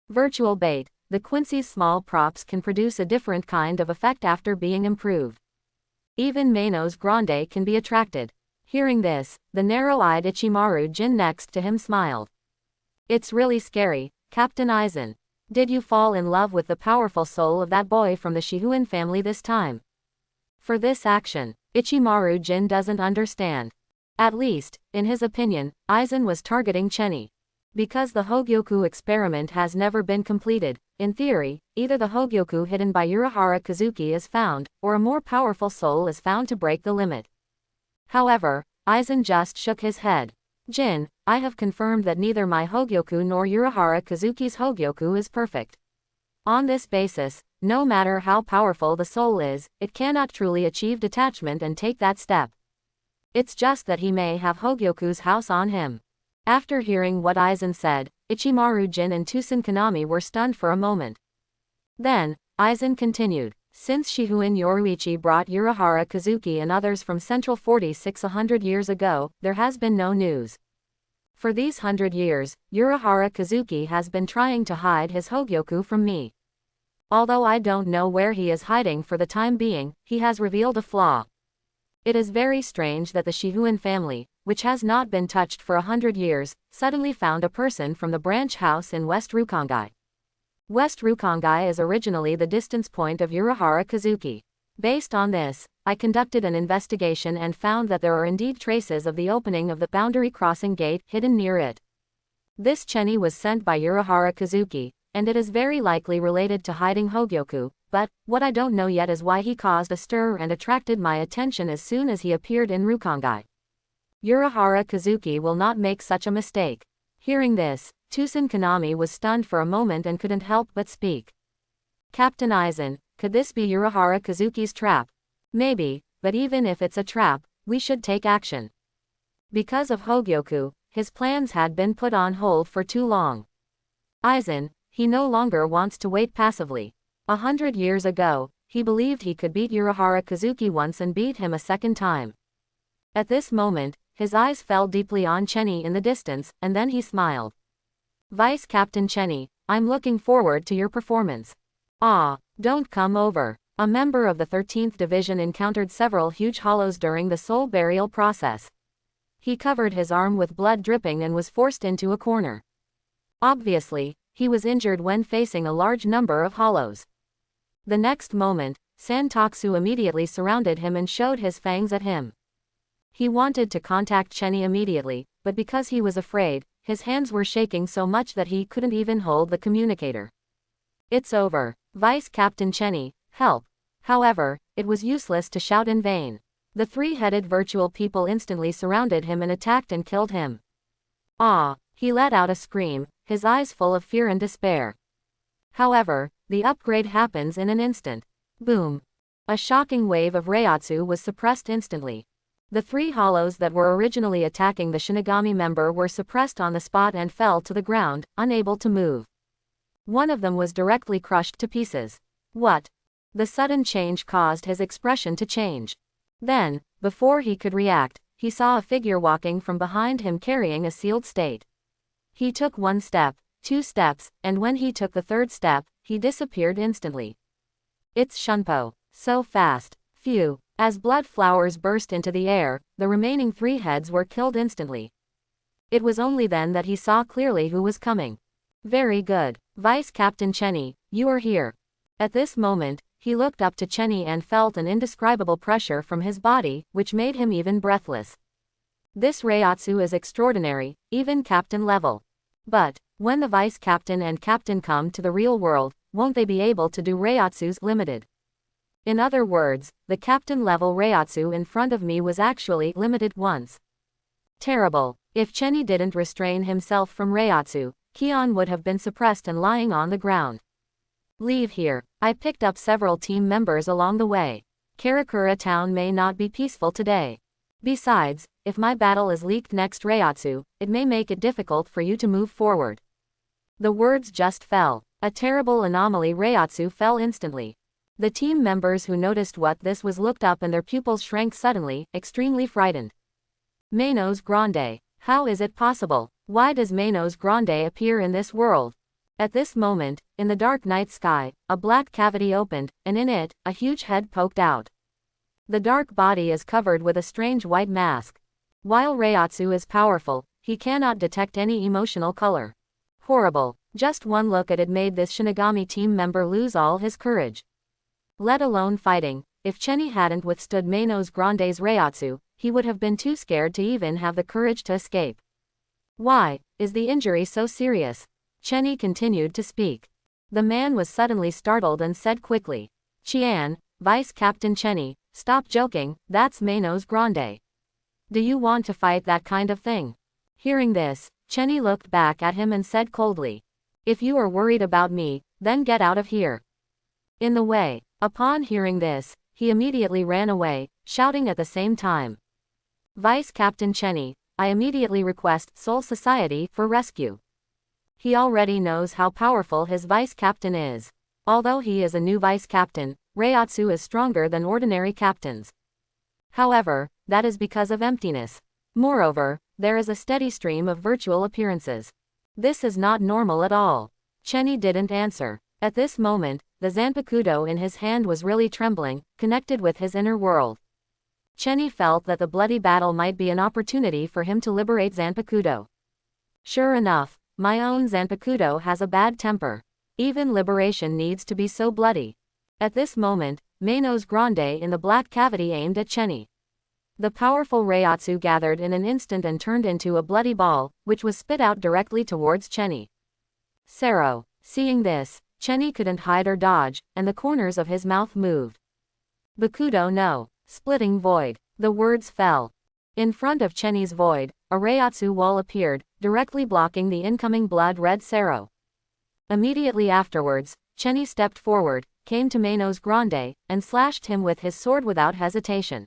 Virtual bait. The Quincy's small props can produce a different kind of effect after being improved. Even Manos Grande can be attracted. Hearing this, the narrow-eyed Ichimaru Jin next to him smiled. It's really scary, Captain Aizen. Did you fall in love with the powerful soul of that boy from the Shihuin family this time? For this action, Ichimaru Jin doesn't understand. At least, in his opinion, Aizen was targeting Chenny. Because the Hogyoku experiment has never been completed, in theory, either the Hogyoku hidden by Urahara Kazuki is found, or a more powerful soul is found to break the limit. However, Aizen just shook his head. Jin, I have confirmed that neither my Hogyoku nor Urahara Kazuki's Hogyoku is perfect. On this basis, no matter how powerful the soul is, it cannot truly achieve detachment and take that step. It's just that he may have Hogyoku's house on him. After hearing what Aizen said, Ichimaru Jin and Tusen Kanami were stunned for a moment. Then, Aizen continued, since Shihuin Yoruichi brought Urahara Kazuki and others from Central 46 100 years ago, there has been no news. For these 100 years, Urahara Kazuki has been trying to hide his Hogyoku from me. Although I don't know where he is hiding for the time being, he has revealed a flaw. It is very strange that the Shihuin family, which has not been touched for 100 years, suddenly found a person from the branch house in West Rukongai. West Rukongai is originally the distance point of Urahara Kazuki. Based on this, I conducted an investigation and found that there are indeed traces of the opening of the boundary crossing gate hidden near it. This Chenny was sent by Urahara Kazuki, and it is very likely related to hiding Hogyoku, but what I don't know yet is why he caused a stir and attracted my attention as soon as he appeared in Rukongai. Urahara Kazuki will not make such a mistake. Hearing this, Tusen Kanami was stunned for a moment and couldn't help but speak. Captain Aizen, could this be Urahara Kazuki's trap? Maybe, but even if it's a trap, we should take action. Because of Hogyoku, his plans had been put on hold for too long. Aizen, he no longer wants to wait passively. 100 years ago, he believed he could beat Urahara Kazuki once and beat him a second time. At this moment, his eyes fell deeply on Chenny in the distance, and then he smiled. Vice Captain Chenny, I'm looking forward to your performance. Ah, don't come over. A member of the 13th Division encountered several huge hollows during the soul burial process. He covered his arm with blood dripping and was forced into a corner. Obviously, he was injured when facing a large number of hollows. The next moment, Santoku immediately surrounded him and showed his fangs at him. He wanted to contact Chenny immediately, but because he was afraid, his hands were shaking so much that he couldn't even hold the communicator. It's over. Vice Captain Chenny, help. However, it was useless to shout in vain. The 3-headed virtual people instantly surrounded him and attacked and killed him. Ah! He let out a scream, his eyes full of fear and despair. However, the upgrade happens in an instant. Boom! A shocking wave of Reiatsu was suppressed instantly. The 3 hollows that were originally attacking the Shinigami member were suppressed on the spot and fell to the ground, unable to move. One of them was directly crushed to pieces. What? The sudden change caused his expression to change. Then, before he could react, he saw a figure walking from behind him carrying a sealed state. He took 1 step, 2 steps, and when he took the 3rd step, he disappeared instantly. It's Shunpo. So fast. Phew. As blood flowers burst into the air, the remaining 3 heads were killed instantly. It was only then that he saw clearly who was coming. Very good. Vice Captain Chenny, you are here. At this moment, he looked up to Chenny and felt an indescribable pressure from his body, which made him even breathless. This Reiatsu is extraordinary, even captain level. But, when the vice captain and captain come to the real world, won't they be able to do Reiatsus limited? In other words, the captain level Reiatsu in front of me was actually limited once. Terrible. If Chenny didn't restrain himself from Reiatsu, Kion would have been suppressed and lying on the ground. Leave here. I picked up several team members along the way. Karakura Town may not be peaceful today. Besides, if my battle is leaked next Reiatsu, it may make it difficult for you to move forward. The words just fell. A terrible anomaly Reiatsu fell instantly. The team members who noticed what this was looked up and their pupils shrank suddenly, extremely frightened. Manos Grande. How is it possible? Why does Manos Grande appear in this world? At this moment, in the dark night sky, a black cavity opened, and in it, a huge head poked out. The dark body is covered with a strange white mask. While Reiatsu is powerful, he cannot detect any emotional color. Horrible. Just one look at it made this Shinigami team member lose all his courage. Let alone fighting. If Chenny hadn't withstood Manos Grande's Reiatsu, he would have been too scared to even have the courage to escape. Why is the injury so serious? Chenny continued to speak. The man was suddenly startled and said quickly, Qian, Vice Captain Chenny, stop joking, that's Manos Grande. Do you want to fight that kind of thing? Hearing this, Chenny looked back at him and said coldly, if you are worried about me, then get out of here. In the way. Upon hearing this, he immediately ran away, shouting at the same time. Vice Captain Chenny, I immediately request Soul Society for rescue. He already knows how powerful his vice captain is. Although he is a new vice captain, Reiatsu is stronger than ordinary captains. However, that is because of emptiness. Moreover, there is a steady stream of virtual appearances. This is not normal at all. Chenny didn't answer. At this moment, the Zanpakuto in his hand was really trembling, connected with his inner world. Chenny felt that the bloody battle might be an opportunity for him to liberate Zanpakuto. Sure enough, my own Zanpakuto has a bad temper. Even liberation needs to be so bloody. At this moment, Manos Grande in the black cavity aimed at Chenny. The powerful Reiatsu gathered in an instant and turned into a bloody ball, which was spit out directly towards Chenny. Sero. Seeing this, Chenny couldn't hide or dodge, and the corners of his mouth moved. Bakudo no. Splitting void. The words fell. In front of Chenny's void, a Reiatsu wall appeared, directly blocking the incoming blood-red Sero. Immediately afterwards, Chenny stepped forward, came to Manos Grande, and slashed him with his sword without hesitation.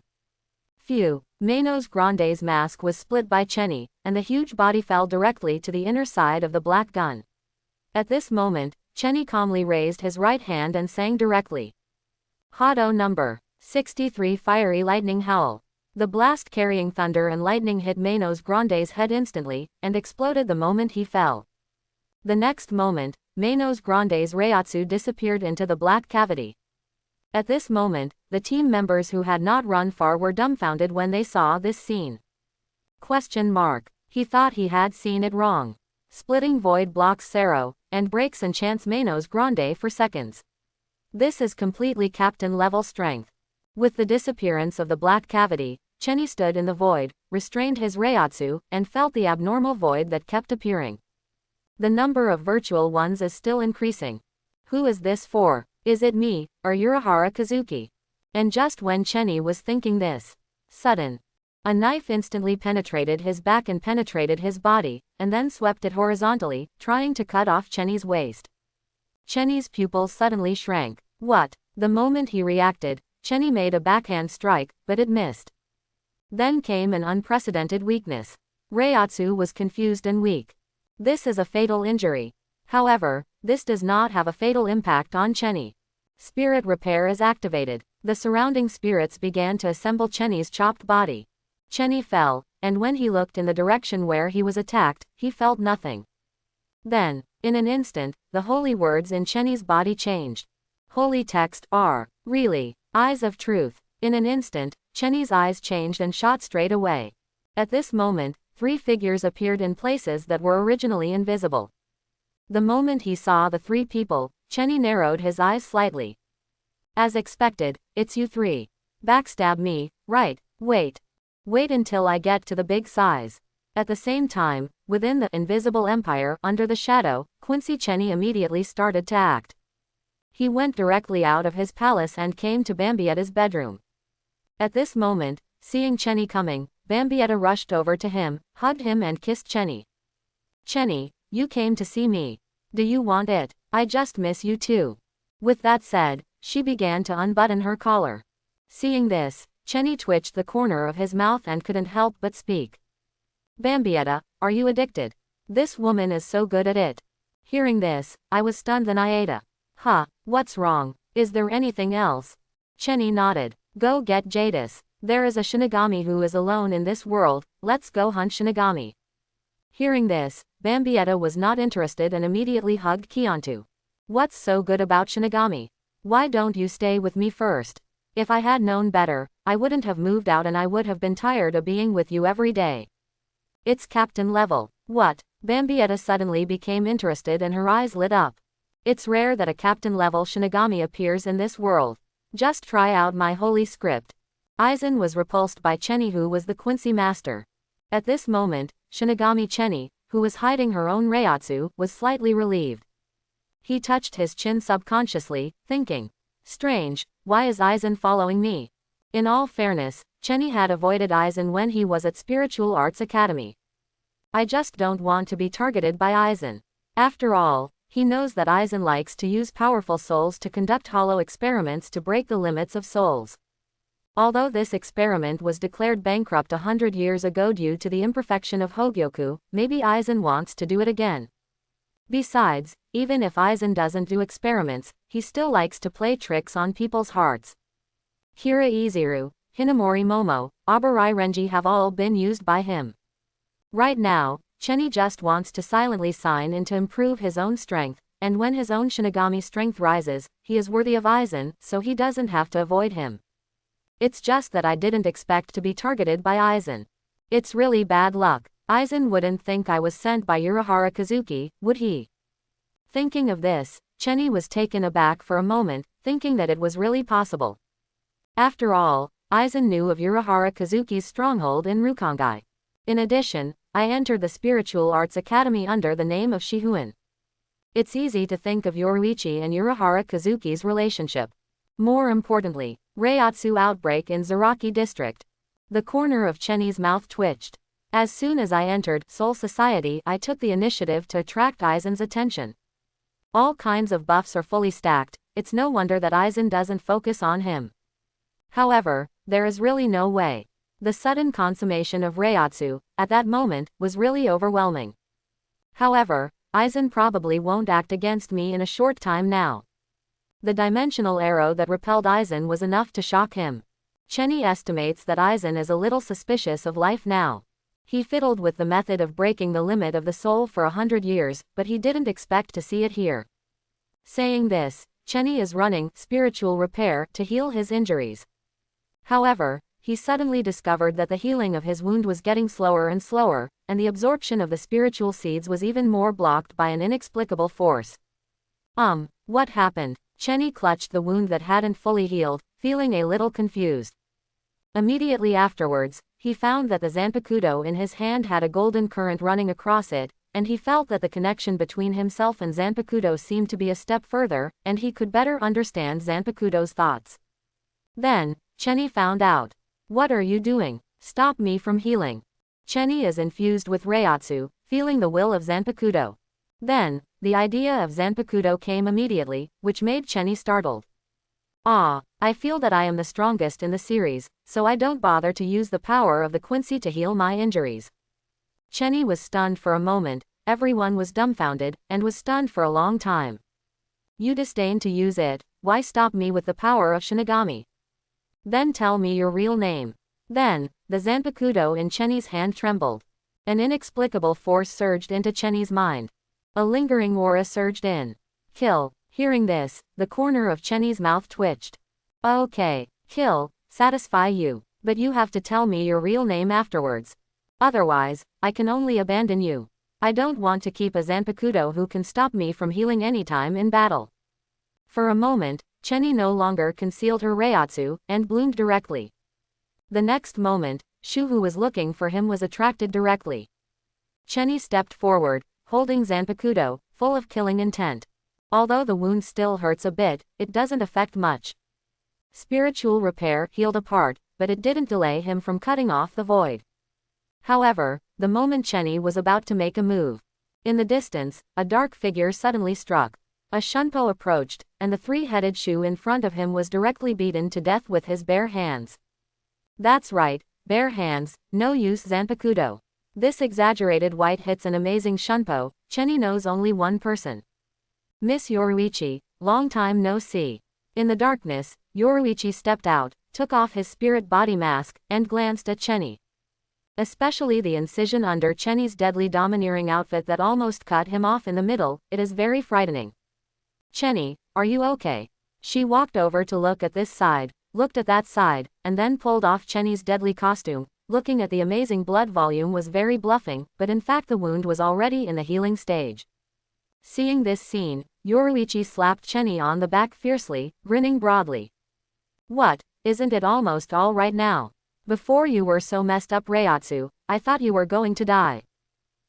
Phew. Manos Grande's mask was split by Chenny, and the huge body fell directly to the inner side of the black gun. At this moment, Chenny calmly raised his right hand and sang directly. Hado number 63 Fiery Lightning Howl. The blast carrying thunder and lightning hit Manos Grande's head instantly, and exploded the moment he fell. The next moment, Manos Grande's Reiatsu disappeared into the black cavity. At this moment, the team members who had not run far were dumbfounded when they saw this scene. Question mark. He thought he had seen it wrong. Splitting void blocks Sero, and breaks enchants Manos Grande for seconds. This is completely captain-level strength. With the disappearance of the black cavity, Chenny stood in the void, restrained his Reiatsu, and felt the abnormal void that kept appearing. The number of virtual ones is still increasing. Who is this for? Is it me, or Urahara Kazuki? And just when Chenny was thinking this, sudden. A knife instantly penetrated his back and penetrated his body, and then swept it horizontally, trying to cut off Chenny's waist. Chenny's pupils suddenly shrank. What? The moment he reacted, Chenny made a backhand strike, but it missed. Then came an unprecedented weakness. Reiatsu was confused and weak. This is a fatal injury. However, this does not have a fatal impact on Chenny. Spirit repair is activated. The surrounding spirits began to assemble Chenny's chopped body. Chenny fell, and when he looked in the direction where he was attacked, he felt nothing. Then, in an instant, the holy words in Chenny's body changed. Holy text are, really, eyes of truth. In an instant, Chenny's eyes changed and shot straight away. At this moment, 3 figures appeared in places that were originally invisible. The moment he saw the 3 people, Chenny narrowed his eyes slightly. As expected, it's you three. Backstab me, right? Wait. Wait until I get to the big size. At the same time, within the invisible empire under the shadow, Quincy Chenny immediately started to act. He went directly out of his palace and came to Bambietta's bedroom. At this moment, seeing Chenny coming, Bambietta rushed over to him, hugged him and kissed Chenny. Chenny, you came to see me. Do you want it? I just miss you too. With that said, she began to unbutton her collar. Seeing this, Chenny twitched the corner of his mouth and couldn't help but speak. Bambietta, are you addicted? This woman is so good at it. Hearing this, I was stunned than Iada. Huh, what's wrong? Is there anything else? Chenny nodded. Go get Jadis. There is a Shinigami who is alone in this world, let's go hunt Shinigami. Hearing this, Bambietta was not interested and immediately hugged Kiantu. What's so good about Shinigami? Why don't you stay with me first? If I had known better, I wouldn't have moved out and I would have been tired of being with you every day. It's captain level. What? Bambietta suddenly became interested and her eyes lit up. It's rare that a captain level Shinigami appears in this world. Just try out my holy script. Aizen was repulsed by Chenny, who was the Quincy master. At this moment, Shinigami Chenny, who was hiding her own Reiatsu, was slightly relieved. He touched his chin subconsciously, thinking, strange, why is Aizen following me? In all fairness, Chenny had avoided Aizen when he was at Spiritual Arts Academy. I just don't want to be targeted by Aizen. After all, he knows that Aizen likes to use powerful souls to conduct hollow experiments to break the limits of souls. Although this experiment was declared bankrupt 100 years ago due to the imperfection of Hogyoku, maybe Aizen wants to do it again. Besides, even if Aizen doesn't do experiments, he still likes to play tricks on people's hearts. Kira Izuru, Hinamori Momo, Abarai Renji have all been used by him. Right now, Chenny just wants to silently sign in to improve his own strength, and when his own Shinigami strength rises, he is worthy of Aizen, so he doesn't have to avoid him. It's just that I didn't expect to be targeted by Aizen. It's really bad luck. Aizen wouldn't think I was sent by Urahara Kazuki, would he? Thinking of this, Chenny was taken aback for a moment, thinking that it was really possible. After all, Aizen knew of Urahara Kazuki's stronghold in Rukongai. In addition, I entered the Spiritual Arts Academy under the name of Shihuin. It's easy to think of Yoruichi and Urahara Kazuki's relationship. More importantly, Reiatsu outbreak in Zaraki district. The corner of Chenny's mouth twitched. As soon as I entered Soul Society, I took the initiative to attract Aizen's attention. All kinds of buffs are fully stacked, it's no wonder that Aizen doesn't focus on him. However, there is really no way. The sudden consummation of Reiatsu, at that moment, was really overwhelming. However, Aizen probably won't act against me in a short time now. The dimensional arrow that repelled Aizen was enough to shock him. Chenny estimates that Aizen is a little suspicious of life now. He fiddled with the method of breaking the limit of the soul for 100 years, but he didn't expect to see it here. Saying this, Chenny is running spiritual repair to heal his injuries. However, he suddenly discovered that the healing of his wound was getting slower and slower, and the absorption of the spiritual seeds was even more blocked by an inexplicable force. What happened? Chenny clutched the wound that hadn't fully healed, feeling a little confused. Immediately afterwards, he found that the Zanpakuto in his hand had a golden current running across it, and he felt that the connection between himself and Zanpakuto seemed to be a step further, and he could better understand Zanpakuto's thoughts. Then, Chenny found out. What are you doing? Stop me from healing. Chenny is infused with Reiatsu, feeling the will of Zanpakuto. Then, the idea of Zanpakuto came immediately, which made Chenny startled. I feel that I am the strongest in the series, so I don't bother to use the power of the Quincy to heal my injuries. Chenny was stunned for a moment, everyone was dumbfounded, and was stunned for a long time. You disdain to use it, why stop me with the power of Shinigami? Then tell me your real name. Then, the Zanpakuto in Chenny's hand trembled. An inexplicable force surged into Chenny's mind. A lingering aura surged in. Kill. Hearing this, the corner of Chenny's mouth twitched. Okay, kill, satisfy you, but you have to tell me your real name afterwards. Otherwise, I can only abandon you. I don't want to keep a Zanpakuto who can stop me from healing anytime in battle. For a moment, Chenny no longer concealed her reiatsu, and bloomed directly. The next moment, Shu, who was looking for him, was attracted directly. Chenny stepped forward, holding Zanpakuto, full of killing intent. Although the wound still hurts a bit, it doesn't affect much. Spiritual repair healed a part, but it didn't delay him from cutting off the void. However, the moment Chenny was about to make a move, in the distance, a dark figure suddenly struck. A Shunpo approached, and the three-headed Shu in front of him was directly beaten to death with his bare hands. That's right, bare hands, no use Zanpakuto. This exaggerated white hits an amazing Shunpo. Chenny knows only one person. Miss Yoruichi, long time no see. In the darkness, Yoruichi stepped out, took off his spirit body mask, and glanced at Chenny. Especially the incision under Chenny's deadly domineering outfit that almost cut him off in the middle, it is very frightening. Chenny, are you okay? She walked over to look at this side, looked at that side, and then pulled off Chenny's deadly costume. Looking at the amazing blood volume was very bluffing, but in fact the wound was already in the healing stage. Seeing this scene, Yoruichi slapped Chenny on the back fiercely, grinning broadly. What, isn't it almost all right now? Before you were so messed up reiatsu, I thought you were going to die.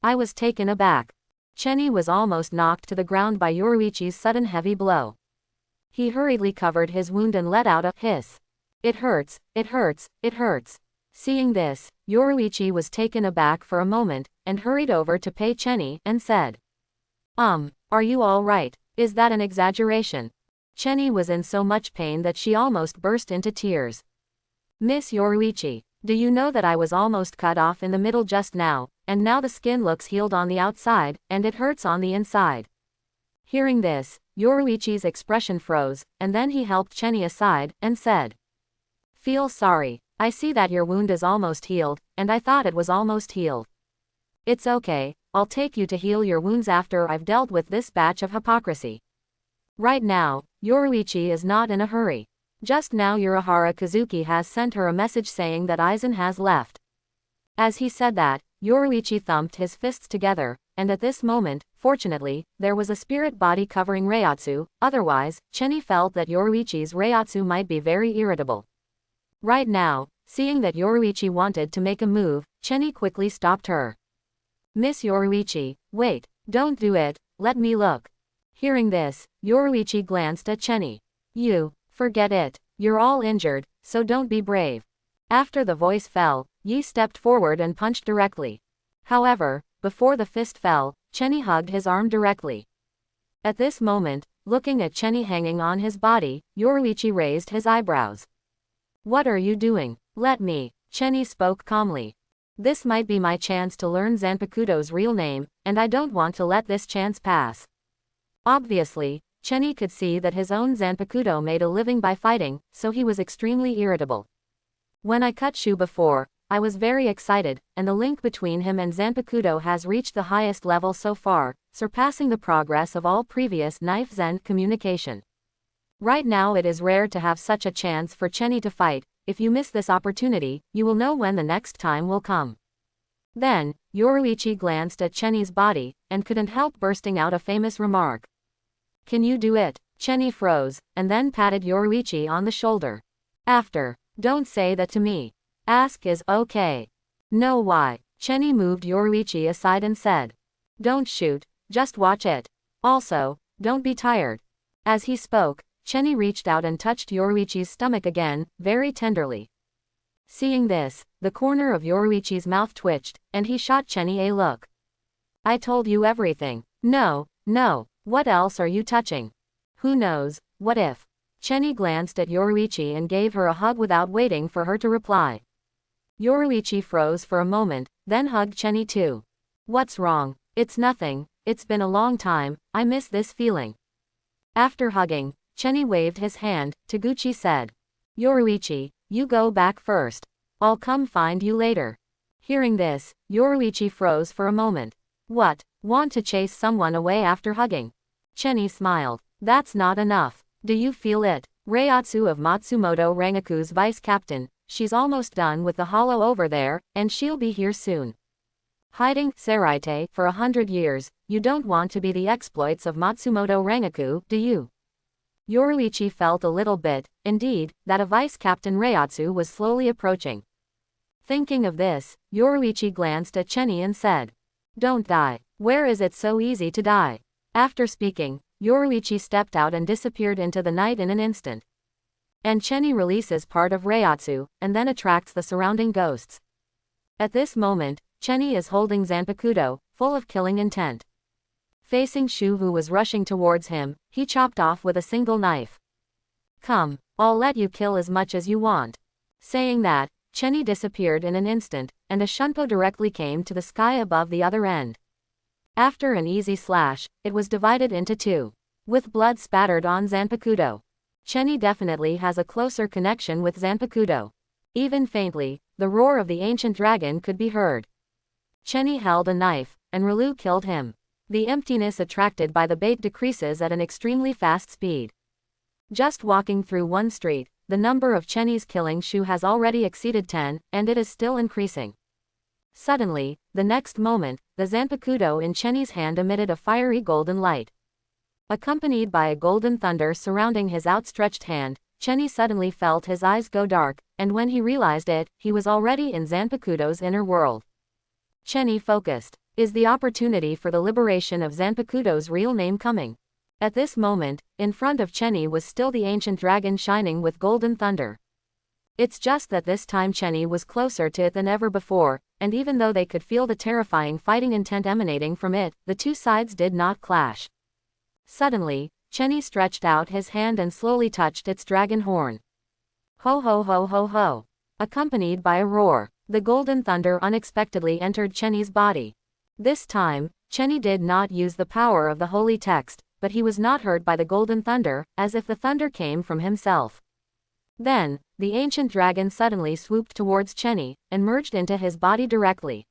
I was taken aback. Chenny was almost knocked to the ground by Yoruichi's sudden heavy blow. He hurriedly covered his wound and let out a hiss. It hurts, it hurts, it hurts. Seeing this, Yoruichi was taken aback for a moment, and hurried over to pay Chenny, and said, are you all right? Is that an exaggeration? Chenny was in so much pain that she almost burst into tears. Miss Yoruichi, do you know that I was almost cut off in the middle just now, and now the skin looks healed on the outside, and it hurts on the inside. Hearing this, Yoruichi's expression froze, and then he helped Chenny aside, and said, feel sorry. I see that your wound is almost healed, and I thought it was almost healed. It's okay, I'll take you to heal your wounds after I've dealt with this batch of hypocrisy. Right now, Yoruichi is not in a hurry. Just now Urahara Kazuki has sent her a message saying that Aizen has left. As he said that, Yoruichi thumped his fists together, and at this moment, fortunately, there was a spirit body covering reiatsu, otherwise, Chenny felt that Yoruichi's reiatsu might be very irritable. Right now, seeing that Yoruichi wanted to make a move, Chenny quickly stopped her. Miss Yoruichi, wait, don't do it, let me look. Hearing this, Yoruichi glanced at Chenny. Forget it, you're all injured, so don't be brave. After the voice fell, Yi stepped forward and punched directly. However, before the fist fell, Chenny hugged his arm directly. At this moment, looking at Chenny hanging on his body, Yoruichi raised his eyebrows. What are you doing? Let me. Chenny spoke calmly. This might be my chance to learn Zanpakuto's real name, and I don't want to let this chance pass. Obviously, Chenny could see that his own Zanpakuto made a living by fighting, so he was extremely irritable. When I cut Shu before, I was very excited, and the link between him and Zanpakuto has reached the highest level so far, surpassing the progress of all previous knife-zen communication. Right now it is rare to have such a chance for Chenny to fight. If you miss this opportunity, you will know when the next time will come. Then, Yoruichi glanced at Chenny's body, and couldn't help bursting out a famous remark. Can you do it? Chenny froze, and then patted Yoruichi on the shoulder. After, don't say that to me. Ask is okay. No why. Chenny moved Yoruichi aside and said. Don't shoot, just watch it. Also, don't be tired. As he spoke, Chenny reached out and touched Yoruichi's stomach again, very tenderly. Seeing this, the corner of Yoruichi's mouth twitched, and he shot Chenny a look. I told you everything. No, what else are you touching? Who knows, what if? Chenny glanced at Yoruichi and gave her a hug without waiting for her to reply. Yoruichi froze for a moment, then hugged Chenny too. What's wrong? It's nothing, it's been a long time, I miss this feeling. After hugging, Chenny waved his hand. Taguchi said. Yoruichi, you go back first. I'll come find you later. Hearing this, Yoruichi froze for a moment. What, want to chase someone away after hugging? Chenny smiled. That's not enough. Do you feel it? Reiatsu of Matsumoto Rangaku's vice captain, she's almost done with the hollow over there, and she'll be here soon. Hiding Seraite for 100 years, you don't want to be the exploits of Matsumoto Rangaku, do you? Yorilichi felt a little bit, indeed, that a Vice-Captain Reiatsu was slowly approaching. Thinking of this, Yorilichi glanced at Chenny and said, "Don't die. Where is it so easy to die?" After speaking, Yorilichi stepped out and disappeared into the night in an instant. And Chenny releases part of Reiatsu, and then attracts the surrounding ghosts. At this moment, Chenny is holding Zanpakuto, full of killing intent. Facing Shu, who was rushing towards him, he chopped off with a single knife. "Come, I'll let you kill as much as you want." Saying that, Chenny disappeared in an instant, and a shunpo directly came to the sky above the other end. After an easy slash, it was divided into two. With blood spattered on Zanpakuto. Chenny definitely has a closer connection with Zanpakuto. Even faintly, the roar of the ancient dragon could be heard. Chenny held a knife, and Relu killed him. The emptiness attracted by the bait decreases at an extremely fast speed. Just walking through one street, the number of Chenny's killing Shu has already exceeded 10, and it is still increasing. Suddenly, the next moment, the Zanpakuto in Chenny's hand emitted a fiery golden light. Accompanied by a golden thunder surrounding his outstretched hand, Chenny suddenly felt his eyes go dark, and when he realized it, he was already in Zanpakuto's inner world. Chenny focused. Is the opportunity for the liberation of Zanpakuto's real name coming? At this moment, in front of Chenny was still the ancient dragon shining with golden thunder. It's just that this time Chenny was closer to it than ever before, and even though they could feel the terrifying fighting intent emanating from it, the two sides did not clash. Suddenly, Chenny stretched out his hand and slowly touched its dragon horn. Ho ho ho ho ho! Accompanied by a roar, the golden thunder unexpectedly entered Chenny's body. This time, Chenny did not use the power of the holy text, but he was not hurt by the golden thunder, as if the thunder came from himself. Then, the ancient dragon suddenly swooped towards Chenny, and merged into his body directly.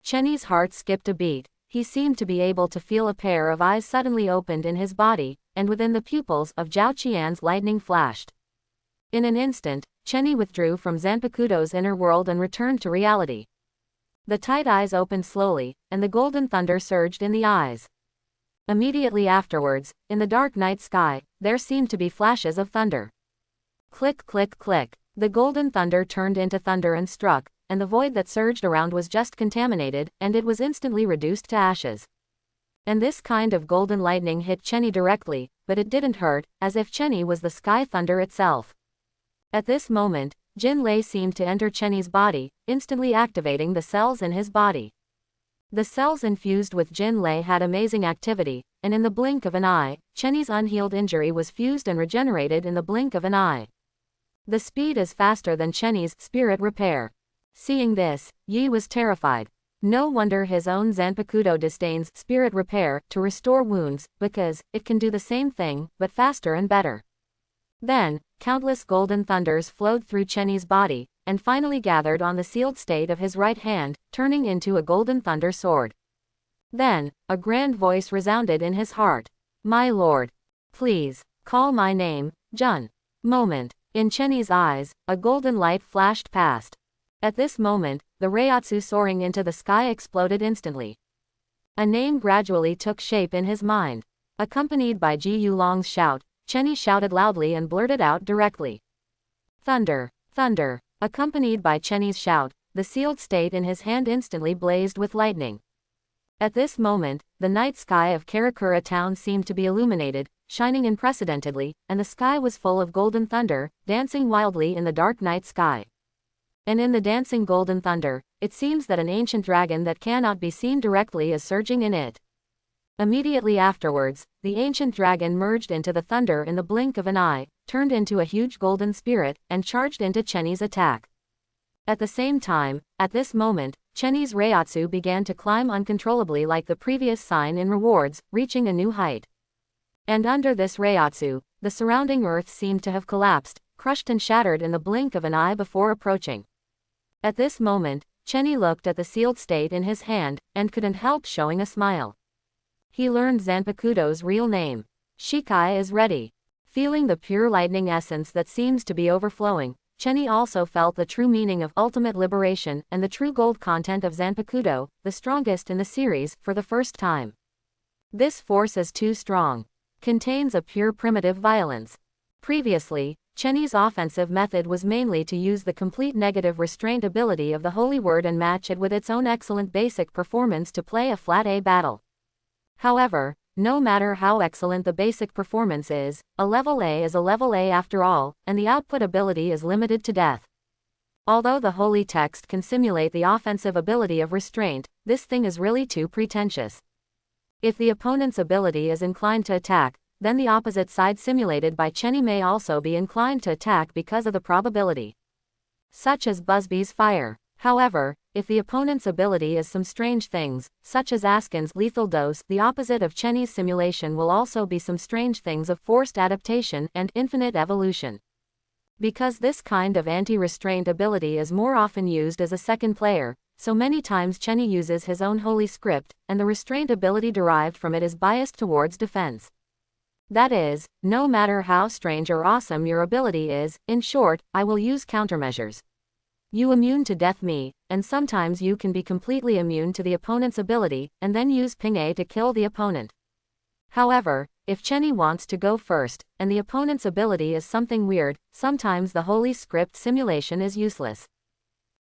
Chenny's heart skipped a beat. He seemed to be able to feel a pair of eyes suddenly opened in his body, and within the pupils of Zhao Qian's lightning flashed. In an instant, Chenny withdrew from Zanpakuto's inner world and returned to reality. The tight eyes opened slowly, and the golden thunder surged in the eyes. Immediately afterwards, in the dark night sky, there seemed to be flashes of thunder. Click click click, the golden thunder turned into thunder and struck, and the void that surged around was just contaminated, and it was instantly reduced to ashes. And this kind of golden lightning hit Chenny directly, but it didn't hurt, as if Chenny was the sky thunder itself. At this moment, Jin Lei seemed to enter Chenny's body, instantly activating the cells in his body. The cells infused with Jin Lei had amazing activity, and in the blink of an eye, Chenny's unhealed injury was fused and regenerated in the blink of an eye. The speed is faster than Chenny's spirit repair. Seeing this, Yi was terrified. No wonder his own Zanpakuto disdains spirit repair to restore wounds, because it can do the same thing, but faster and better. Then, countless golden thunders flowed through Chenny's body, and finally gathered on the sealed state of his right hand, turning into a golden thunder sword. Then, a grand voice resounded in his heart. "My lord! Please, call my name, Jun." Moment. In Chenny's eyes, a golden light flashed past. At this moment, the Reiatsu soaring into the sky exploded instantly. A name gradually took shape in his mind. Accompanied by Ji Yulong's shout, Chenny shouted loudly and blurted out directly. "Thunder! Thunder!" Accompanied by Chenny's shout, the sealed state in his hand instantly blazed with lightning. At this moment, the night sky of Karakura Town seemed to be illuminated, shining unprecedentedly, and the sky was full of golden thunder, dancing wildly in the dark night sky. And in the dancing golden thunder, it seems that an ancient dragon that cannot be seen directly is surging in it. Immediately afterwards, the ancient dragon merged into the thunder in the blink of an eye, turned into a huge golden spirit, and charged into Chenny's attack. At the same time, at this moment, Chenny's Reiatsu began to climb uncontrollably like the previous sign in rewards, reaching a new height. And under this Reiatsu, the surrounding earth seemed to have collapsed, crushed and shattered in the blink of an eye before approaching. At this moment, Chenny looked at the sealed state in his hand, and couldn't help showing a smile. He learned Zanpakuto's real name. Shikai is ready. Feeling the pure lightning essence that seems to be overflowing, Chenny also felt the true meaning of ultimate liberation and the true gold content of Zanpakuto, the strongest in the series, for the first time. This force is too strong. contains a pure primitive violence. Previously, Chenny's offensive method was mainly to use the complete negative restraint ability of the Holy Word and match it with its own excellent basic performance to play a flat A battle. However, no matter how excellent the basic performance is, a level A is a level A after all, and the output ability is limited to death. Although the holy text can simulate the offensive ability of restraint, this thing is really too pretentious. If the opponent's ability is inclined to attack, then the opposite side simulated by Chenny may also be inclined to attack because of the probability. Such as Busby's fire. However, if the opponent's ability is some strange things, such as Askin's lethal dose, the opposite of Chenny's simulation will also be some strange things of forced adaptation and infinite evolution. Because this kind of anti-restraint ability is more often used as a second player, so many times Chenny uses his own holy script, and the restraint ability derived from it is biased towards defense. That is, no matter how strange or awesome your ability is, in short, I will use countermeasures. You immune to death me, and sometimes you can be completely immune to the opponent's ability, and then use ping A to kill the opponent. However, if Chenny wants to go first, and the opponent's ability is something weird, sometimes the holy script simulation is useless.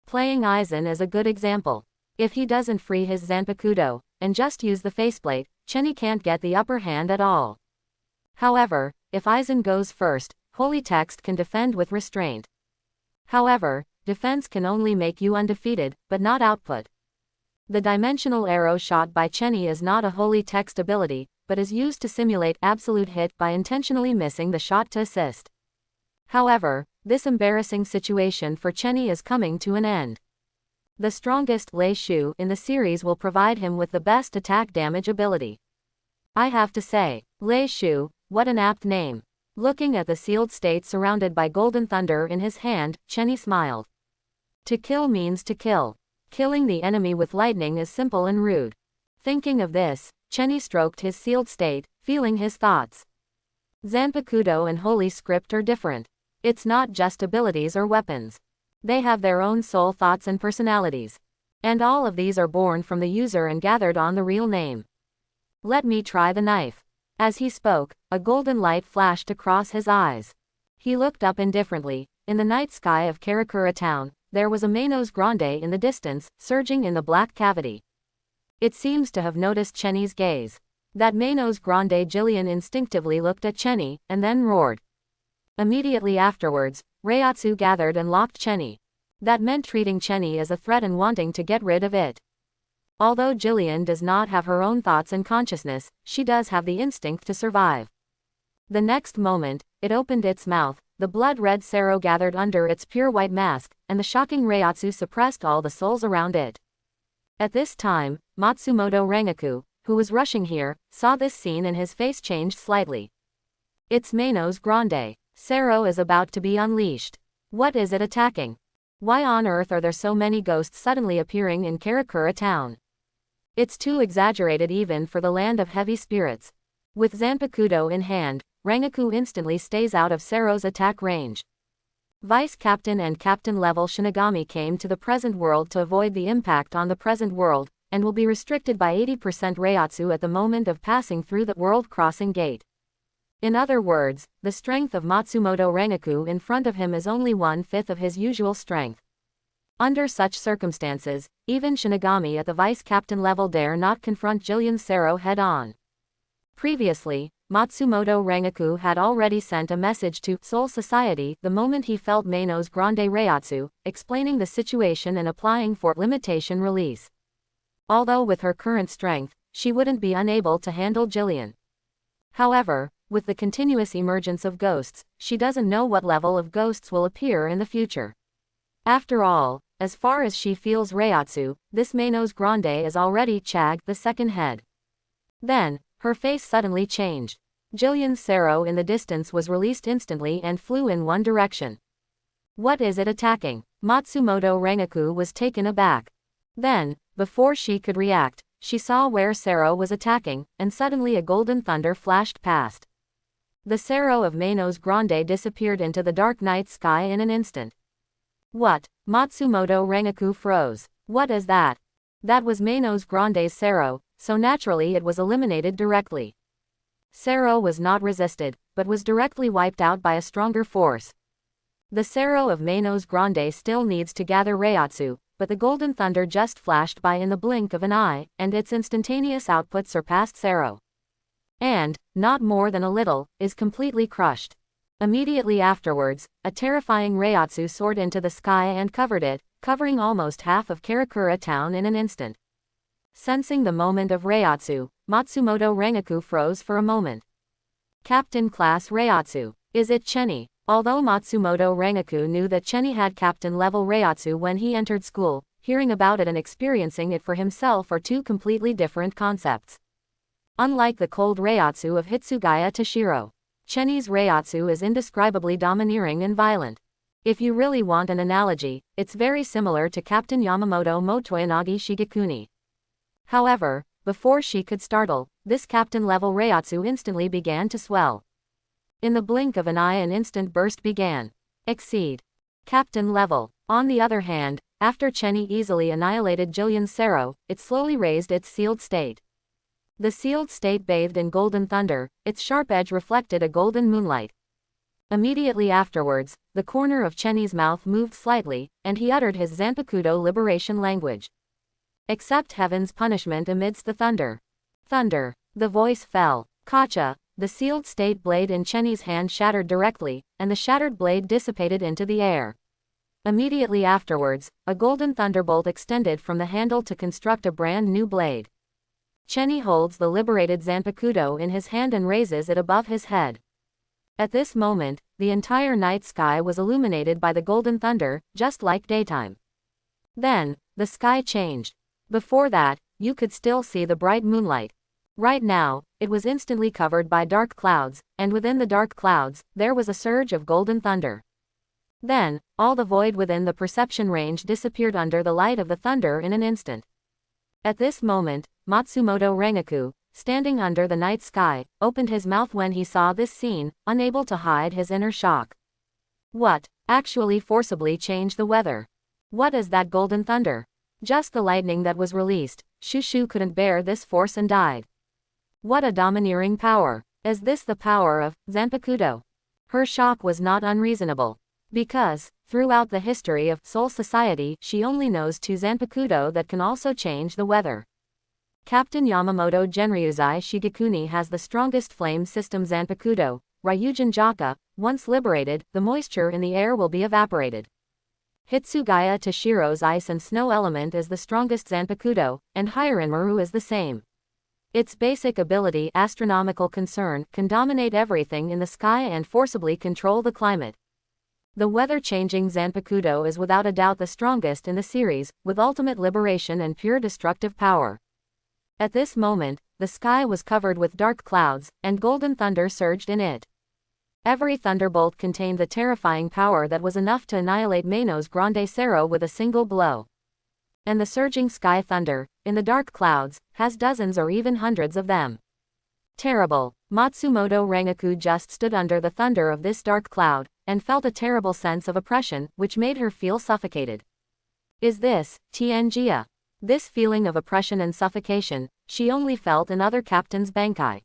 Playing Aizen is a good example. If he doesn't free his Zanpakuto, and just use the faceplate, Chenny can't get the upper hand at all. However, if Aizen goes first, holy text can defend with restraint. However, defense can only make you undefeated, but not output. The dimensional arrow shot by Chenny is not a holy text ability, but is used to simulate absolute hit by intentionally missing the shot to assist. However, this embarrassing situation for Chenny is coming to an end. The strongest Lei Shu in the series will provide him with the best attack damage ability. I have to say, Lei Shu, what an apt name. Looking at the sealed state surrounded by golden thunder in his hand, Chenny smiled. To kill means to kill. Killing the enemy with lightning is simple and rude. Thinking of this, Chenny stroked his sealed state, feeling his thoughts. Zanpakuto and Holy Script are different. It's not just abilities or weapons. They have their own soul thoughts and personalities. And all of these are born from the user and gathered on the real name. Let me try the knife. As he spoke, a golden light flashed across his eyes. He looked up indifferently. In the night sky of Karakura Town, there was a Manos Grande in the distance, surging in the black cavity. It seems to have noticed Chenny's gaze. That Manos Grande Jillian instinctively looked at Chenny, and then roared. Immediately afterwards, Reiatsu gathered and locked Chenny. That meant treating Chenny as a threat and wanting to get rid of it. Although Jillian does not have her own thoughts and consciousness, she does have the instinct to survive. The next moment, it opened its mouth, the blood-red Sero gathered under its pure white mask, and the shocking Reiatsu suppressed all the souls around it. At this time, Matsumoto Rangaku, who was rushing here, saw this scene and his face changed slightly. It's Manos Grande. Sero is about to be unleashed. What is it attacking? Why on earth are there so many ghosts suddenly appearing in Karakura Town? It's too exaggerated even for the land of heavy spirits. With Zanpakuto in hand, Rangaku instantly stays out of Sero's attack range. Vice Captain and Captain level Shinigami came to the present world to avoid the impact on the present world, and will be restricted by 80% Reiatsu at the moment of passing through the world crossing gate. In other words, the strength of Matsumoto Rangaku in front of him is only 1/5 of his usual strength. Under such circumstances, even Shinigami at the Vice Captain level dare not confront Jillian Sero head-on. Previously, Matsumoto Rangaku had already sent a message to Soul Society the moment he felt Manos Grande Reiatsu, explaining the situation and applying for limitation release. Although with her current strength, she wouldn't be unable to handle Jillian. However, with the continuous emergence of ghosts, she doesn't know what level of ghosts will appear in the future. After all, as far as she feels Reiatsu, this Manos Grande is already Chag the second head. Then, her face suddenly changed. Jillian Sero in the distance was released instantly and flew in one direction. What is it attacking? Matsumoto Rangaku was taken aback. Then, before she could react, she saw where Sero was attacking, and suddenly a golden thunder flashed past. The Sero of Manos Grande disappeared into the dark night sky in an instant. What? Matsumoto Rangaku froze. What is that? That was Manos Grande's Sero, so naturally it was eliminated directly. Sero was not resisted, but was directly wiped out by a stronger force. The Sero of Manos Grande still needs to gather Reiatsu, but the Golden Thunder just flashed by in the blink of an eye, and its instantaneous output surpassed Sero. And, not more than a little, is completely crushed. Immediately afterwards, a terrifying Reiatsu soared into the sky and covered it, covering almost half of Karakura Town in an instant. Sensing the moment of Reiatsu, Matsumoto Rengoku froze for a moment. Captain Class Reiatsu. Is it Cheni? Although Matsumoto Rengoku knew that Cheni had captain-level Reiatsu when he entered school, hearing about it and experiencing it for himself are two completely different concepts. Unlike the cold Reiatsu of Hitsugaya Toshiro, Cheni's Reiatsu is indescribably domineering and violent. If you really want an analogy, it's very similar to Captain Yamamoto Motoyanagi Shigekuni. However, before she could startle, this captain-level Reiatsu instantly began to swell. In the blink of an eye an instant burst began. Exceed. Captain level. On the other hand, after Cheni easily annihilated Jillian's Sero, it slowly raised its sealed state. The sealed state bathed in golden thunder, its sharp edge reflected a golden moonlight. Immediately afterwards, the corner of Cheni's mouth moved slightly, and he uttered his Zanpakuto liberation language. Accept heaven's punishment amidst the thunder. Thunder. The voice fell. Kacha. The sealed state blade in Cheni's hand shattered directly, and the shattered blade dissipated into the air. Immediately afterwards, a golden thunderbolt extended from the handle to construct a brand new blade. Cheni holds the liberated Zanpakuto in his hand and raises it above his head. At this moment, the entire night sky was illuminated by the golden thunder, just like daytime. Then, the sky changed. Before that, you could still see the bright moonlight. Right now, it was instantly covered by dark clouds, and within the dark clouds, there was a surge of golden thunder. Then, all the void within the perception range disappeared under the light of the thunder in an instant. At this moment, Matsumoto Rengoku, standing under the night sky, opened his mouth when he saw this scene, unable to hide his inner shock. What, actually forcibly changed the weather? What is that golden thunder? Just the lightning that was released. Shushu couldn't bear this force and died. What a domineering power. Is this the power of Zanpakuto? Her shock was not unreasonable. Because, throughout the history of Soul Society, she only knows two Zanpakuto that can also change the weather. Captain Yamamoto Genryuzai Shigekuni has the strongest flame system Zanpakuto. Ryujin Jaka, once liberated, the moisture in the air will be evaporated. Hitsugaya Toshiro's ice and snow element is the strongest Zanpakuto, and Hirenmaru is the same. Its basic ability, astronomical concern, can dominate everything in the sky and forcibly control the climate. The weather-changing Zanpakuto is without a doubt the strongest in the series, with ultimate liberation and pure destructive power. At this moment, the sky was covered with dark clouds, and golden thunder surged in it. Every thunderbolt contained the terrifying power that was enough to annihilate Manos Grande Sero with a single blow. And the surging sky thunder, in the dark clouds, has dozens or even hundreds of them. Terrible. Matsumoto Rengoku just stood under the thunder of this dark cloud, and felt a terrible sense of oppression, which made her feel suffocated. Is this, Tianjia? This feeling of oppression and suffocation, she only felt in other captains' Bankai.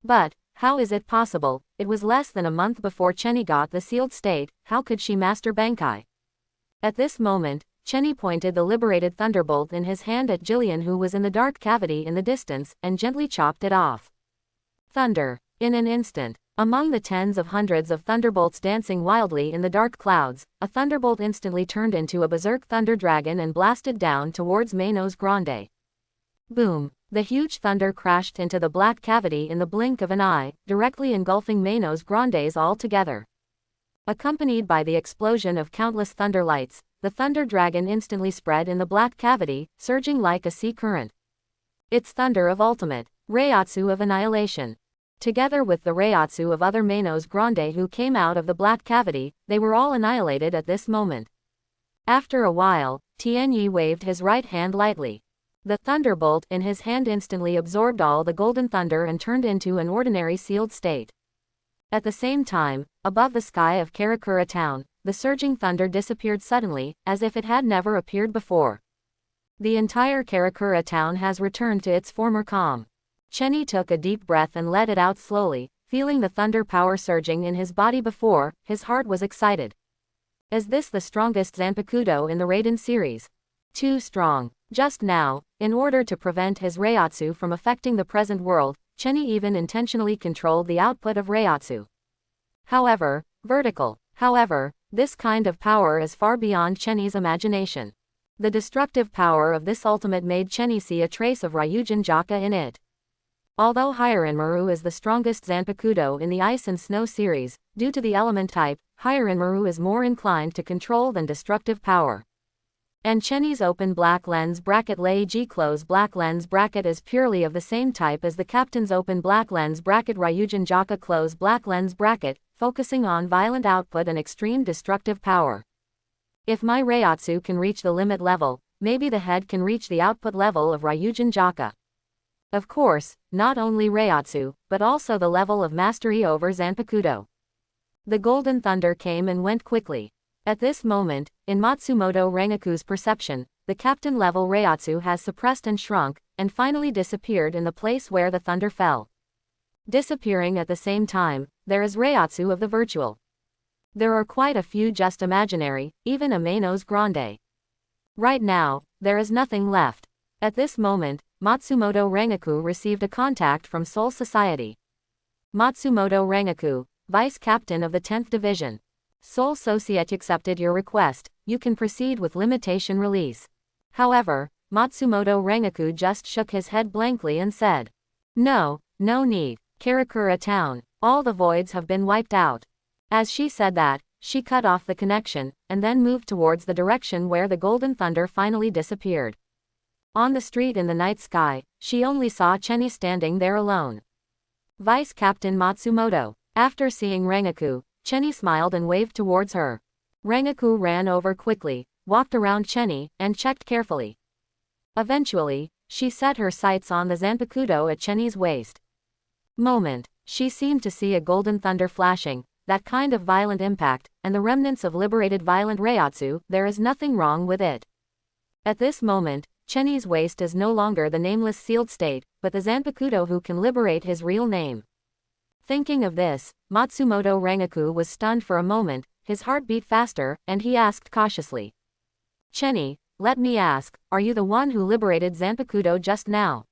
But, how is it possible? It was less than a month before Cheni got the sealed state, how could she master Bankai? At this moment, Cheni pointed the liberated thunderbolt in his hand at Jillian, who was in the dark cavity in the distance, and gently chopped it off. Thunder. In an instant, among the tens of hundreds of thunderbolts dancing wildly in the dark clouds, a thunderbolt instantly turned into a berserk thunder dragon and blasted down towards Manos Grande. Boom. The huge thunder crashed into the black cavity in the blink of an eye, directly engulfing Manos Grandes altogether. Accompanied by the explosion of countless thunder lights, the thunder dragon instantly spread in the black cavity, surging like a sea current. Its thunder of ultimate Reiatsu of annihilation. Together with the Reiatsu of other Manos Grande who came out of the black cavity, they were all annihilated at this moment. After a while, Tianyi waved his right hand lightly. The thunderbolt in his hand instantly absorbed all the golden thunder and turned into an ordinary sealed state. At the same time, above the sky of Karakura Town, the surging thunder disappeared suddenly, as if it had never appeared before. The entire Karakura Town has returned to its former calm. Chenny took a deep breath and let it out slowly, feeling the thunder power surging in his body before, his heart was excited. Is this the strongest Zanpakuto in the Raiden series? Too strong. Just now, in order to prevent his Reiatsu from affecting the present world, Chenny even intentionally controlled the output of Reiatsu. However, this kind of power is far beyond Chenny's imagination. The destructive power of this ultimate made Chenny see a trace of Ryujin Jaka in it. Although Hirenmaru is the strongest Zanpakuto in the Ice and Snow series, due to the element type, Hirenmaru is more inclined to control than destructive power. And Chenny's open black lens bracket Leiji close black lens bracket is purely of the same type as the captain's open black lens bracket Ryujin Jaka close black lens bracket, focusing on violent output and extreme destructive power. If my Reiatsu can reach the limit level, maybe the head can reach the output level of Ryujin Jaka. Of course, not only Reiatsu, but also the level of mastery over Zanpakuto. The golden thunder came and went quickly. At this moment, in Matsumoto Rengoku's perception, the captain-level Reiatsu has suppressed and shrunk, and finally disappeared in the place where the thunder fell. Disappearing at the same time, there is Reiatsu of the virtual. There are quite a few just imaginary, even a Manos Grande. Right now, there is nothing left. At this moment, Matsumoto Rengoku received a contact from Soul Society. Matsumoto Rengoku, Vice Captain of the 10th Division. Soul Society accepted your request, you can proceed with limitation release. However, Matsumoto Rengoku just shook his head blankly and said, No need. Karakura Town, all the voids have been wiped out. As she said that, she cut off the connection, and then moved towards the direction where the golden thunder finally disappeared. On the street in the night sky, she only saw Chenny standing there alone. Vice Captain Matsumoto. After seeing Rengoku, Chenny smiled and waved towards her. Rengoku ran over quickly, walked around Chenny, and checked carefully. Eventually, she set her sights on the Zanpakuto at Chenny's waist. She seemed to see a golden thunder flashing, that kind of violent impact, and the remnants of liberated violent Reiatsu, there is nothing wrong with it. At this moment, Chenny's waist is no longer the nameless sealed state, but the Zanpakuto who can liberate his real name. Thinking of this, Matsumoto Rengoku was stunned for a moment, his heart beat faster, and he asked cautiously. Chenny, let me ask, are you the one who liberated Zanpakuto just now?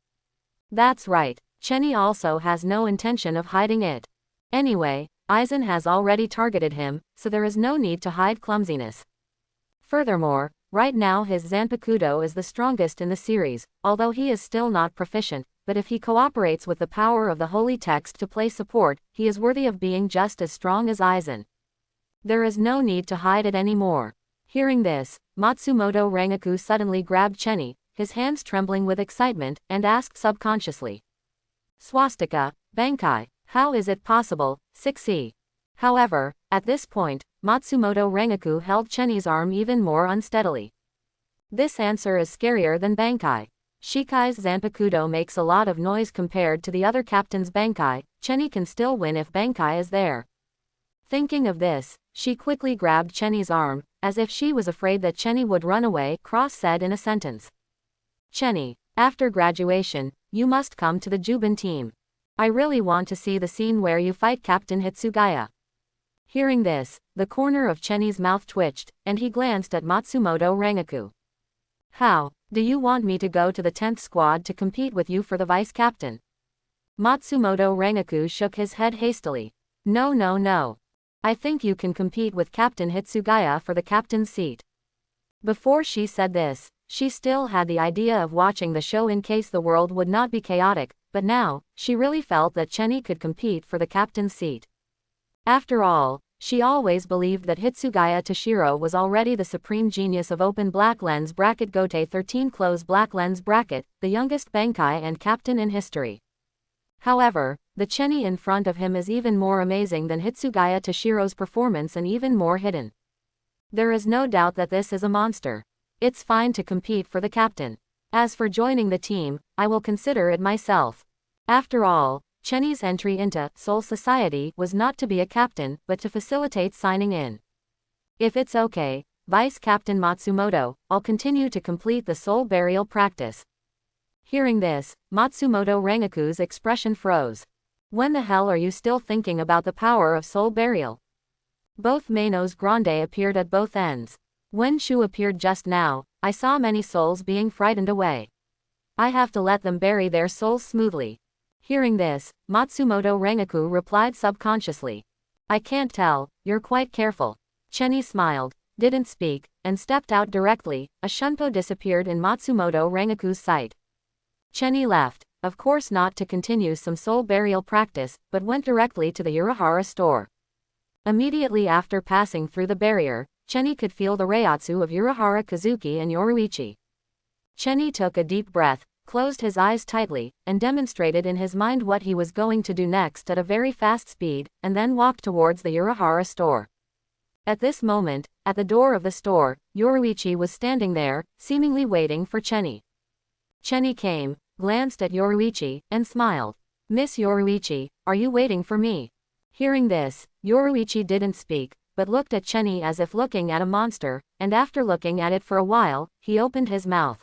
That's right, Chenny also has no intention of hiding it. Anyway, Aizen has already targeted him, so there is no need to hide clumsiness. Furthermore, right now his Zanpakuto is the strongest in the series, although he is still not proficient, but if he cooperates with the power of the holy text to play support, he is worthy of being just as strong as Aizen. There is no need to hide it anymore. Hearing this, Matsumoto Rengoku suddenly grabbed Chenny, his hands trembling with excitement, and asked subconsciously. Swastika, Bankai, how is it possible, 6E? However, at this point, Matsumoto Rengoku held Chenny's arm even more unsteadily. This answer is scarier than Bankai. Shikai's Zanpakuto makes a lot of noise compared to the other captain's Bankai, Chenny can still win if Bankai is there. Thinking of this, she quickly grabbed Chenny's arm, as if she was afraid that Chenny would run away, Cross said in a sentence. Chenny, after graduation, you must come to the Juban team. I really want to see the scene where you fight Captain Hitsugaya. Hearing this, the corner of Chenny's mouth twitched, and he glanced at Matsumoto Rengoku. How? Do you want me to go to the 10th squad to compete with you for the vice captain? Matsumoto Rengoku shook his head hastily. No. I think you can compete with Captain Hitsugaya for the captain's seat. Before she said this, she still had the idea of watching the show in case the world would not be chaotic, but now, she really felt that Chenny could compete for the captain's seat. After all, she always believed that Hitsugaya Toshiro was already the supreme genius of open black lens bracket Gote 13 close black lens bracket, the youngest Bankai and captain in history. However, the Chenny in front of him is even more amazing than Hitsugaya Toshiro's performance and even more hidden. There is no doubt that this is a monster. It's fine to compete for the captain. As for joining the team, I will consider it myself. After all, Chenny's entry into Soul Society was not to be a captain, but to facilitate signing in. If it's okay, Vice Captain Matsumoto, I'll continue to complete the soul burial practice. Hearing this, Matsumoto Rengoku's expression froze. When the hell are you still thinking about the power of soul burial? Both Manos Grande appeared at both ends. When Shu appeared just now, I saw many souls being frightened away. I have to let them bury their souls smoothly. Hearing this, Matsumoto Rengoku replied subconsciously. I can't tell, you're quite careful. Chenny smiled, didn't speak, and stepped out directly. A shunpo disappeared in Matsumoto Rengoku's sight. Chenny left, of course not to continue some soul burial practice, but went directly to the Urahara store. Immediately after passing through the barrier, Chenny could feel the reiatsu of Urahara Kazuki and Yoruichi. Chenny took a deep breath, closed his eyes tightly, and demonstrated in his mind what he was going to do next at a very fast speed, and then walked towards the Urahara store. At this moment, at the door of the store, Yoruichi was standing there, seemingly waiting for Chenny. Chenny came, glanced at Yoruichi, and smiled. Miss Yoruichi, are you waiting for me? Hearing this, Yoruichi didn't speak, but looked at Chenny as if looking at a monster, and after looking at it for a while, he opened his mouth.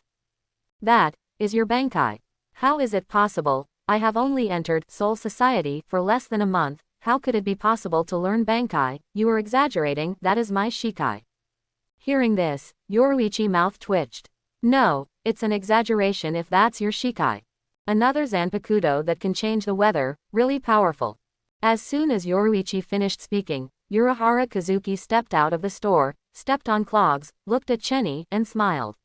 That is your Bankai. How is it possible? I have only entered Soul Society for less than a month. How could it be possible to learn Bankai? You are exaggerating, that is my Shikai. Hearing this, Yoruichi mouth twitched. No, it's an exaggeration if that's your Shikai. Another Zanpakuto that can change the weather, really powerful. As soon as Yoruichi finished speaking, Urahara Kazuki stepped out of the store, stepped on clogs, looked at Chenny, and smiled.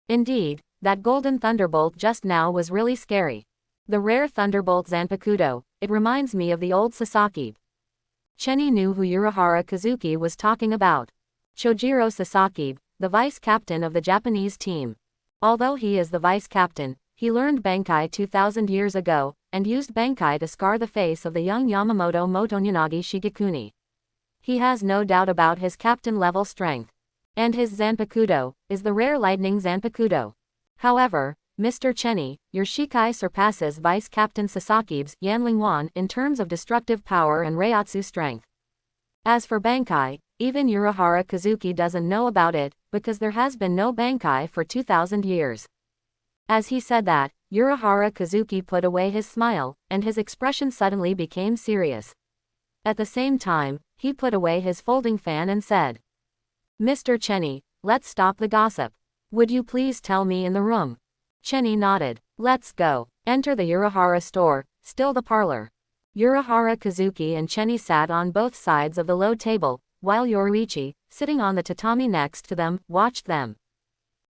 Indeed, that golden thunderbolt just now was really scary. The rare thunderbolt Zanpakuto, it reminds me of the old Sasaki. Chenny knew who Urahara Kazuki was talking about. Chojiro Sasaki, the vice captain of the Japanese team. Although he is the vice captain, he learned Bankai 2000 years ago, and used Bankai to scar the face of the young Yamamoto Motonyanagi Shigekuni. He has no doubt about his captain-level strength. And his Zanpakuto is the rare lightning Zanpakuto. However, Mr. Chenny, your Shikai surpasses Vice Captain Sasaki's Yanlingwan in terms of destructive power and Reiatsu strength. As for Bankai, even Urahara Kazuki doesn't know about it, because there has been no Bankai for 2000 years. As he said that, Urahara Kazuki put away his smile, and his expression suddenly became serious. At the same time, he put away his folding fan and said, Mr. Chenny, let's stop the gossip. Would you please tell me in the room? Chenny nodded. Let's go. Enter the Urahara store, still the parlor. Urahara Kazuki and Chenny sat on both sides of the low table, while Yoruichi, sitting on the tatami next to them, watched them.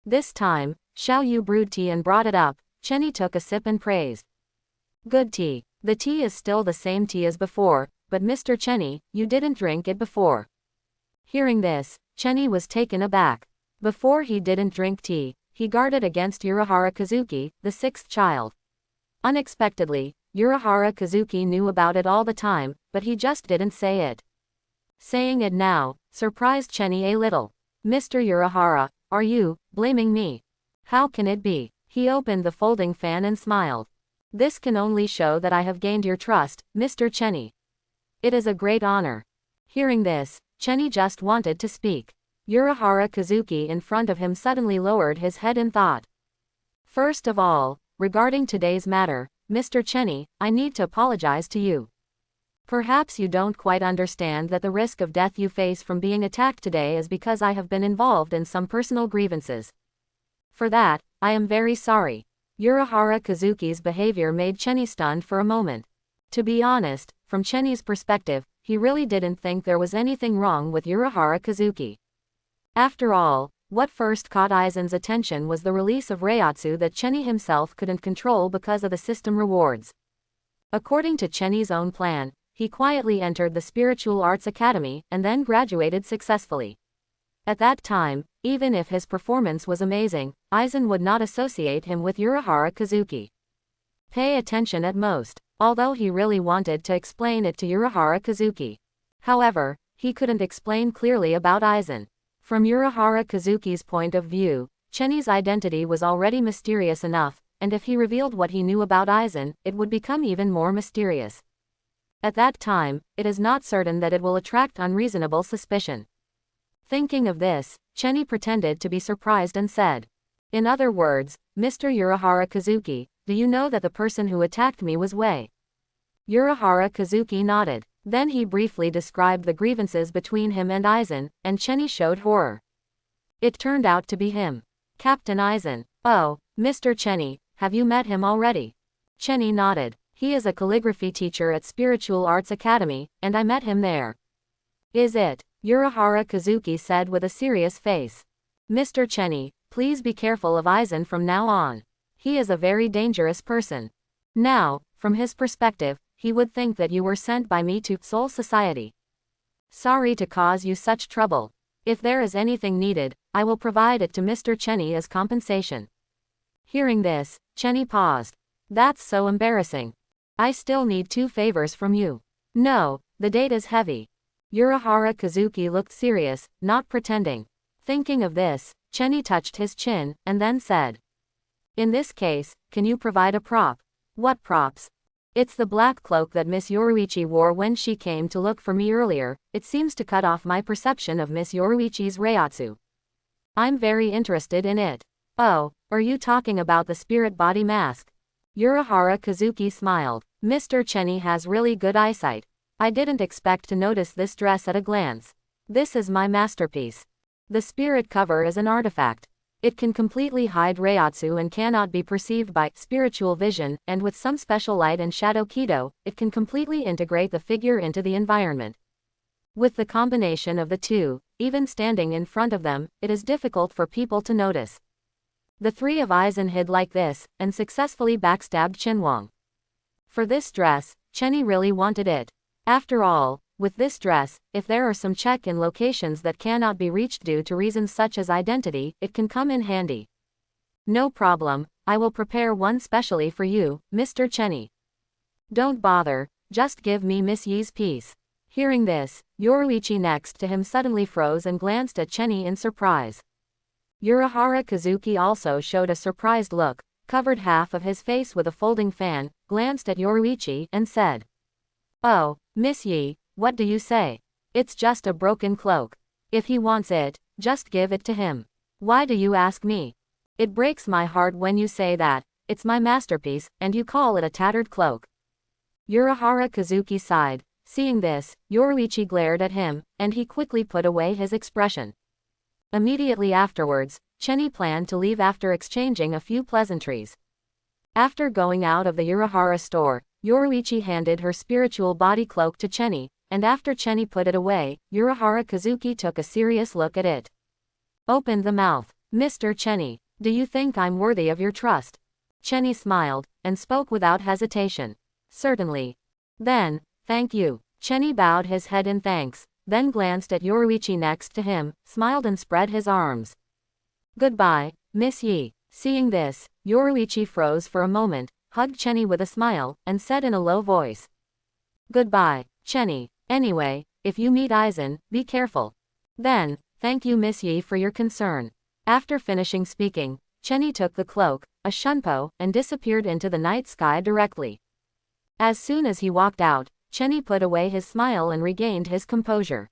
This time, Xiao Yu brewed tea and brought it up. Chenny took a sip and praised. Good tea. The tea is still the same tea as before, but Mr. Chenny, you didn't drink it before. Hearing this, Chenny was taken aback. Before he didn't drink tea, he guarded against Urahara Kazuki, the sixth child. Unexpectedly, Urahara Kazuki knew about it all the time, but he just didn't say it. Saying it now surprised Chenny a little. Mr. Urahara, are you blaming me? How can it be? He opened the folding fan and smiled. This can only show that I have gained your trust, Mr. Chenny. It is a great honor. Hearing this, Chenny just wanted to speak. Urahara Kazuki in front of him suddenly lowered his head in thought. First of all, regarding today's matter, Mr. Chenny, I need to apologize to you. Perhaps you don't quite understand that the risk of death you face from being attacked today is because I have been involved in some personal grievances. For that, I am very sorry. Urahara Kazuki's behavior made Chenny stunned for a moment. To be honest, from Chenny's perspective, he really didn't think there was anything wrong with Urahara Kazuki. After all, what first caught Aizen's attention was the release of Reiatsu that Chenny himself couldn't control because of the system rewards. According to Chenny's own plan, he quietly entered the Spiritual Arts Academy and then graduated successfully. At that time, even if his performance was amazing, Aizen would not associate him with Urahara Kazuki. Pay attention at most, although he really wanted to explain it to Urahara Kazuki. However, he couldn't explain clearly about Aizen. From Urahara Kazuki's point of view, Chenny's identity was already mysterious enough, and if he revealed what he knew about Aizen, it would become even more mysterious. At that time, it is not certain that it will attract unreasonable suspicion. Thinking of this, Chenny pretended to be surprised and said, in other words, Mr. Urahara Kazuki, do you know that the person who attacked me was Wei? Urahara Kazuki nodded. Then he briefly described the grievances between him and Aizen, and Chenny showed horror. It turned out to be him. Captain Aizen. Oh, Mr. Chenny, have you met him already? Chenny nodded. He is a calligraphy teacher at Spiritual Arts Academy, and I met him there. Is it? Urahara Kazuki said with a serious face. Mr. Chenny, please be careful of Aizen from now on. He is a very dangerous person. Now, from his perspective, he would think that you were sent by me to Soul Society. Sorry to cause you such trouble. If there is anything needed, I will provide it to Mr. Chenny as compensation. Hearing this, Chenny paused. That's so embarrassing. I still need 2 favors from you. No, the date is heavy. Urahara Kazuki looked serious, not pretending. Thinking of this, Chenny touched his chin, and then said. In this case, can you provide a prop? What props? It's the black cloak that Miss Yoruichi wore when she came to look for me earlier. It seems to cut off my perception of Miss Yoruichi's reiatsu. I'm very interested in it. Oh, are you talking about the spirit body mask? Urahara Kazuki smiled. Mr. Chenny has really good eyesight. I didn't expect to notice this dress at a glance. This is my masterpiece. The spirit cover is an artifact. It can completely hide reiatsu and cannot be perceived by spiritual vision, and with some special light and shadow kido, it can completely integrate the figure into the environment. With the combination of the two, even standing in front of them, it is difficult for people to notice. The 3 of Aizen hid like this, and successfully backstabbed Chinwang. For this dress, Chenny really wanted it. After all, with this dress, if there are some check-in locations that cannot be reached due to reasons such as identity, it can come in handy. No problem, I will prepare one specially for you, Mr. Chenny. Don't bother, just give me Miss Yi's piece. Hearing this, Yoruichi next to him suddenly froze and glanced at Chenny in surprise. Urahara Kazuki also showed a surprised look, covered half of his face with a folding fan, glanced at Yoruichi, and said. Oh, Miss Yi, what do you say? It's just a broken cloak. If he wants it, just give it to him. Why do you ask me? It breaks my heart when you say that. It's my masterpiece, and you call it a tattered cloak. Urahara Kazuki sighed. Seeing this, Yoruichi glared at him, and he quickly put away his expression. Immediately afterwards, Chenny planned to leave after exchanging a few pleasantries. After going out of the Urahara store, Yoruichi handed her spiritual body cloak to Chenny, and after Chenny put it away, Urahara Kazuki took a serious look at it. Opened the mouth. Mr. Chenny, do you think I'm worthy of your trust? Chenny smiled, and spoke without hesitation. Certainly. Then, thank you. Chenny bowed his head in thanks, then glanced at Yoruichi next to him, smiled and spread his arms. Goodbye, Miss Yi. Seeing this, Yoruichi froze for a moment, hugged Chenny with a smile, and said in a low voice. Goodbye, Chenny. Anyway, if you meet Aizen, be careful. Then, thank you Miss Yi for your concern. After finishing speaking, Chenny took the cloak, a shunpo, and disappeared into the night sky directly. As soon as he walked out, Chenny put away his smile and regained his composure.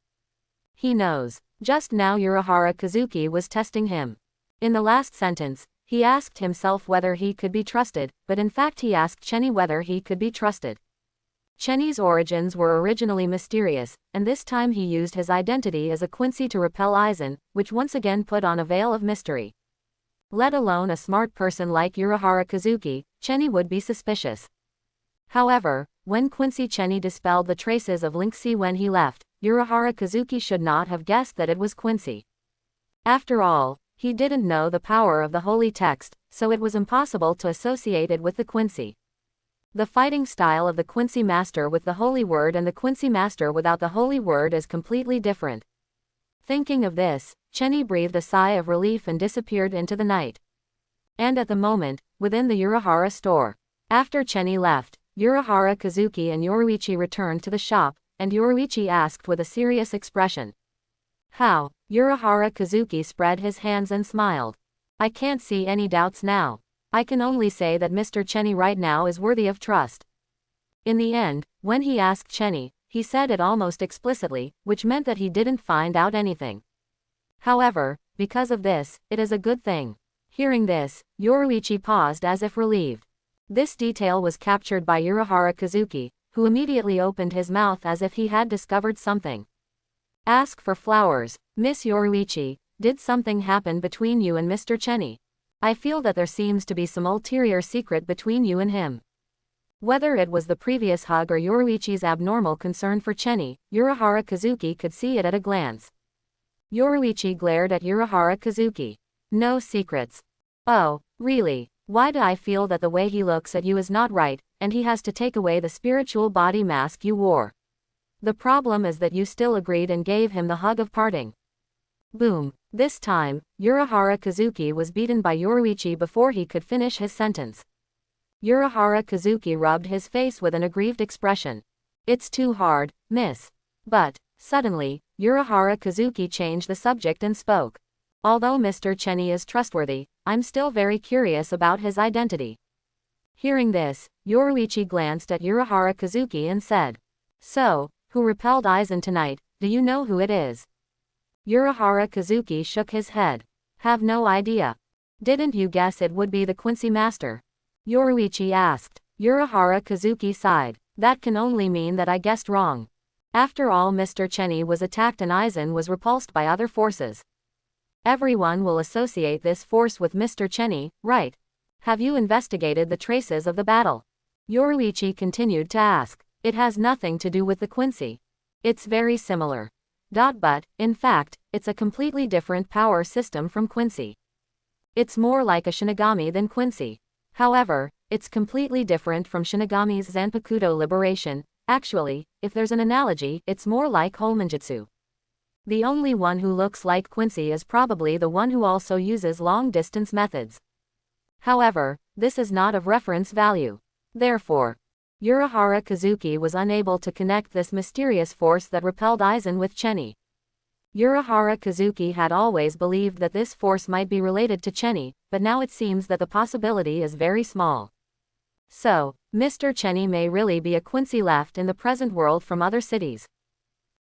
He knows. Just now Urahara Kazuki was testing him. In the last sentence, he asked himself whether he could be trusted, but in fact he asked Chenny whether he could be trusted. Chenny's origins were originally mysterious, and this time he used his identity as a Quincy to repel Aizen, which once again put on a veil of mystery. Let alone a smart person like Urahara Kazuki, Chenny would be suspicious. However, when Quincy Chenny dispelled the traces of Linksy when he left, Urahara Kazuki should not have guessed that it was Quincy. After all, he didn't know the power of the holy text, so it was impossible to associate it with the Quincy. The fighting style of the Quincy master with the holy word and the Quincy master without the holy word is completely different. Thinking of this, Chenny breathed a sigh of relief and disappeared into the night. And at the moment, within the Urahara store. After Chenny left, Urahara Kazuki and Yoruichi returned to the shop, and Yoruichi asked with a serious expression. How? Urahara Kazuki spread his hands and smiled. I can't see any doubts now. I can only say that Mr. Chenny right now is worthy of trust. In the end, when he asked Chenny, he said it almost explicitly, which meant that he didn't find out anything. However, because of this, it is a good thing. Hearing this, Yoruichi paused as if relieved. This detail was captured by Urahara Kazuki, who immediately opened his mouth as if he had discovered something. Ask for flowers. Miss Yoruichi, did something happen between you and Mr. Chenny? I feel that there seems to be some ulterior secret between you and him. Whether it was the previous hug or Yoruichi's abnormal concern for Chenny, Urahara Kazuki could see it at a glance. Yoruichi glared at Urahara Kazuki. No secrets. Oh, really? Why do I feel that the way he looks at you is not right, and he has to take away the spiritual body mask you wore? The problem is that you still agreed and gave him the hug of parting. Boom. This time, Urahara Kazuki was beaten by Yoruichi before he could finish his sentence. Urahara Kazuki rubbed his face with an aggrieved expression. It's too hard, miss. But, suddenly, Urahara Kazuki changed the subject and spoke. Although Mr. Chenny is trustworthy, I'm still very curious about his identity. Hearing this, Yoruichi glanced at Urahara Kazuki and said, So, who repelled Aizen tonight, do you know who it is? Urahara Kazuki shook his head. Have no idea. Didn't you guess it would be the Quincy master? Yoruichi asked. Urahara Kazuki sighed. That can only mean that I guessed wrong. After all, Mr. Chenny was attacked and Aizen was repulsed by other forces. Everyone will associate this force with Mr. Chenny, right? Have you investigated the traces of the battle? Yoruichi continued to ask. It has nothing to do with the Quincy. It's very similar. But, in fact, it's a completely different power system from Quincy. It's more like a Shinigami than Quincy. However, it's completely different from Shinigami's Zanpakuto liberation. Actually, if there's an analogy, it's more like Homenjutsu. The only one who looks like Quincy is probably the one who also uses long-distance methods. However, this is not of reference value. Therefore, Urahara Kazuki was unable to connect this mysterious force that repelled Aizen with Chenny. Urahara Kazuki had always believed that this force might be related to Chenny, but now it seems that the possibility is very small. So, Mr. Chenny may really be a Quincy left in the present world from other cities.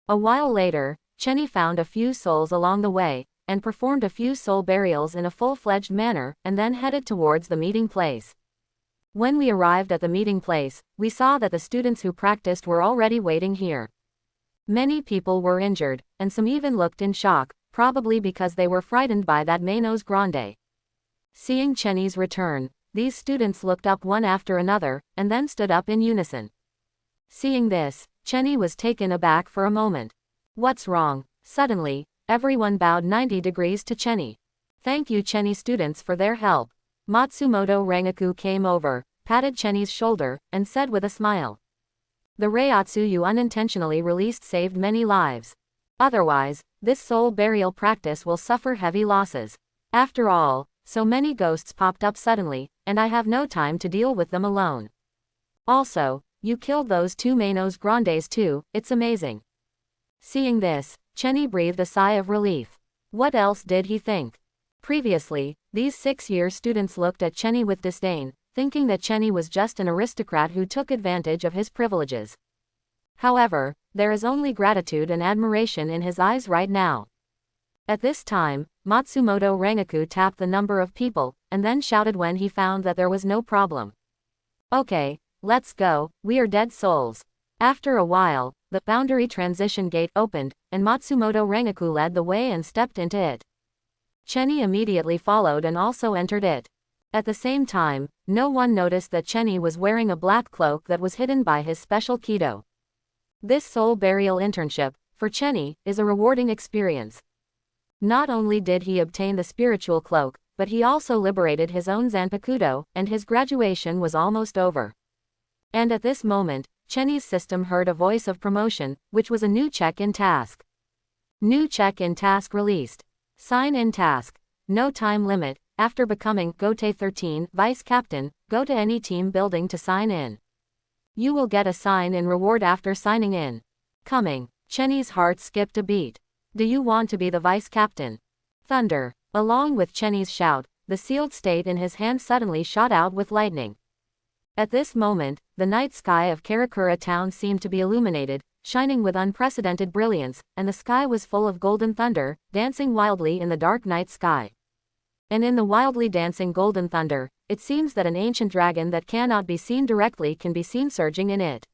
A while later, Chenny found a few souls along the way, and performed a few soul burials in a full-fledged manner, and then headed towards the meeting place. When we arrived at the meeting place, we saw that the students who practiced were already waiting here. Many people were injured, and some even looked in shock, probably because they were frightened by that Manos Grande. Seeing Chenny's return, these students looked up one after another, and then stood up in unison. Seeing this, Chenny was taken aback for a moment. What's wrong? Suddenly, everyone bowed 90 degrees to Chenny. Thank you Chenny students for their help. Matsumoto Rengaku came over, patted Chenny's shoulder, and said with a smile. The Reiatsu you unintentionally released saved many lives. Otherwise, this soul burial practice will suffer heavy losses. After all, so many ghosts popped up suddenly, and I have no time to deal with them alone. Also, you killed those two Manos Grandes too, it's amazing. Seeing this, Chenny breathed a sigh of relief. What else did he think? Previously, these 6-year students looked at Chenny with disdain, thinking that Chenny was just an aristocrat who took advantage of his privileges. However, there is only gratitude and admiration in his eyes right now. At this time, Matsumoto Rengaku tapped the number of people, and then shouted when he found that there was no problem. Okay, let's go, we are dead souls. After a while, the boundary transition gate opened, and Matsumoto Rengaku led the way and stepped into it. Chenny immediately followed and also entered it. At the same time, no one noticed that Chenny was wearing a black cloak that was hidden by his special kido. This soul burial internship, for Chenny, is a rewarding experience. Not only did he obtain the spiritual cloak, but he also liberated his own Zanpakuto, and his graduation was almost over. And at this moment, Chenny's system heard a voice of promotion, which was a new check-in task. New check-in task released. Sign-in task. No time limit. After becoming Gote 13 Vice Captain, go to any team building to sign in. You will get a sign-in reward after signing in. Coming. Chenny's heart skipped a beat. Do you want to be the Vice Captain? Thunder. Along with Chenny's shout, the sealed state in his hand suddenly shot out with lightning. At this moment, the night sky of Karakura Town seemed to be illuminated, shining with unprecedented brilliance, and the sky was full of golden thunder, dancing wildly in the dark night sky. And in the wildly dancing golden thunder, it seems that an ancient dragon that cannot be seen directly can be seen surging in it.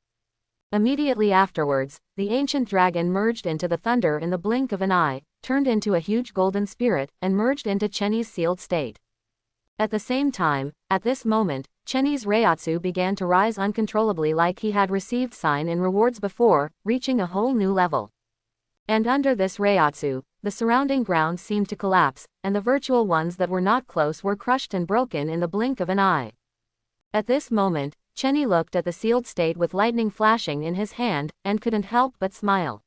Immediately afterwards, the ancient dragon merged into the thunder in the blink of an eye, turned into a huge golden spirit, and merged into Chenny's sealed state. At the same time, at this moment, Chenny's Reiatsu began to rise uncontrollably like he had received sign and rewards before, reaching a whole new level. And under this Reiatsu, the surrounding ground seemed to collapse, and the virtual ones that were not close were crushed and broken in the blink of an eye. At this moment, Chenny looked at the sealed state with lightning flashing in his hand, and couldn't help but smile.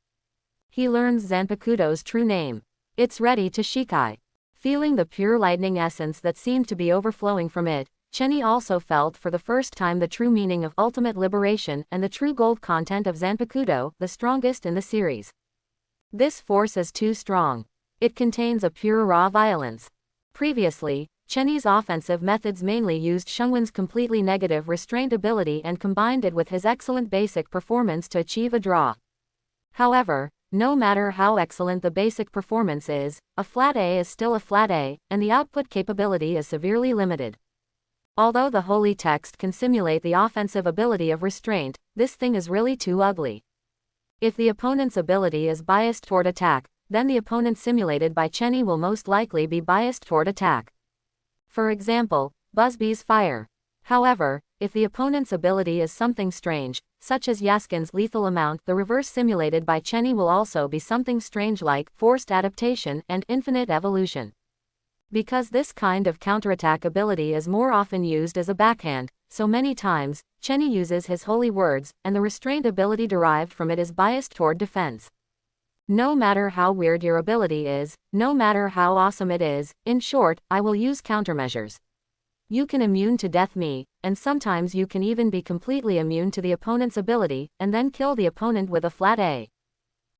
He learns Zanpakuto's true name. It's ready to Shikai. Feeling the pure lightning essence that seemed to be overflowing from it, Chenny also felt for the first time the true meaning of ultimate liberation and the true gold content of Zanpakuto, the strongest in the series. This force is too strong. It contains a pure raw violence. Previously, Chenny's offensive methods mainly used Shungwin's completely negative restraint ability and combined it with his excellent basic performance to achieve a draw. However, no matter how excellent the basic performance is, a flat A is still a flat A, and the output capability is severely limited. Although the holy text can simulate the offensive ability of restraint, this thing is really too ugly. If the opponent's ability is biased toward attack, then the opponent simulated by Chenny will most likely be biased toward attack. For example, Busby's fire. However, if the opponent's ability is something strange, such as Yaskin's lethal amount, the reverse simulated by Chenny will also be something strange like forced adaptation and infinite evolution. Because this kind of counterattack ability is more often used as a backhand, so many times, Chenny uses his holy words, and the restraint ability derived from it is biased toward defense. No matter how weird your ability is, no matter how awesome it is, in short, I will use countermeasures. You can immune to death me, and sometimes you can even be completely immune to the opponent's ability, and then kill the opponent with a flat A.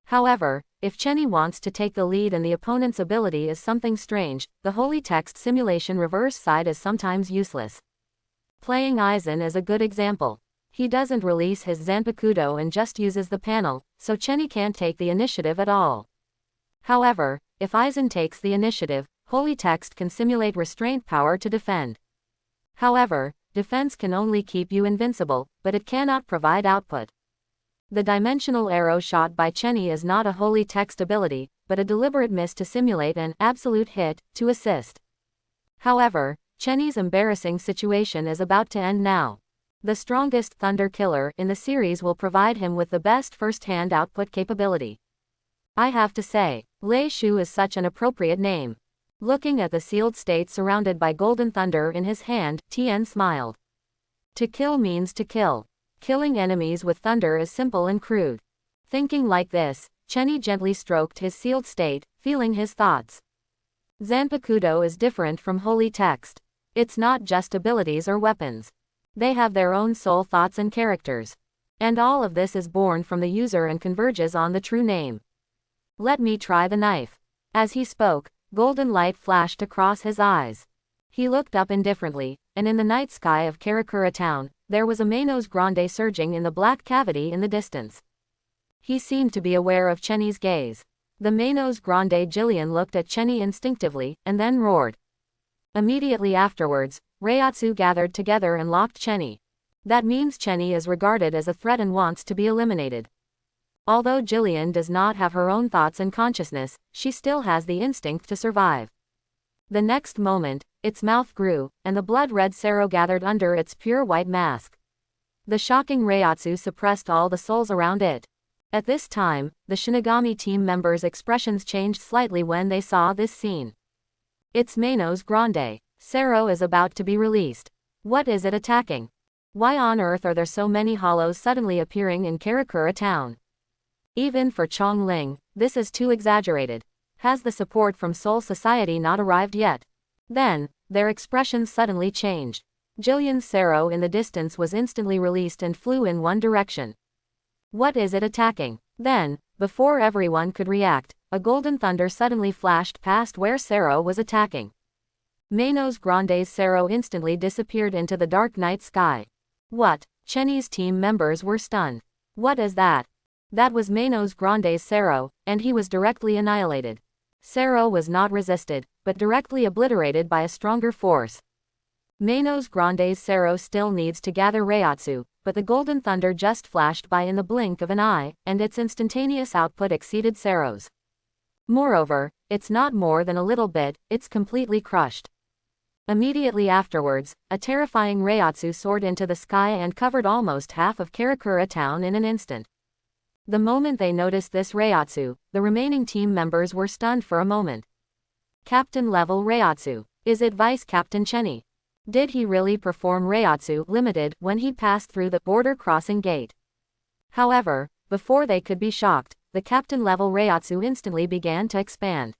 However, if Chenny wants to take the lead and the opponent's ability is something strange, the holy text simulation reverse side is sometimes useless. Playing Aizen is a good example. He doesn't release his Zanpakuto and just uses the panel, so Chenny can't take the initiative at all. However, if Aizen takes the initiative, holy text can simulate restraint power to defend. However, defense can only keep you invincible, but it cannot provide output. The dimensional arrow shot by Chenny is not a holy text ability, but a deliberate miss to simulate an absolute hit, to assist. However, Chenny's embarrassing situation is about to end now. The strongest Thunder Killer in the series will provide him with the best first-hand output capability. I have to say, Lei Shu is such an appropriate name. Looking at the sealed state surrounded by golden thunder in his hand, Tien smiled. To kill means to kill. Killing enemies with thunder is simple and crude. Thinking like this, Chenny gently stroked his sealed state, feeling his thoughts. Zanpakuto is different from holy text. It's not just abilities or weapons. They have their own soul thoughts and characters. And all of this is born from the user and converges on the true name. Let me try the knife. As he spoke, golden light flashed across his eyes. He looked up indifferently, and in the night sky of Karakura Town, there was a Manos Grande surging in the black cavity in the distance. He seemed to be aware of Chenny's gaze. The Manos Grande Jillian looked at Chenny instinctively, and then roared. Immediately afterwards, Reiatsu gathered together and locked Chenny. That means Chenny is regarded as a threat and wants to be eliminated. Although Jillian does not have her own thoughts and consciousness, she still has the instinct to survive. The next moment, its mouth grew, and the blood-red Sero gathered under its pure white mask. The shocking Reiatsu suppressed all the souls around it. At this time, the Shinigami team members' expressions changed slightly when they saw this scene. It's Manos Grande. Sero is about to be released. What is it attacking? Why on earth are there so many hollows suddenly appearing in Karakura Town? Even for Chongling, this is too exaggerated. Has the support from Soul Society not arrived yet? Then, their expressions suddenly changed. Jillian's Sero in the distance was instantly released and flew in one direction. What is it attacking? Then, before everyone could react, a golden thunder suddenly flashed past where Sero was attacking. Manos Grande's Sero instantly disappeared into the dark night sky. What? Chenny's team members were stunned. What is that? That was Manos Grande's Sero, and he was directly annihilated. Sero was not resisted, but directly obliterated by a stronger force. Manos Grande's Sero still needs to gather Reiatsu, but the Golden Thunder just flashed by in the blink of an eye, and its instantaneous output exceeded Sero's. Moreover, it's not more than a little bit, it's completely crushed. Immediately afterwards, a terrifying Reiatsu soared into the sky and covered almost half of Karakura Town in an instant. The moment they noticed this Reiatsu, the remaining team members were stunned for a moment. Captain-level Reiatsu. Is it Vice-Captain Chenny? Did he really perform Reiatsu Limited when he passed through the border crossing gate? However, before they could be shocked, the Captain-level Reiatsu instantly began to expand.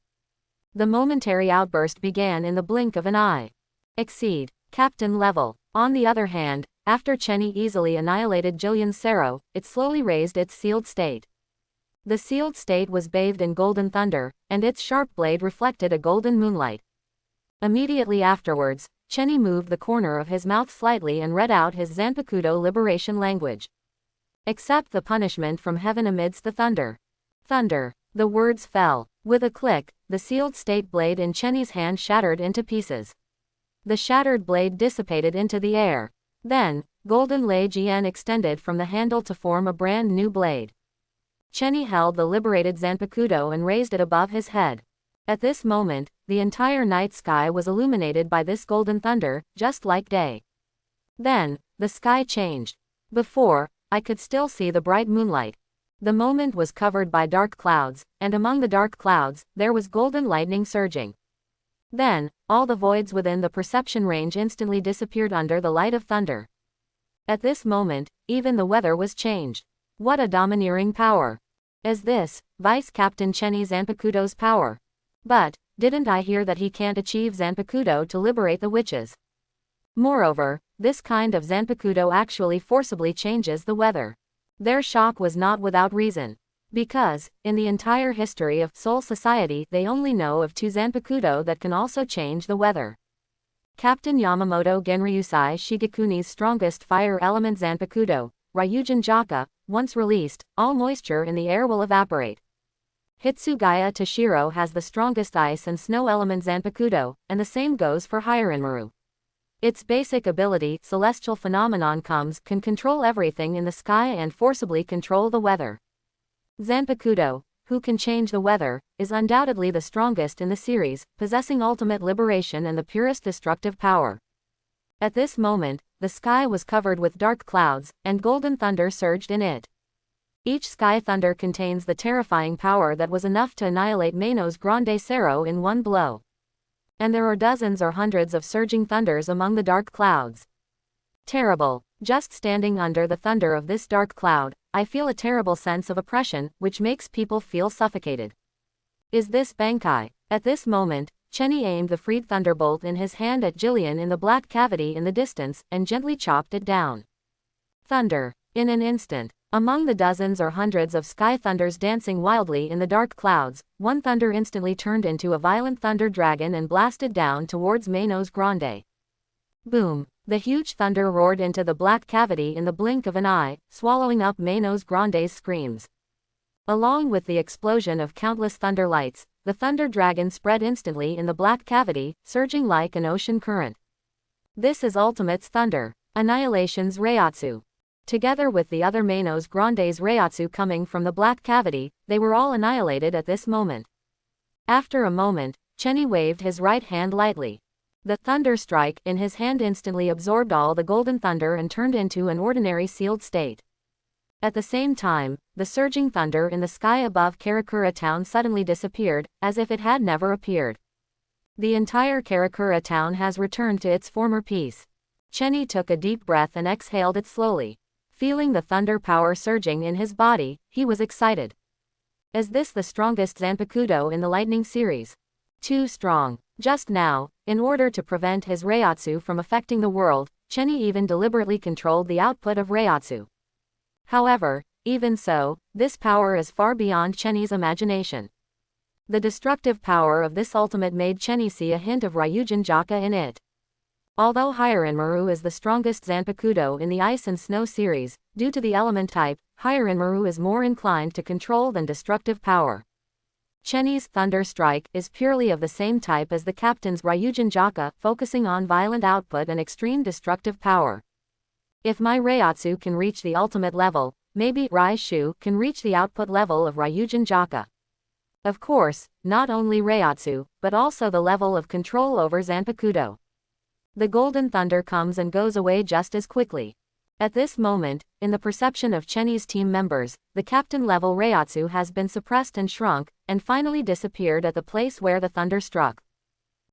The momentary outburst began in the blink of an eye. Exceed. Captain level. On the other hand, after Chenny easily annihilated Jillian's Sero, it slowly raised its sealed state. The sealed state was bathed in golden thunder, and its sharp blade reflected a golden moonlight. Immediately afterwards, Chenny moved the corner of his mouth slightly and read out his Zanpakuto liberation language. Accept the punishment from heaven amidst the thunder. Thunder. The words fell. With a click, the sealed state blade in Chenny's hand shattered into pieces. The shattered blade dissipated into the air. Then, golden Lei Jian extended from the handle to form a brand new blade. Chenny held the liberated Zanpakuto and raised it above his head. At this moment, the entire night sky was illuminated by this golden thunder, just like day. Then, the sky changed. Before, I could still see the bright moonlight. The moment was covered by dark clouds, and among the dark clouds, there was golden lightning surging. Then, all the voids within the perception range instantly disappeared under the light of thunder. At this moment, even the weather was changed. What a domineering power! Is this Vice-Captain Chenny Zanpakuto's power? But, didn't I hear that he can't achieve Zanpakuto to liberate the witches? Moreover, this kind of Zanpakuto actually forcibly changes the weather. Their shock was not without reason. Because, in the entire history of Soul Society they only know of two Zanpakuto that can also change the weather. Captain Yamamoto Genryusai Shigekuni's strongest fire element Zanpakuto, Ryujin Jaka, once released, all moisture in the air will evaporate. Hitsugaya Toshiro has the strongest ice and snow element Zanpakuto, and the same goes for Hirenmaru. Its basic ability, celestial phenomenon can control everything in the sky and forcibly control the weather. Zanpakuto, who can change the weather, is undoubtedly the strongest in the series, possessing ultimate liberation and the purest destructive power. At this moment, the sky was covered with dark clouds, and golden thunder surged in it. Each sky thunder contains the terrifying power that was enough to annihilate Manos Grande Sero in one blow. And there are dozens or hundreds of surging thunders among the dark clouds. Terrible. Just standing under the thunder of this dark cloud, I feel a terrible sense of oppression, which makes people feel suffocated. Is this Bankai? At this moment, Chenny aimed the freed thunderbolt in his hand at Jillian in the black cavity in the distance, and gently chopped it down. Thunder. In an instant. Among the dozens or hundreds of sky thunders dancing wildly in the dark clouds, one thunder instantly turned into a violent thunder dragon and blasted down towards Manos Grande. Boom. The huge thunder roared into the black cavity in the blink of an eye, swallowing up Manos Grande's screams. Along with the explosion of countless thunder lights, the thunder dragon spread instantly in the black cavity, surging like an ocean current. This is Ultimate's thunder. Annihilation's Reiatsu. Together with the other Manos Grande's Reiatsu coming from the black cavity, they were all annihilated at this moment. After a moment, Chenny waved his right hand lightly. The thunder strike in his hand instantly absorbed all the golden thunder and turned into an ordinary sealed state. At the same time, the surging thunder in the sky above Karakura Town suddenly disappeared, as if it had never appeared. The entire Karakura Town has returned to its former peace. Chenny took a deep breath and exhaled it slowly. Feeling the thunder power surging in his body, he was excited. Is this the strongest Zanpakuto in the Lightning series? Too strong. Just now, in order to prevent his Reiatsu from affecting the world, Chenny even deliberately controlled the output of Reiatsu. However, even so, this power is far beyond Chenny's imagination. The destructive power of this ultimate made Chenny see a hint of Ryujin Jaka in it. Although Hirenmaru is the strongest Zanpakuto in the Ice and Snow series, due to the element type, Hirenmaru is more inclined to control than destructive power. Chenny's Thunder Strike is purely of the same type as the captain's Ryujin Jaka, focusing on violent output and extreme destructive power. If my Reiatsu can reach the ultimate level, maybe Raishu can reach the output level of Ryujin Jaka. Of course, not only Reiatsu, but also the level of control over Zanpakuto. The Golden Thunder comes and goes away just as quickly. At this moment, in the perception of Chenny's team members, the captain-level Reiatsu has been suppressed and shrunk, and finally disappeared at the place where the thunder struck.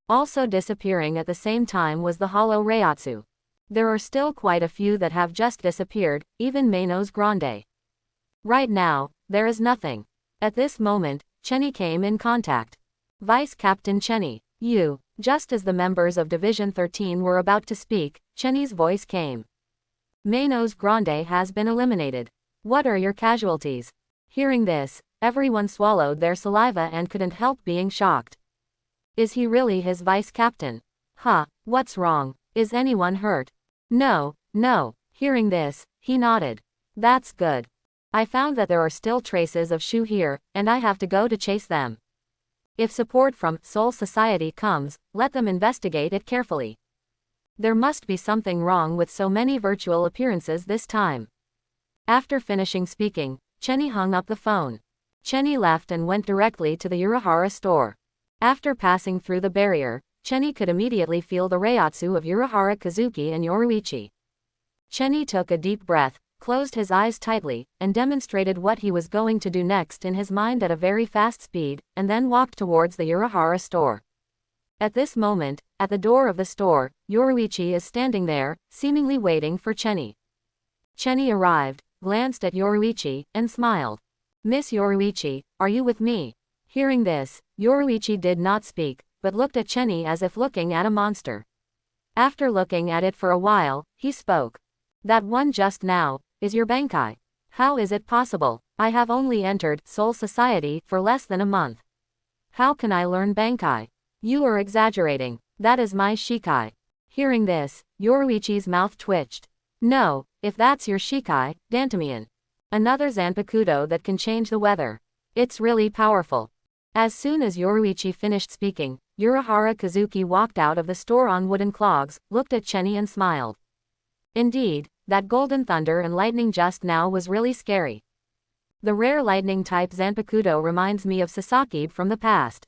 Also disappearing at the same time was the hollow Reiatsu. There are still quite a few that have just disappeared, even Meino's Grande. Right now, there is nothing. At this moment, Chenny came in contact. Vice Captain Chenny, you. Just as the members of Division 13 were about to speak, Chenny's voice came. Meino's Grande has been eliminated. What are your casualties? Hearing this, everyone swallowed their saliva and couldn't help being shocked. Is he really his vice captain? Huh, what's wrong? Is anyone hurt? No. Hearing this, he nodded. That's good. I found that there are still traces of Shu here, and I have to go to chase them. If support from Soul Society comes, let them investigate it carefully. There must be something wrong with so many virtual appearances this time. After finishing speaking, Chenny hung up the phone. Chenny left and went directly to the Urahara store. After passing through the barrier, Chenny could immediately feel the Reiatsu of Urahara Kazuki and Yoruichi. Chenny took a deep breath, closed his eyes tightly, and demonstrated what he was going to do next in his mind at a very fast speed, and then walked towards the Urahara store. At this moment, at the door of the store, Yoruichi is standing there, seemingly waiting for Chenny. Chenny arrived, glanced at Yoruichi, and smiled. Miss Yoruichi, are you with me? Hearing this, Yoruichi did not speak, but looked at Chenny as if looking at a monster. After looking at it for a while, he spoke. That one just now, is your Bankai. How is it possible? I have only entered Soul Society for less than a month. How can I learn Bankai? You are exaggerating. That is my Shikai. Hearing this, Yoruichi's mouth twitched. No, if that's your Shikai, Dantamian. Another Zanpakuto that can change the weather. It's really powerful. As soon as Yoruichi finished speaking, Urahara Kazuki walked out of the store on wooden clogs, looked at Chenny and smiled. Indeed, that golden thunder and lightning just now was really scary. The rare lightning-type Zanpakuto reminds me of Sasaki from the past.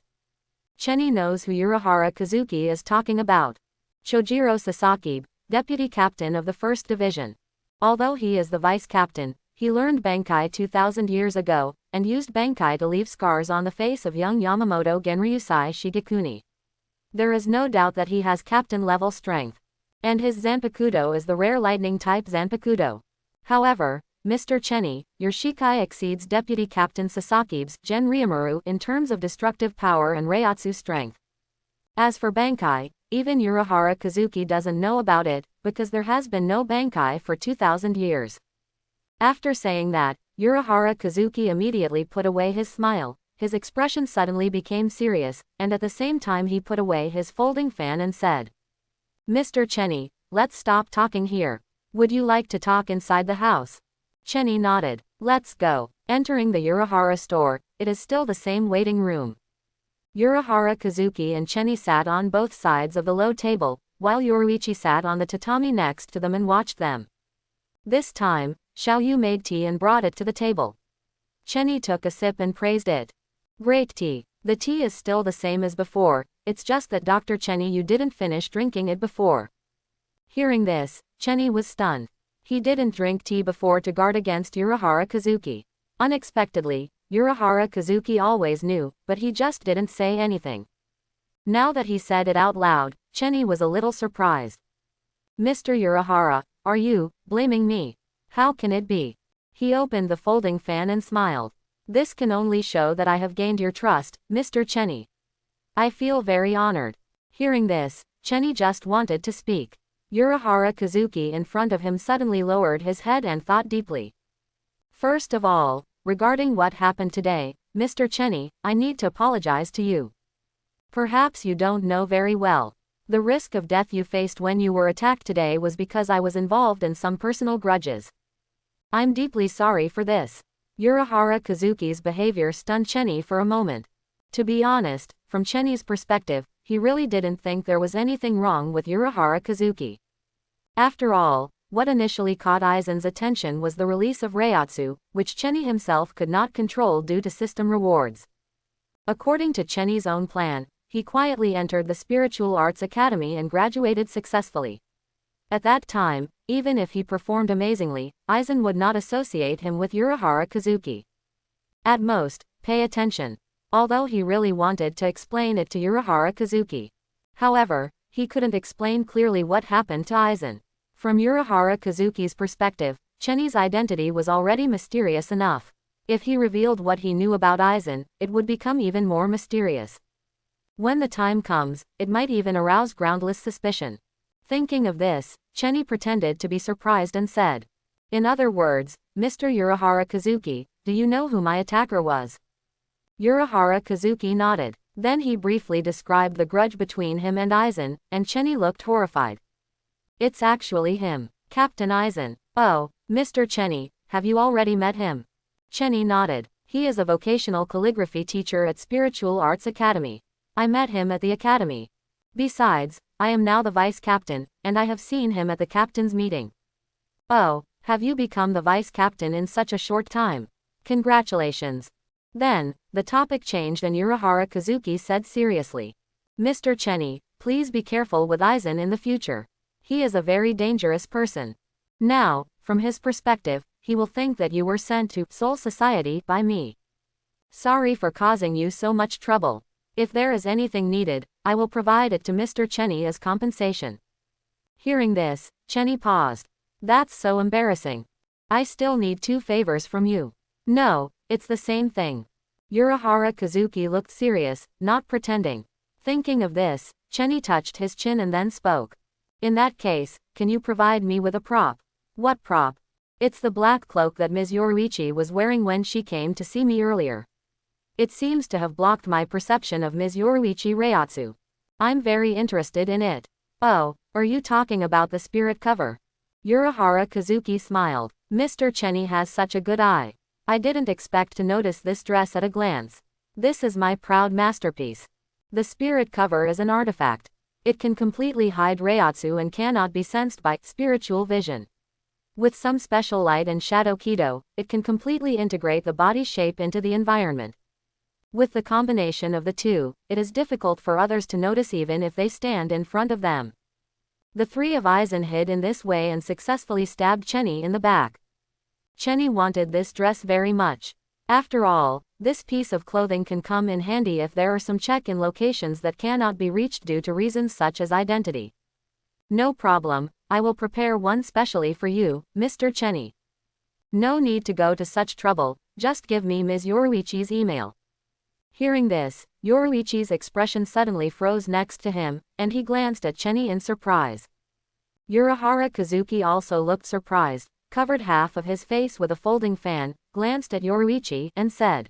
Chenny knows who Urahara Kazuki is talking about. Chojiro Sasaki, deputy captain of the 1st Division. Although he is the vice captain, he learned Bankai 2,000 years ago, and used Bankai to leave scars on the face of young Yamamoto Genryusai Shigekuni. There is no doubt that he has captain-level strength. And his Zanpakuto is the rare lightning-type Zanpakuto. However, Mr. Chenny, your Shikai exceeds Deputy Captain Sasaki's Gen Ryamaru in terms of destructive power and Reiatsu strength. As for Bankai, even Urahara Kazuki doesn't know about it, because there has been no Bankai for 2,000 years. After saying that, Urahara Kazuki immediately put away his smile, his expression suddenly became serious, and at the same time he put away his folding fan and said, Mr. Chenny, let's stop talking here. Would you like to talk inside the house? Chenny nodded. Let's go. Entering the Urahara store, it is still the same waiting room. Urahara Kazuki and Chenny sat on both sides of the low table, while Yoruichi sat on the tatami next to them and watched them. This time, Xiaoyu made tea and brought it to the table. Chenny took a sip and praised it. Great tea. The tea is still the same as before, it's just that Dr. Chenny you didn't finish drinking it before. Hearing this, Chenny was stunned. He didn't drink tea before to guard against Urahara Kazuki. Unexpectedly, Urahara Kazuki always knew, but he just didn't say anything. Now that he said it out loud, Chenny was a little surprised. Mr. Urahara, are you blaming me? How can it be? He opened the folding fan and smiled. This can only show that I have gained your trust, Mr. Chenny. I feel very honored. Hearing this, Chenny just wanted to speak. Urahara Kazuki in front of him suddenly lowered his head and thought deeply. First of all, regarding what happened today, Mr. Chenny, I need to apologize to you. Perhaps you don't know very well. The risk of death you faced when you were attacked today was because I was involved in some personal grudges. I'm deeply sorry for this. Urahara Kazuki's behavior stunned Chenny for a moment. To be honest, from Chenny's perspective, he really didn't think there was anything wrong with Urahara Kazuki. After all, what initially caught Aizen's attention was the release of Reiatsu, which Chenny himself could not control due to system rewards. According to Chenny's own plan, he quietly entered the Spiritual Arts Academy and graduated successfully. At that time, even if he performed amazingly, Aizen would not associate him with Urahara Kazuki. At most, pay attention. Although he really wanted to explain it to Urahara Kazuki. However, he couldn't explain clearly what happened to Aizen. From Urahara Kazuki's perspective, Chenny's identity was already mysterious enough. If he revealed what he knew about Aizen, it would become even more mysterious. When the time comes, it might even arouse groundless suspicion. Thinking of this, Chenny pretended to be surprised and said, "In other words, Mr. Urahara Kazuki, do you know who my attacker was?" Urahara Kazuki nodded. Then he briefly described the grudge between him and Aizen, and Chenny looked horrified. "It's actually him, Captain Aizen." "Oh, Mr. Chenny, have you already met him?" Chenny nodded. "He is a vocational calligraphy teacher at Spiritual Arts Academy. I met him at the academy. Besides, I am now the vice captain, and I have seen him at the captain's meeting." "Oh, have you become the vice captain in such a short time? Congratulations." Then, the topic changed and Urahara Kazuki said seriously, "Mr. Chenny, please be careful with Aizen in the future. He is a very dangerous person. Now, from his perspective, he will think that you were sent to Soul Society by me. Sorry for causing you so much trouble. If there is anything needed, I will provide it to Mr. Chenny as compensation." Hearing this, Chenny paused. "That's so embarrassing. I still need 2 favors from you." "No, it's the same thing." Urahara Kazuki looked serious, not pretending. Thinking of this, Chenny touched his chin and then spoke. "In that case, can you provide me with a prop?" "What prop?" "It's the black cloak that Ms. Yoruichi was wearing when she came to see me earlier. It seems to have blocked my perception of Ms. Yoruichi Reiatsu. I'm very interested in it." "Oh, are you talking about the spirit cover?" Urahara Kazuki smiled. "Mr. Chenny has such a good eye. I didn't expect to notice this dress at a glance. This is my proud masterpiece. The spirit cover is an artifact. It can completely hide Reiatsu and cannot be sensed by spiritual vision. With some special light and shadow kido, it can completely integrate the body shape into the environment. With the combination of the two, it is difficult for others to notice even if they stand in front of them." The 3 of Aizen hid in this way and successfully stabbed Chenny in the back. Chenny wanted this dress very much. After all, this piece of clothing can come in handy if there are some check-in locations that cannot be reached due to reasons such as identity. "No problem, I will prepare one specially for you, Mr. Chenny. No need to go to such trouble, just give me Ms. Yoruichi's email." Hearing this, Yoruichi's expression suddenly froze next to him, and he glanced at Chenny in surprise. Urahara Kazuki also looked surprised, covered half of his face with a folding fan, glanced at Yoruichi, and said,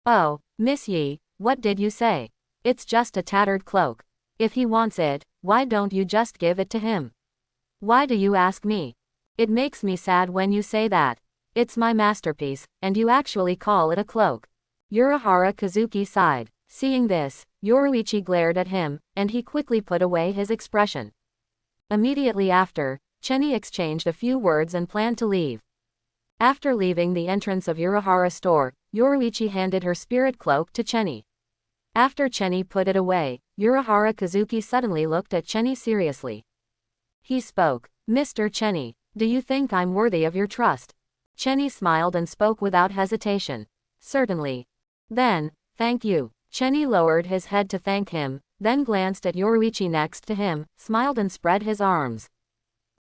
"Oh, Miss Yi, what did you say? It's just a tattered cloak. If he wants it, why don't you just give it to him? Why do you ask me? It makes me sad when you say that. It's my masterpiece, and you actually call it a cloak." Urahara Kazuki sighed. Seeing this, Yoruichi glared at him, and he quickly put away his expression. Immediately after, Chenny exchanged a few words and planned to leave. After leaving the entrance of Urahara's store, Yoruichi handed her spirit cloak to Chenny. After Chenny put it away, Urahara Kazuki suddenly looked at Chenny seriously. He spoke, "Mr. Chenny, do you think I'm worthy of your trust?" Chenny smiled and spoke without hesitation. "Certainly." "Then, thank you." Chenny lowered his head to thank him, then glanced at Yoruichi next to him, smiled and spread his arms.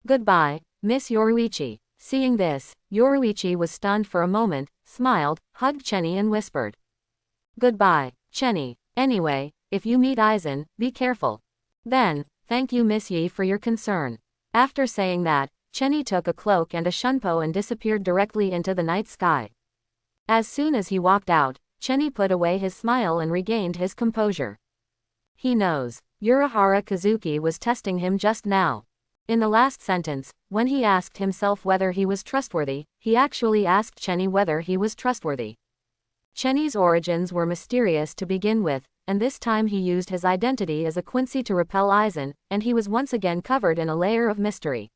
"Goodbye, Miss Yoruichi." Seeing this, Yoruichi was stunned for a moment, smiled, hugged Chenny and whispered, "Goodbye, Chenny. Anyway, if you meet Aizen, be careful." Then, "Thank you Miss Yi for your concern." After saying that, Chenny took a cloak and a shunpo and disappeared directly into the night sky. As soon as he walked out, Chenny put away his smile and regained his composure. He knows. Urahara Kazuki was testing him just now. In the last sentence, when he asked himself whether he was trustworthy, he actually asked Chenny whether he was trustworthy. Chenny's origins were mysterious to begin with, and this time he used his identity as a Quincy to repel Aizen, and he was once again covered in a layer of mystery.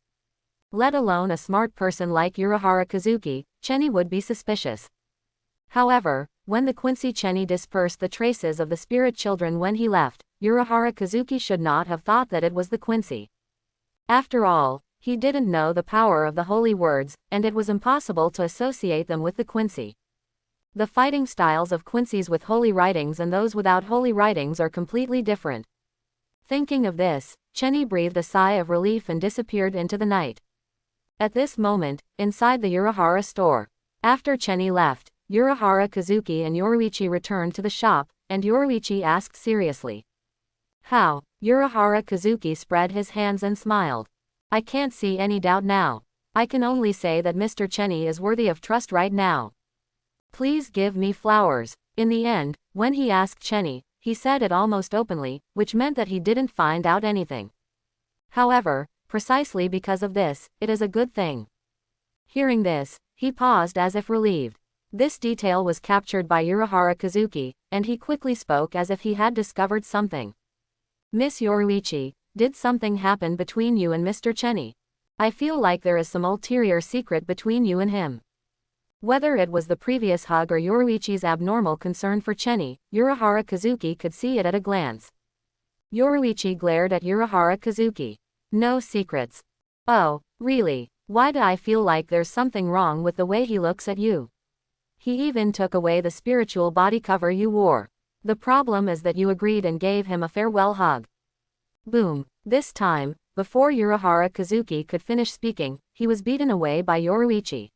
Let alone a smart person like Urahara Kazuki, Chenny would be suspicious. However, when the Quincy Chenny dispersed the traces of the spirit children when he left, Urahara Kazuki should not have thought that it was the Quincy. After all, he didn't know the power of the holy words, and it was impossible to associate them with the Quincy. The fighting styles of Quincy's with holy writings and those without holy writings are completely different. Thinking of this, Chenny breathed a sigh of relief and disappeared into the night. At this moment, inside the Urahara store, after Chenny left, Urahara Kazuki and Yoruichi returned to the shop, and Yoruichi asked seriously. How? Urahara Kazuki spread his hands and smiled. I can't see any doubt now. I can only say that Mr. Chenny is worthy of trust right now. Please give me flowers. In the end, when he asked Chenny, he said it almost openly, which meant that he didn't find out anything. However, precisely because of this, it is a good thing. Hearing this, he paused as if relieved. This detail was captured by Urahara Kazuki, and he quickly spoke as if he had discovered something. Miss Yoruichi, did something happen between you and Mr. Chenny? I feel like there is some ulterior secret between you and him. Whether it was the previous hug or Yoruichi's abnormal concern for Chenny, Urahara Kazuki could see it at a glance. Yoruichi glared at Urahara Kazuki. No secrets. Oh, really? Why do I feel like there's something wrong with the way he looks at you? He even took away the spiritual body cover you wore. The problem is that you agreed and gave him a farewell hug. Boom. This time, before Urahara Kazuki could finish speaking, he was beaten away by Yoruichi.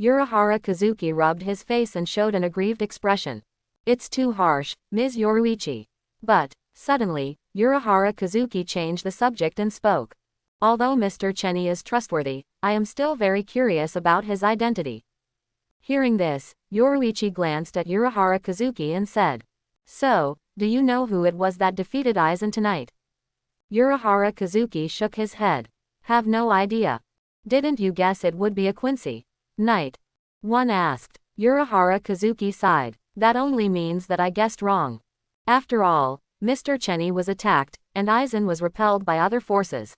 Urahara Kazuki rubbed his face and showed an aggrieved expression. It's too harsh, Ms. Yoruichi. But, suddenly, Urahara Kazuki changed the subject and spoke. Although Mr. Chenny is trustworthy, I am still very curious about his identity. Hearing this, Yoruichi glanced at Urahara Kazuki and said, So, do you know who it was that defeated Aizen tonight? Urahara Kazuki shook his head. Have no idea. Didn't you guess it would be a Quincy? Knight? One asked. Urahara Kazuki sighed. That only means that I guessed wrong. After all, Mr. Chenny was attacked, and Aizen was repelled by other forces.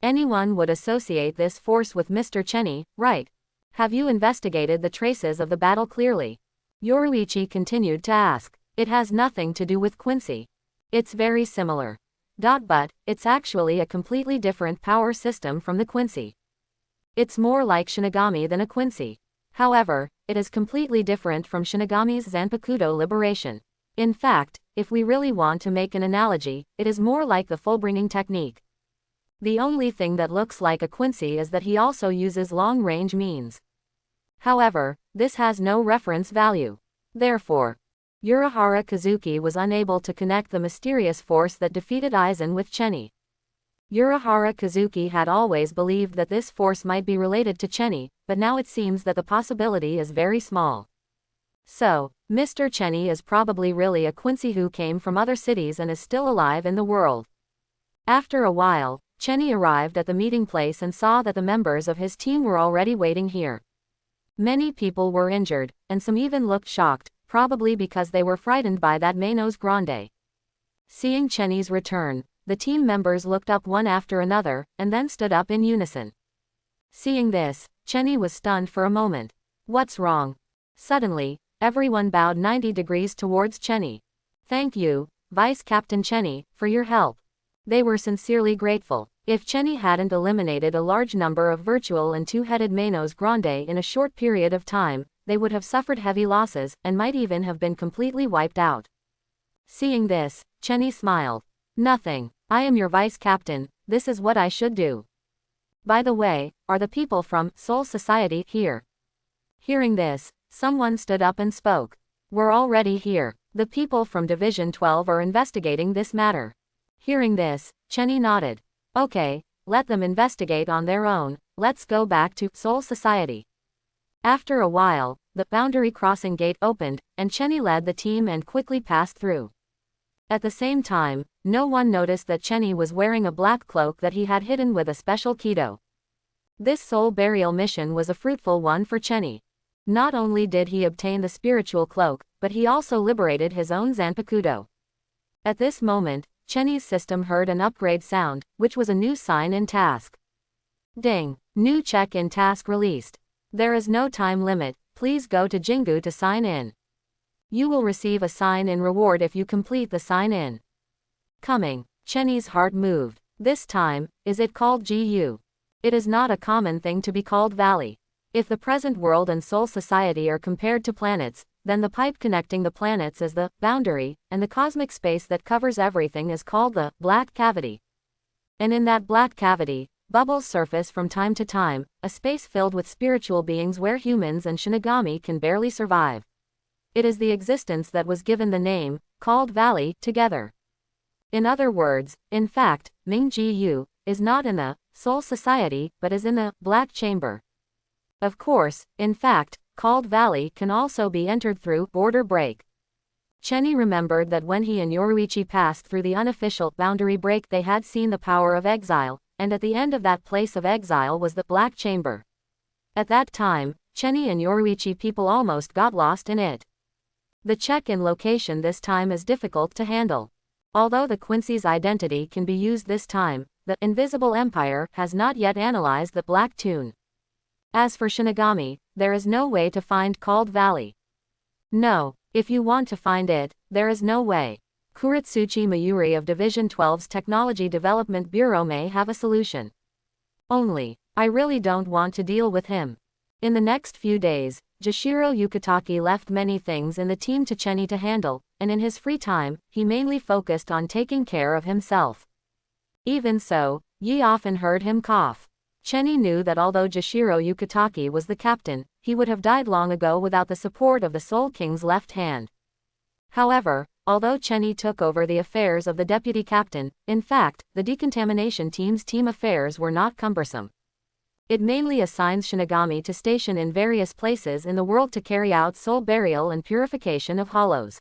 Anyone would associate this force with Mr. Chenny, right? Have you investigated the traces of the battle clearly? Yoruichi continued to ask. It has nothing to do with Quincy. It's very similar. But, it's actually a completely different power system from the Quincy. It's more like Shinigami than a Quincy. However, it is completely different from Shinigami's Zanpakuto liberation. In fact, if we really want to make an analogy, it is more like the full-bringing technique. The only thing that looks like a Quincy is that he also uses long-range means. However, this has no reference value. Therefore, Urahara Kazuki was unable to connect the mysterious force that defeated Aizen with Chenny. Urahara Kazuki had always believed that this force might be related to Chenny, but now it seems that the possibility is very small. So, Mr. Chenny is probably really a Quincy who came from other cities and is still alive in the world. After a while, Chenny arrived at the meeting place and saw that the members of his team were already waiting here. Many people were injured, and some even looked shocked, probably because they were frightened by that Manos Grande. Seeing Chenny's return, the team members looked up one after another, and then stood up in unison. Seeing this, Chenny was stunned for a moment. What's wrong? Suddenly, everyone bowed 90 degrees towards Chenny. Thank you, Vice Captain Chenny, for your help. They were sincerely grateful. If Chenny hadn't eliminated a large number of virtual and two-headed Manos Grande in a short period of time, they would have suffered heavy losses, and might even have been completely wiped out. Seeing this, Chenny smiled. Nothing. I am your vice captain, this is what I should do. By the way, are the people from Soul Society here? Hearing this, someone stood up and spoke. We're already here. The people from Division 12 are investigating this matter. Hearing this, Chenny nodded. Okay, let them investigate on their own, let's go back to Soul Society. After a while, the boundary crossing gate opened, and Chenny led the team and quickly passed through. At the same time, no one noticed that Chenny was wearing a black cloak that he had hidden with a special Kido. This soul burial mission was a fruitful one for Chenny. Not only did he obtain the spiritual cloak, but he also liberated his own Zanpakuto. At this moment, Chenny's system heard an upgrade sound, which was a new sign in task. Ding! New check-in task released. There is no time limit, please go to Jingu to sign in. You will receive a sign-in reward if you complete the sign-in. Coming. Chenny's heart moved. This time, is it called GU? It is not a common thing to be called valley. If the present world and soul society are compared to planets, then the pipe connecting the planets is the boundary, and the cosmic space that covers everything is called the black cavity. And in that black cavity, bubbles surface from time to time, a space filled with spiritual beings where humans and Shinigami can barely survive. It is the existence that was given the name, called valley, together. In other words, in fact, Ming-Ji-Yu is not in the soul society, but is in the black chamber. Of course, in fact, called valley can also be entered through border break. Chenny remembered that when he and Yoruichi passed through the unofficial boundary break they had seen the power of exile, and at the end of that place of exile was the black chamber. At that time, Chenny and Yoruichi people almost got lost in it. The check-in location this time is difficult to handle. Although the Quincy's identity can be used this time, the Invisible Empire has not yet analyzed the Black Tune. As for Shinigami, there is no way to find Called Valley. No, if you want to find it, there is no way. Kuretsuchi Mayuri of Division 12's Technology Development Bureau may have a solution. Only, I really don't want to deal with him. In the next few days, Jashiro Yukitaki left many things in the team to Chenny to handle, and in his free time, he mainly focused on taking care of himself. Even so, Yi often heard him cough. Chenny knew that although Jashiro Yukitaki was the captain, he would have died long ago without the support of the Soul King's left hand. However, although Chenny took over the affairs of the deputy captain, in fact, the decontamination team's team affairs were not cumbersome. It mainly assigns Shinigami to station in various places in the world to carry out soul burial and purification of hollows.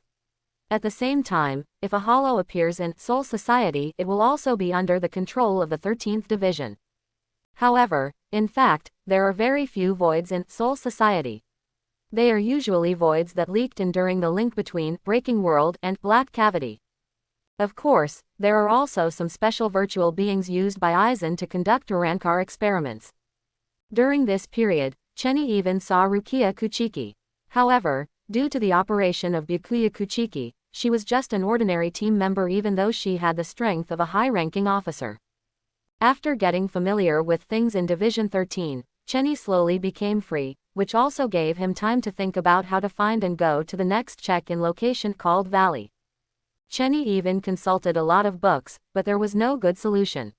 At the same time, if a hollow appears in Soul Society, it will also be under the control of the 13th Division. However, in fact, there are very few voids in Soul Society. They are usually voids that leaked in during the link between Breaking World and Black Cavity. Of course, there are also some special virtual beings used by Aizen to conduct Urankar experiments. During this period, Chenny even saw Rukia Kuchiki. However, due to the operation of Byakuya Kuchiki, she was just an ordinary team member even though she had the strength of a high-ranking officer. After getting familiar with things in Division 13, Chenny slowly became free, which also gave him time to think about how to find and go to the next check-in location called Valley. Chenny even consulted a lot of books, but there was no good solution.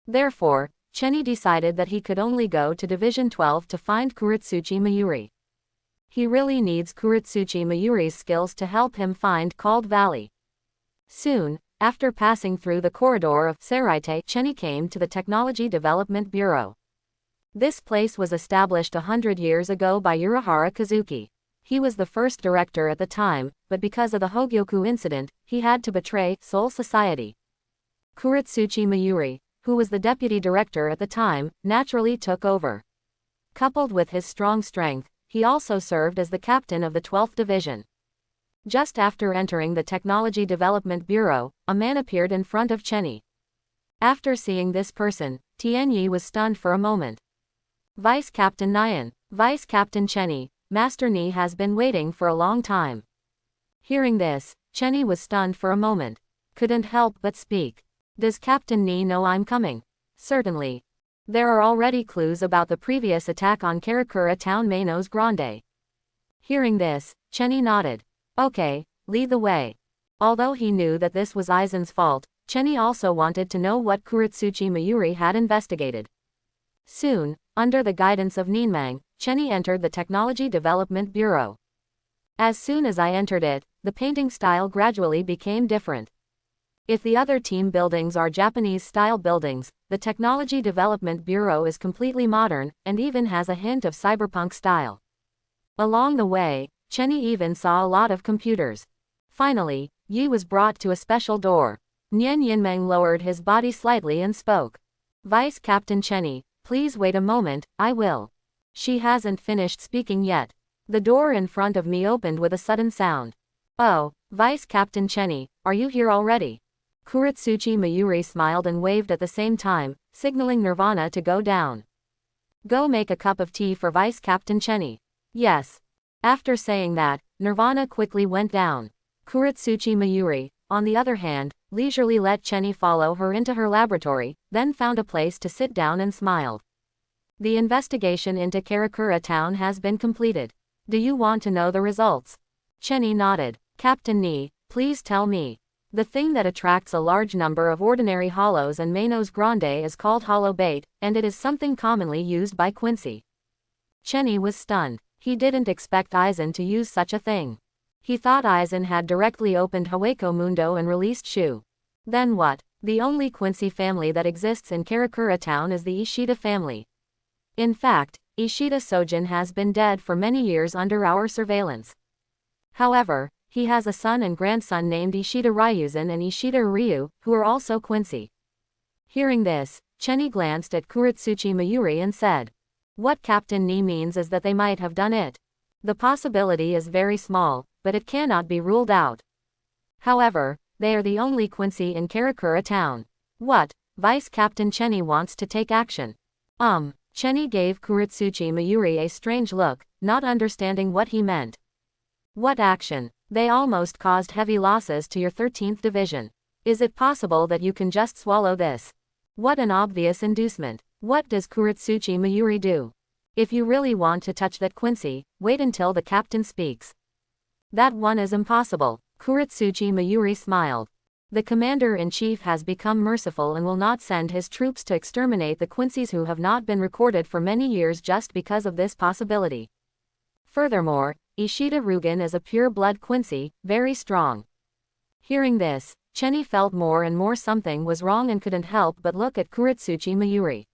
Therefore, Chenny decided that he could only go to Division 12 to find Kuretsuchi Mayuri. He really needs Kuretsuchi Mayuri's skills to help him find Called Valley. Soon, after passing through the corridor of Seraite, Chenny came to the Technology Development Bureau. This place was established 100 years ago by Urahara Kazuki. He was the first director at the time, but because of the Hogyoku incident, he had to betray Soul Society. Kuretsuchi Mayuri, who was the deputy director at the time, naturally took over. Coupled with his strong strength, he also served as the captain of the 12th Division. Just after entering the Technology Development Bureau, a man appeared in front of Chenny. After seeing this person, Tianyi was stunned for a moment. Vice Captain Nyan, Vice Captain Chenny, Master Ni has been waiting for a long time. Hearing this, Chenny was stunned for a moment. Couldn't help but speak. Does Captain Ni know I'm coming? Certainly. There are already clues about the previous attack on Karakura Town Manos Grande. Hearing this, Chenny nodded. Okay, lead the way. Although he knew that this was Aizen's fault, Chenny also wanted to know what Kuretsuchi Mayuri had investigated. Soon, under the guidance of Ninmang, Chenny entered the Technology Development Bureau. As soon as I entered it, the painting style gradually became different. If the other team buildings are Japanese-style buildings, the Technology Development Bureau is completely modern, and even has a hint of cyberpunk style. Along the way, Chenny even saw a lot of computers. Finally, Yi was brought to a special door. Nian Yinmeng lowered his body slightly and spoke. Vice Captain Chenny, please wait a moment, I will. She hasn't finished speaking yet. The door in front of me opened with a sudden sound. Oh, Vice Captain Chenny, are you here already? Kuretsuchi Mayuri smiled and waved at the same time, signaling Nirvana to go down. Go make a cup of tea for Vice Captain Chenny. Yes. After saying that, Nirvana quickly went down. Kuretsuchi Mayuri, on the other hand, leisurely let Chenny follow her into her laboratory, then found a place to sit down and smiled. The investigation into Karakura Town has been completed. Do you want to know the results? Chenny nodded. Captain Nee, please tell me. The thing that attracts a large number of ordinary hollows and Manos Grande is called hollow bait, and it is something commonly used by Quincy. Chenny was stunned. He didn't expect Aizen to use such a thing. He thought Aizen had directly opened Hueco Mundo and released Shu. Then what? The only Quincy family that exists in Karakura Town is the Ishida family. In fact, Ishida Sojin has been dead for many years under our surveillance. However, he has a son and grandson named Ishida Ryuzen and Ishida Ryu, who are also Quincy. Hearing this, Chenny glanced at Kuretsuchi Mayuri and said, what Captain Nee means is that they might have done it. The possibility is very small, but it cannot be ruled out. However, they are the only Quincy in Karakura Town. What? Vice Captain Chenny wants to take action. Chenny gave Kuretsuchi Mayuri a strange look, not understanding what he meant. What action? They almost caused heavy losses to your 13th division. Is it possible that you can just swallow this? What an obvious inducement. What does Kuretsuchi Mayuri do? If you really want to touch that Quincy, wait until the captain speaks. That one is impossible. Kuretsuchi Mayuri smiled. The commander-in-chief has become merciful and will not send his troops to exterminate the Quincies who have not been recorded for many years just because of this possibility. Furthermore, Ishida Rugen is a pure-blood Quincy, very strong. Hearing this, Chenny felt more and more something was wrong and couldn't help but look at Kuretsuchi Mayuri.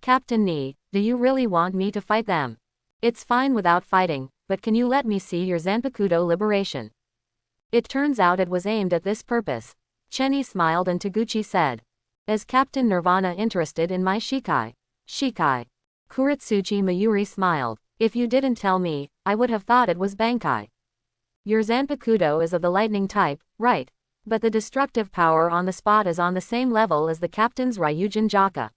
Captain Nee, do you really want me to fight them? It's fine without fighting, but can you let me see your Zanpakuto liberation? It turns out it was aimed at this purpose. Chenny smiled and Taguchi said. Is Captain Nirvana interested in my Shikai? Shikai. Kuretsuchi Mayuri smiled. If you didn't tell me, I would have thought it was Bankai. Your Zanpakuto is of the lightning type, right? But the destructive power on the spot is on the same level as the captain's Ryujin Jaka.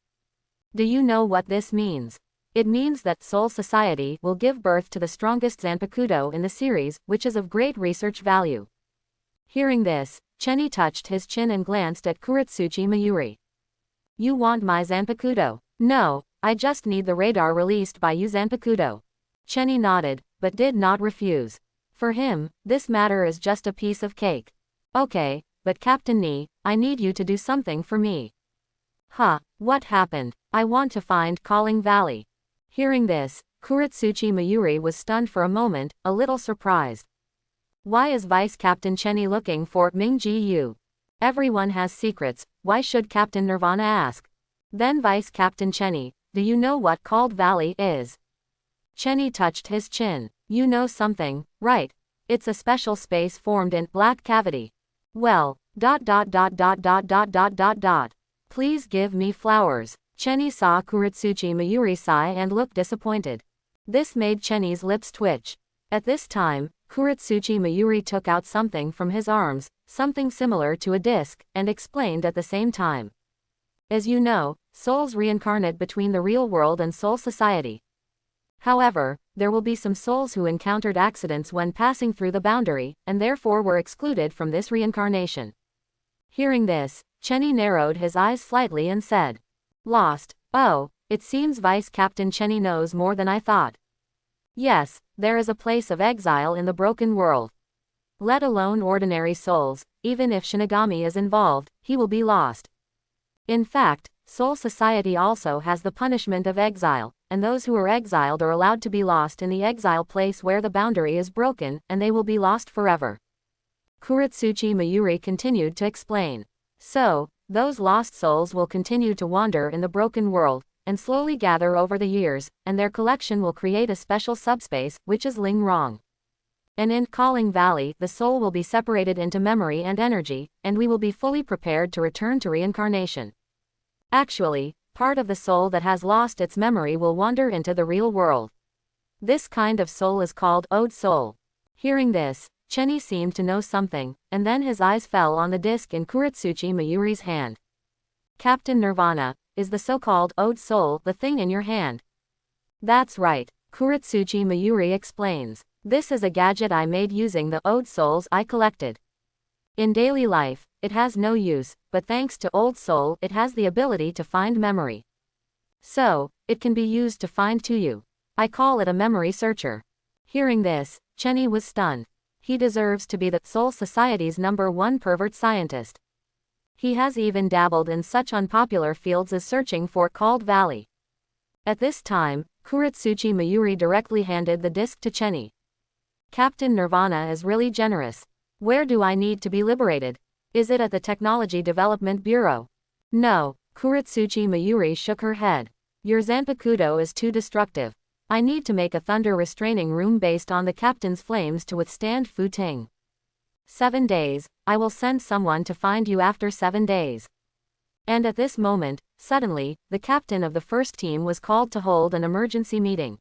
Do you know what this means? It means that Soul Society will give birth to the strongest Zanpakuto in the series, which is of great research value. Hearing this, Chenny touched his chin and glanced at Kuretsuchi Mayuri. You want my Zanpakuto? No, I just need the radar released by you Zanpakuto. Chenny nodded, but did not refuse. For him, this matter is just a piece of cake. Okay, but Captain Nee, I need you to do something for me. Huh, what happened? I want to find Calling Valley. Hearing this, Kuretsuchi Mayuri was stunned for a moment, a little surprised. Why is Vice Captain Chenny looking for Ming-Ji Yu? Everyone has secrets, why should Captain Nirvana ask? Then Vice Captain Chenny, do you know what Called Valley is? Chenny touched his chin. You know something, right? It's a special space formed in Black Cavity. Well, ... Please give me flowers. Chenny saw Kuretsuchi Mayuri sigh and look disappointed. This made Chenny's lips twitch. At this time, Kuretsuchi Mayuri took out something from his arms, something similar to a disc, and explained at the same time. As you know, souls reincarnate between the real world and Soul Society. However, there will be some souls who encountered accidents when passing through the boundary, and therefore were excluded from this reincarnation. Hearing this, Chenny narrowed his eyes slightly and said, Lost. Oh, it seems Vice Captain Chenny knows more than I thought. Yes, there is a place of exile in the broken world. Let alone ordinary souls, even if Shinigami is involved, he will be lost. In fact, Soul Society also has the punishment of exile, and those who are exiled are allowed to be lost in the exile place where the boundary is broken, and they will be lost forever. Kuretsuchi Mayuri continued to explain. So, those lost souls will continue to wander in the broken world, and slowly gather over the years, and their collection will create a special subspace, which is Ling Rong. And in Calling Valley, the soul will be separated into memory and energy, and we will be fully prepared to return to reincarnation. Actually, part of the soul that has lost its memory will wander into the real world. This kind of soul is called Ode Soul. Hearing this, Chenny seemed to know something, and then his eyes fell on the disc in Kuretsuchi Mayuri's hand. Captain Nirvana, is the so-called Ode Soul the thing in your hand? That's right, Kuretsuchi Mayuri explains. This is a gadget I made using the Ode Souls I collected. In daily life, it has no use, but thanks to Ode Soul it has the ability to find memory. So, it can be used to find to you. I call it a memory searcher. Hearing this, Chenny was stunned. He deserves to be the Soul Society's #1 pervert scientist. He has even dabbled in such unpopular fields as searching for Called Valley. At this time, Kuretsuchi Mayuri directly handed the disc to Chenny. Captain Nirvana is really generous. Where do I need to be liberated? Is it at the Technology Development Bureau? No, Kuretsuchi Mayuri shook her head. Your Zanpakuto is too destructive. I need to make a thunder restraining room based on the captain's flames to withstand Fu-Ting. 7 days, I will send someone to find you after 7 days. And at this moment, suddenly, the captain of the first team was called to hold an emergency meeting.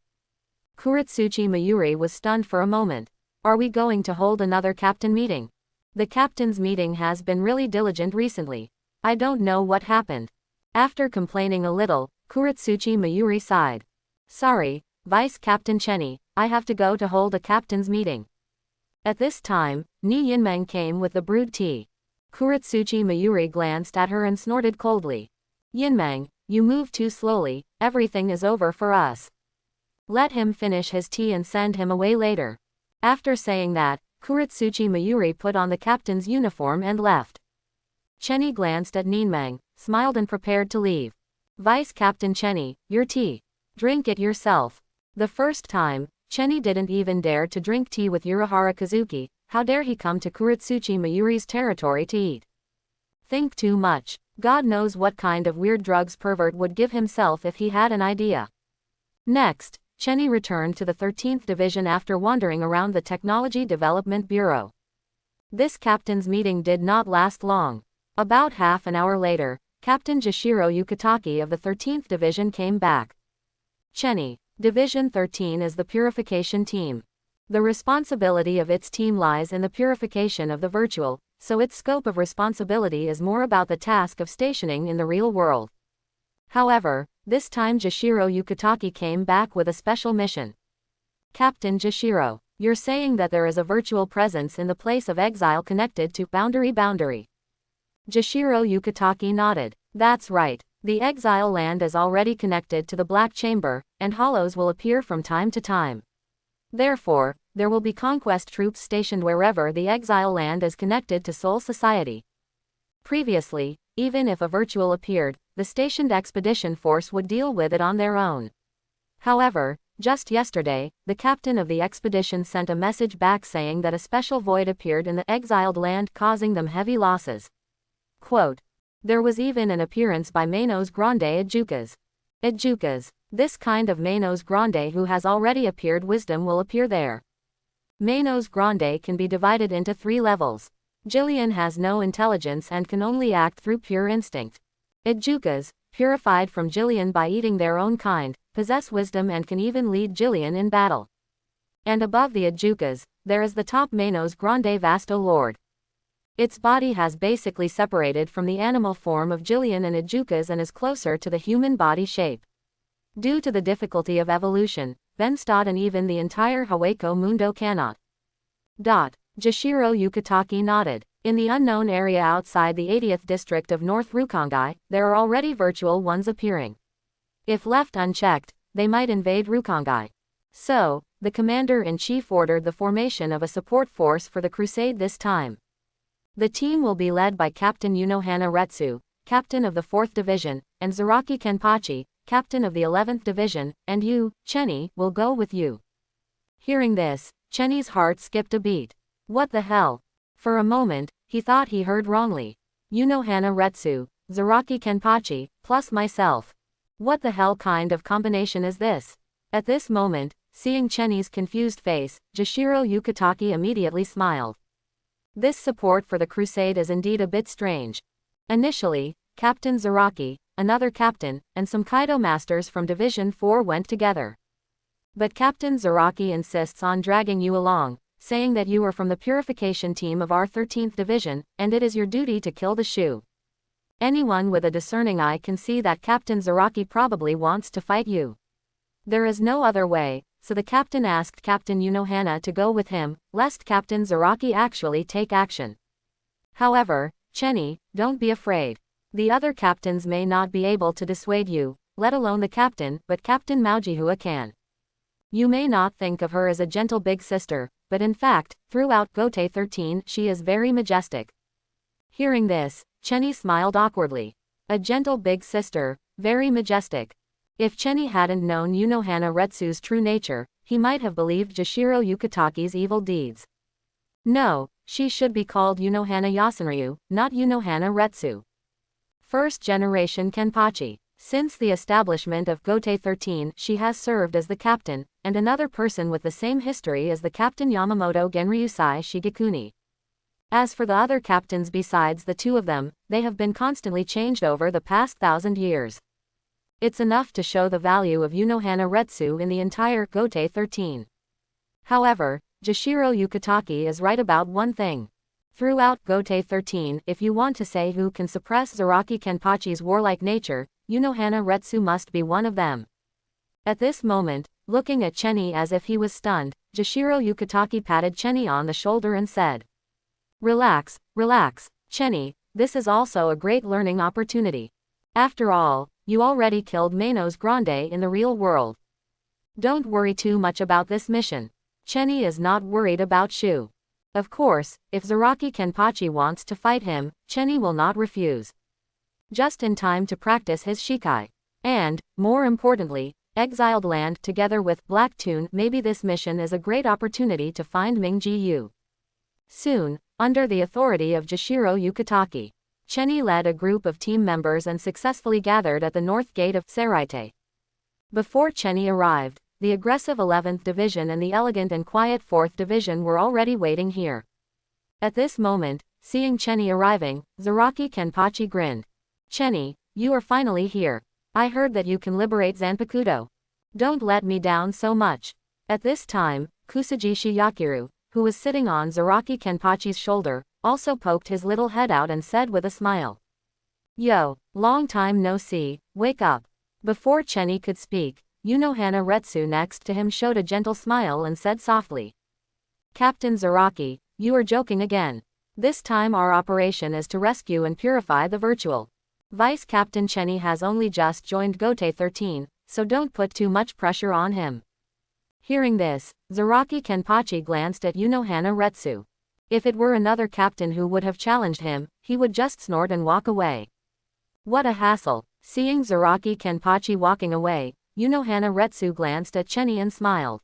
Kuretsuchi Mayuri was stunned for a moment. Are we going to hold another captain meeting? The captain's meeting has been really diligent recently. I don't know what happened. After complaining a little, Kuretsuchi Mayuri sighed. Sorry, Vice Captain Chenny, I have to go to hold a captain's meeting. At this time, Ni Yinmeng came with the brewed tea. Kuretsuchi Mayuri glanced at her and snorted coldly. Yinmeng, you move too slowly, everything is over for us. Let him finish his tea and send him away later. After saying that, Kuretsuchi Mayuri put on the captain's uniform and left. Chenny glanced at Ninmeng, smiled and prepared to leave. Vice Captain Chenny, your tea. Drink it yourself. The first time, Chenny didn't even dare to drink tea with Urahara Kazuki. How dare he come to Kuretsuchi Mayuri's territory to eat? Think too much. God knows what kind of weird drugs pervert would give himself if he had an idea. Next, Chenny returned to the 13th Division after wandering around the Technology Development Bureau. This captain's meeting did not last long. About half an hour later, Captain Jashiro Yukitaki of the 13th Division came back. Chenny, Division 13 is the purification team. The responsibility of its team lies in the purification of the virtual, so its scope of responsibility is more about the task of stationing in the real world. However, this time Jashiro Yukitaki came back with a special mission. Captain Jashiro, you're saying that there is a virtual presence in the place of exile connected to Boundary. Jashiro Yukitaki nodded. That's right. The exile land is already connected to the Black Chamber, and hollows will appear from time to time. Therefore, there will be conquest troops stationed wherever the exile land is connected to Soul Society. Previously, even if a virtual appeared, the stationed expedition force would deal with it on their own. However, just yesterday, the captain of the expedition sent a message back saying that a special void appeared in the exiled land causing them heavy losses. Quote, there was even an appearance by Manos Grande Ejukas. This kind of Manos Grande who has already appeared wisdom will appear there. Manos Grande can be divided into 3 levels. Jillian has no intelligence and can only act through pure instinct. Ejukas, purified from Jillian by eating their own kind, possess wisdom and can even lead Jillian in battle. And above the Ejukas, there is the top Manos Grande Vasto Lord. Its body has basically separated from the animal form of Jillian and Ejukas and is closer to the human body shape. Due to the difficulty of evolution, Venstad and even the entire Hawako Mundo cannot. Jashiro Yukitaki nodded. In the unknown area outside the 80th district of North Rukongai, there are already virtual ones appearing. If left unchecked, they might invade Rukongai. So, the commander-in-chief ordered the formation of a support force for the crusade this time. The team will be led by Captain Unohana Retsu, captain of the 4th Division, and Zaraki Kenpachi, captain of the 11th Division, and you, Chenny, will go with you. Hearing this, Chenny's heart skipped a beat. What the hell? For a moment, he thought he heard wrongly. Unohana Retsu, Zaraki Kenpachi, plus myself. What the hell kind of combination is this? At this moment, seeing Chenny's confused face, Jashiro Yukitaki immediately smiled. This support for the crusade is indeed a bit strange. Initially, Captain Zaraki, another captain, and some Kaido masters from Division 4 went together. But Captain Zaraki insists on dragging you along, saying that you are from the purification team of our 13th Division, and it is your duty to kill the Shu. Anyone with a discerning eye can see that Captain Zaraki probably wants to fight you. There is no other way, so the captain asked Captain Unohana to go with him, lest Captain Zaraki actually take action. However, Chenny, don't be afraid. The other captains may not be able to dissuade you, let alone the captain, but Captain Maojihua can. You may not think of her as a gentle big sister, but in fact, throughout Gote 13 she is very majestic. Hearing this, Chenny smiled awkwardly. A gentle big sister, very majestic. If Chenny hadn't known Unohana Retsu's true nature, he might have believed Jashiro Yukitaki's evil deeds. No, she should be called Unohana Yasunryu, not Unohana Retsu. First generation Kenpachi. Since the establishment of Gote 13 she has served as the captain, and another person with the same history as the Captain Yamamoto Genryusai Shigekuni. As for the other captains besides the two of them, they have been constantly changed over the past 1,000 years. It's enough to show the value of Unohana Retsu in the entire Gote 13. However, Jashiro Yukitaki is right about one thing. Throughout Gote 13, if you want to say who can suppress Zaraki Kenpachi's warlike nature, Unohana Retsu must be one of them. At this moment, looking at Chenny as if he was stunned, Jashiro Yukitaki patted Chenny on the shoulder and said, Relax, relax, Chenny, this is also a great learning opportunity. After all, you already killed Manos Grande in the real world. Don't worry too much about this mission. Chenny is not worried about Shu. Of course, if Zaraki Kenpachi wants to fight him, Chenny will not refuse. Just in time to practice his Shikai. And, more importantly, exiled land together with Black Tune. Maybe this mission is a great opportunity to find Ming-Ji Yu. Soon, under the authority of Jashiro Yukitaki, Chenny led a group of team members and successfully gathered at the north gate of Seraite. Before Chenny arrived, the aggressive 11th Division and the elegant and quiet 4th Division were already waiting here. At this moment, seeing Chenny arriving, Zaraki Kenpachi grinned. Chenny, you are finally here. I heard that you can liberate Zanpakuto. Don't let me down so much. At this time, Kusajishi Yakiru, who was sitting on Zaraki Kenpachi's shoulder, also poked his little head out and said with a smile. Yo, long time no see, wake up. Before Chenny could speak, Unohana Retsu next to him showed a gentle smile and said softly. Captain Zaraki, you are joking again. This time our operation is to rescue and purify the virtual. Vice Captain Chenny has only just joined Gote 13, so don't put too much pressure on him. Hearing this, Zaraki Kenpachi glanced at Unohana Retsu. If it were another captain who would have challenged him, he would just snort and walk away. What a hassle. Seeing Zaraki Kenpachi walking away, Unohana Retsu glanced at Chenny and smiled.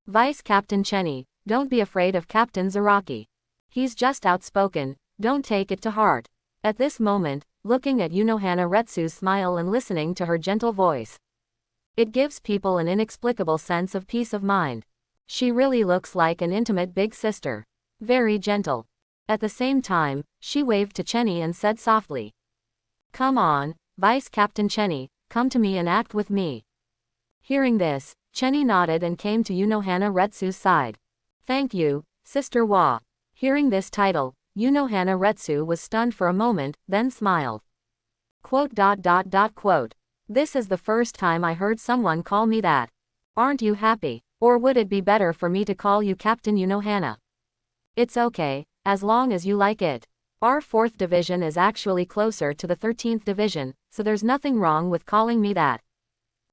Vice Captain Chenny, don't be afraid of Captain Zaraki. He's just outspoken, don't take it to heart. At this moment, looking at Unohana Retsu's smile and listening to her gentle voice, it gives people an inexplicable sense of peace of mind. She really looks like an intimate big sister. Very gentle. At the same time, she waved to Chenny and said softly. Come on, Vice Captain Chenny, come to me and act with me. Hearing this, Chenny nodded and came to Unohana Retsu's side. Thank you, Sister Wa. Hearing this title, Unohana Retsu was stunned for a moment, then smiled. Quote. This is the first time I heard someone call me that. Aren't you happy? Or would it be better for me to call you Captain Unohana? It's okay, as long as you like it. Our 4th Division is actually closer to the 13th Division, so there's nothing wrong with calling me that.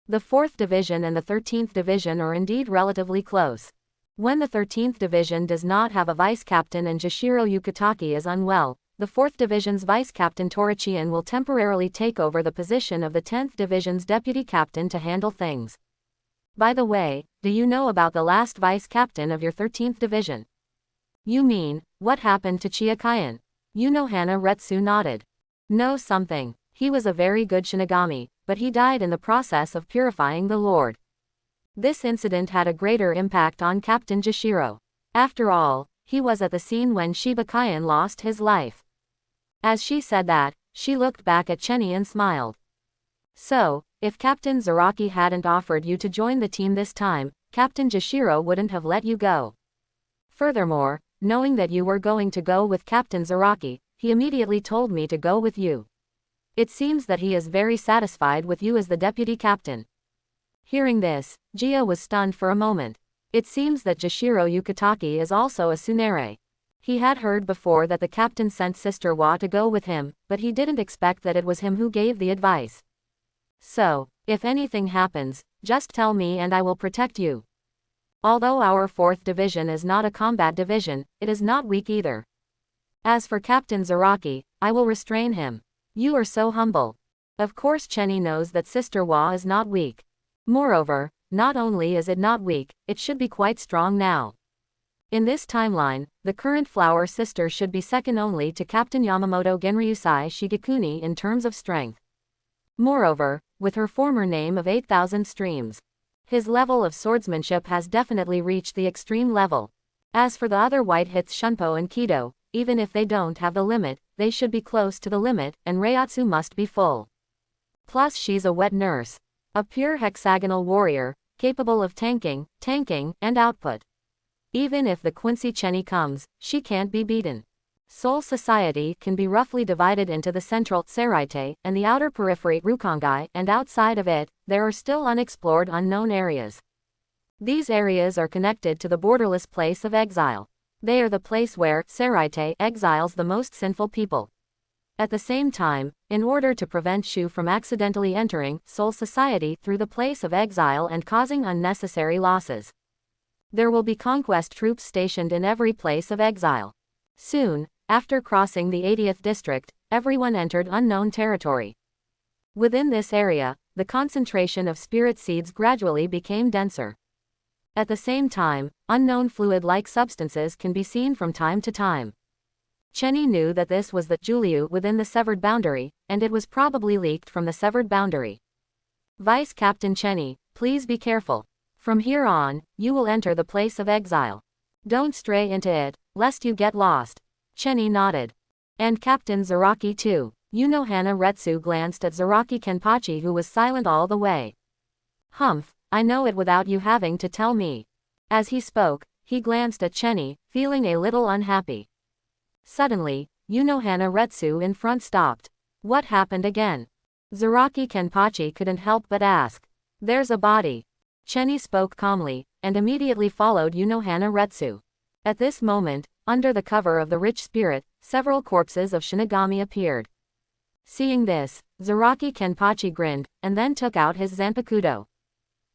The 4th Division and the 13th Division are indeed relatively close. When the 13th Division does not have a vice captain and Jashiro Yukitaki is unwell, the 4th Division's vice captain Torichian will temporarily take over the position of the 10th Division's deputy captain to handle things. By the way, do you know about the last vice captain of your 13th Division? You mean, what happened to Chiakayan? Unohana Retsu nodded. No something. He was a very good Shinigami, but he died in the process of purifying the Lord. This incident had a greater impact on Captain Jashiro. After all, he was at the scene when Shibakayan lost his life. As she said that, she looked back at Chenny and smiled. So, if Captain Zaraki hadn't offered you to join the team this time, Captain Jashiro wouldn't have let you go. Furthermore, knowing that you were going to go with Captain Zaraki, he immediately told me to go with you. It seems that he is very satisfied with you as the deputy captain." Hearing this, Gia was stunned for a moment. It seems that Jashiro Yukitaki is also a tsundere. He had heard before that the captain sent Sister Wa to go with him, but he didn't expect that it was him who gave the advice. "So, if anything happens, just tell me and I will protect you. Although our 4th division is not a combat division, it is not weak either. As for Captain Zaraki, I will restrain him. You are so humble." Of course Chenny knows that Sister Wa is not weak. Moreover, not only is it not weak, it should be quite strong now. In this timeline, the current flower sister should be second only to Captain Yamamoto Genryusai Shigekuni in terms of strength. Moreover, with her former name of 8,000 streams, his level of swordsmanship has definitely reached the extreme level. As for the other white hits Shunpo and Kido, even if they don't have the limit, they should be close to the limit, and Reiatsu must be full. Plus she's a wet nurse. A pure hexagonal warrior, capable of tanking, and output. Even if the Quincy Chenny comes, she can't be beaten. Soul Society can be roughly divided into the central Seraite and the outer periphery Rukongai, and outside of it, there are still unexplored unknown areas. These areas are connected to the borderless place of exile. They are the place where Seraite exiles the most sinful people. At the same time, in order to prevent Shu from accidentally entering Soul Society through the place of exile and causing unnecessary losses, there will be conquest troops stationed in every place of exile. Soon, after crossing the 80th district, everyone entered unknown territory. Within this area, the concentration of spirit seeds gradually became denser. At the same time, unknown fluid-like substances can be seen from time to time. Chenny knew that this was the Juliu within the severed boundary, and it was probably leaked from the severed boundary. "Vice Captain Chenny, please be careful. From here on, you will enter the place of exile. Don't stray into it, lest you get lost." Chenny nodded. "And Captain Zaraki too." Unohana Retsu glanced at Zaraki Kenpachi, who was silent all the way. "Humph, I know it without you having to tell me." As he spoke, he glanced at Chenny, feeling a little unhappy. Suddenly, Unohana Retsu in front stopped. What happened again? Zaraki Kenpachi couldn't help but ask. "There's a body." Chenny spoke calmly, and immediately followed Unohana Retsu. At this moment, under the cover of the rich spirit, several corpses of Shinigami appeared. Seeing this, Zaraki Kenpachi grinned, and then took out his Zanpakudo.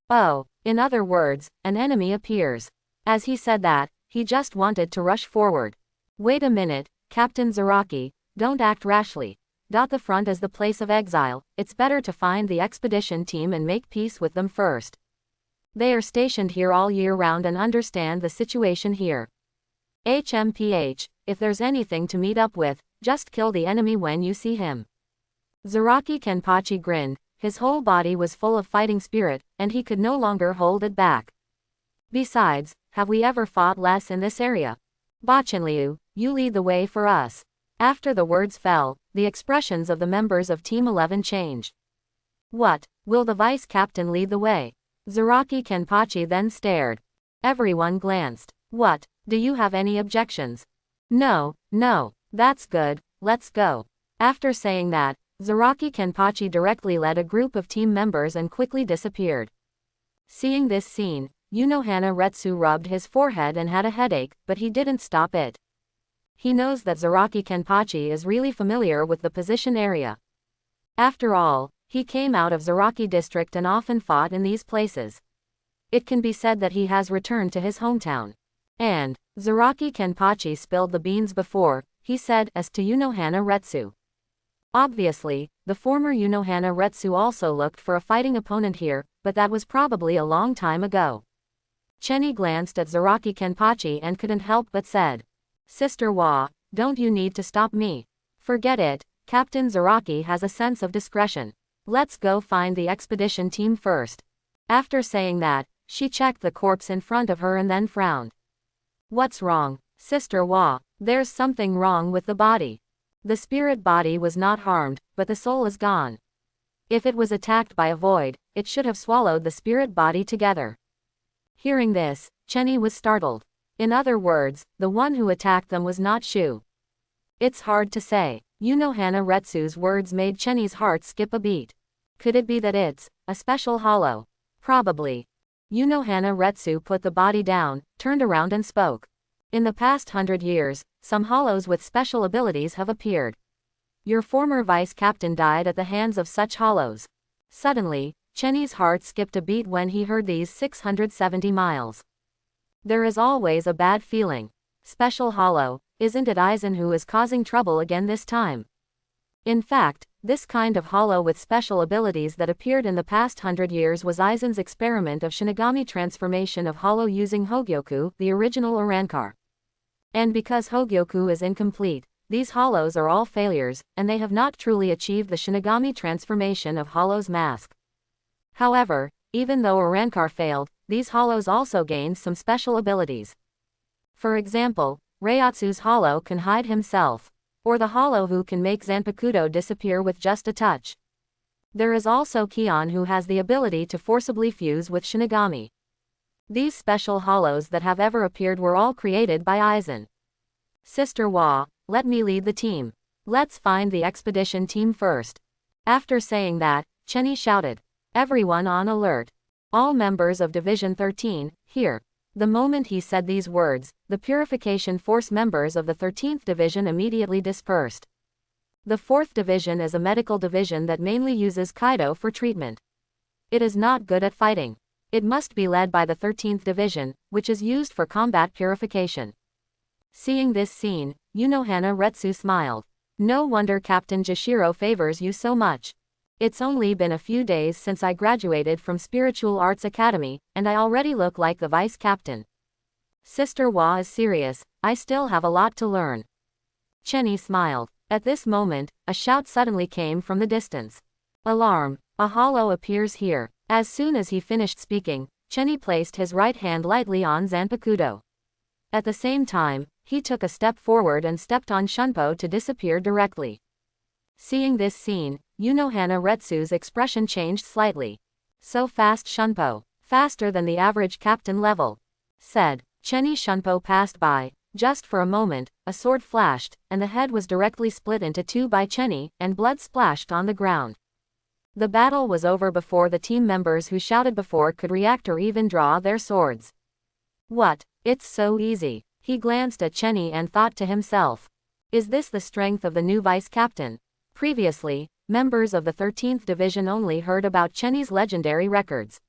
"Oh, in other words, an enemy appears." As he said that, he just wanted to rush forward. "Wait a minute, Captain Zaraki, don't act rashly. The front is the place of exile, it's better to find the expedition team and make peace with them first. They are stationed here all year round and understand the situation here. HMPH, if there's anything to meet up with, just kill the enemy when you see him." Zaraki Kenpachi grinned, his whole body was full of fighting spirit, and he could no longer hold it back. "Besides, have we ever fought less in this area? Bachinliu, you lead the way for us." After the words fell, the expressions of the members of Team 11 changed. "What, will the vice captain lead the way?" Zaraki Kenpachi then stared. Everyone glanced. "What, do you have any objections?" No, that's good, let's go." After saying that, Zaraki Kenpachi directly led a group of team members and quickly disappeared. Seeing this scene, Unohana Retsu rubbed his forehead and had a headache, but he didn't stop it. He knows that Zaraki Kenpachi is really familiar with the position area. After all, he came out of Zaraki district and often fought in these places. It can be said that he has returned to his hometown. And Zaraki Kenpachi spilled the beans before, he said, as to Unohana Retsu. Obviously, the former Unohana Retsu also looked for a fighting opponent here, but that was probably a long time ago. Chenny glanced at Zaraki Kenpachi and couldn't help but said, "Sister Wa, don't you need to stop me. Forget it, Captain Zaraki has a sense of discretion. Let's go find the expedition team first." After saying that, she checked the corpse in front of her and then frowned. "What's wrong, Sister Wa?" "There's something wrong with the body. The spirit body was not harmed, but the soul is gone. If it was attacked by a void, it should have swallowed the spirit body together." Hearing this, Chenny was startled. In other words, the one who attacked them was not Shu. It's hard to say. Hana Retsu's words made Chenny's heart skip a beat. Could it be that it's a special hollow? Probably. Hana Retsu put the body down, turned around and spoke. In the past 100 years, some hollows with special abilities have appeared. Your former vice captain died at the hands of such hollows. Suddenly, Chenny's heart skipped a beat when he heard these 670 miles. There is always a bad feeling. Special hollow, isn't it Aizen who is causing trouble again this time? In fact, this kind of hollow with special abilities that appeared in the past 100 years was Aizen's experiment of Shinigami transformation of hollow using Hogyoku, the original Arankar. And because Hogyoku is incomplete, these hollows are all failures, and they have not truly achieved the Shinigami transformation of hollow's mask. However, even though Arankar failed, these hollows also gained some special abilities. For example, Reiatsu's hollow can hide himself, or the hollow who can make Zanpakuto disappear with just a touch. There is also Kion who has the ability to forcibly fuse with Shinigami. These special hollows that have ever appeared were all created by Aizen. Sister Wa, let me lead the team. Let's find the expedition team first. After saying that, Chenny shouted, everyone on alert. All members of Division 13, here. The moment he said these words, the Purification Force members of the 13th Division immediately dispersed. The 4th Division is a medical division that mainly uses Kaido for treatment. It is not good at fighting. It must be led by the 13th Division, which is used for combat purification. Seeing this scene, Hana Retsu smiled. No wonder Captain Jashiro favors you so much. It's only been a few days since I graduated from Spiritual Arts Academy, and I already look like the vice captain. Sister Wa is serious, I still have a lot to learn. Chenny smiled. At this moment, a shout suddenly came from the distance. Alarm! A hollow appears here. As soon as he finished speaking, Chenny placed his right hand lightly on Zanpakuto. At the same time, he took a step forward and stepped on Shunpo to disappear directly. Seeing this scene, Hana Retsu's expression changed slightly. So fast Shunpo. Faster than the average captain level. Said. Chenny Shunpo passed by. Just for a moment, a sword flashed, and the head was directly split into two by Chenny, and blood splashed on the ground. The battle was over before the team members who shouted before could react or even draw their swords. What? It's so easy. He glanced at Chenny and thought to himself. Is this the strength of the new vice captain? Previously, members of the 13th Division only heard about Chenny's legendary records.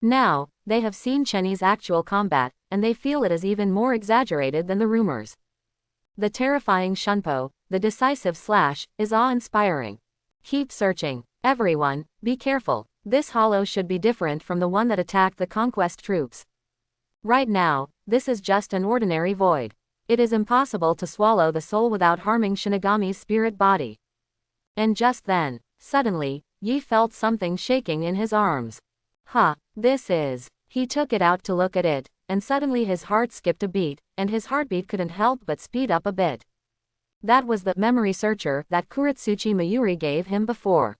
Now, they have seen Chenny's actual combat, and they feel it is even more exaggerated than the rumors. The terrifying Shunpo, the decisive slash, is awe-inspiring. Keep searching. Everyone, be careful. This hollow should be different from the one that attacked the conquest troops. Right now, this is just an ordinary void. It is impossible to swallow the soul without harming Shinigami's spirit body. And just then, suddenly, Yi felt something shaking in his arms. This is. He took it out to look at it, and suddenly his heart skipped a beat, and his heartbeat couldn't help but speed up a bit. That was the memory searcher that Kuretsuchi Mayuri gave him before.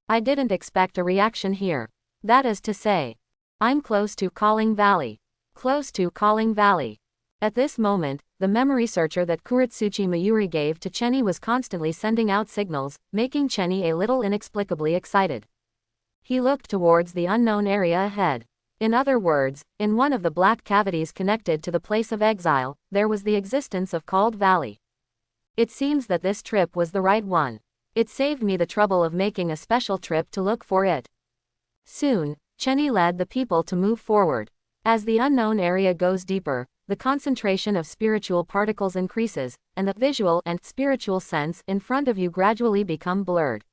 I didn't expect a reaction here. That is to say, I'm close to Calling Valley. Close to Calling Valley. At this moment, the memory searcher that Kuretsuchi Mayuri gave to Chenny was constantly sending out signals, making Chenny a little inexplicably excited. He looked towards the unknown area ahead. In other words, in one of the black cavities connected to the place of exile, there was the existence of Called Valley. It seems that this trip was the right one. It saved me the trouble of making a special trip to look for it. Soon, Chenny led the people to move forward. As the unknown area goes deeper, the concentration of spiritual particles increases, and the visual and spiritual sense in front of you gradually become blurred.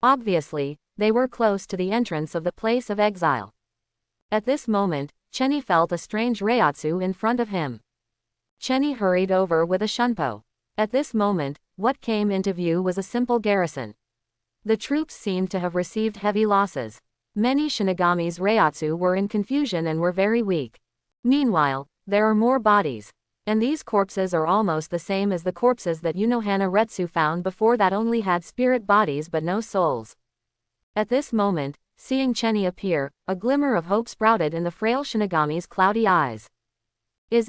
Obviously, they were close to the entrance of the place of exile. At this moment, Chenny felt a strange Reiatsu in front of him. Chenny hurried over with a Shunpo. At this moment, what came into view was a simple garrison. The troops seemed to have received heavy losses. Many Shinigami's Reiatsu were in confusion and were very weak. Meanwhile, there are more bodies. And these corpses are almost the same as the corpses that Hana Retsu found before that only had spirit bodies but no souls. At this moment, Seeing Chenny appear, a glimmer of hope sprouted in the frail Shinigami's cloudy eyes. Is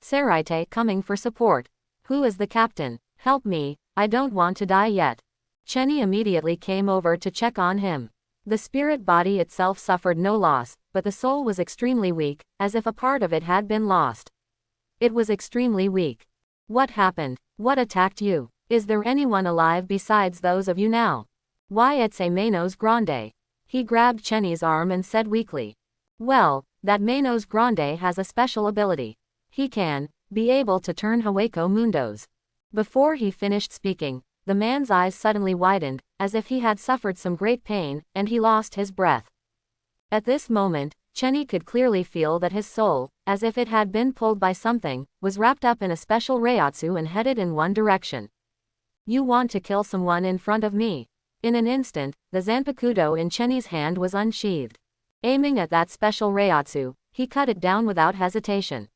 Saraite coming for support? Who is the captain? Help me, I don't want to die yet. Chenny immediately came over to check on him. The spirit body itself suffered no loss, but the soul was extremely weak, as if a part of it had been lost. It was extremely weak. What happened? What attacked you? Is there anyone alive besides those of you now? Why it's a Manos Grande? He grabbed Chenny's arm and said weakly. Well, that Manos Grande has a special ability. He can be able to turn Hueco Mundos. Before he finished speaking, the man's eyes suddenly widened, as if he had suffered some great pain, and he lost his breath. At this moment, Chenny could clearly feel that his soul, as if it had been pulled by something, was wrapped up in a special reiatsu and headed in one direction. You want to kill someone in front of me? In an instant, the Zanpakuto in Chenny's hand was unsheathed. Aiming at that special reiatsu, he cut it down without hesitation.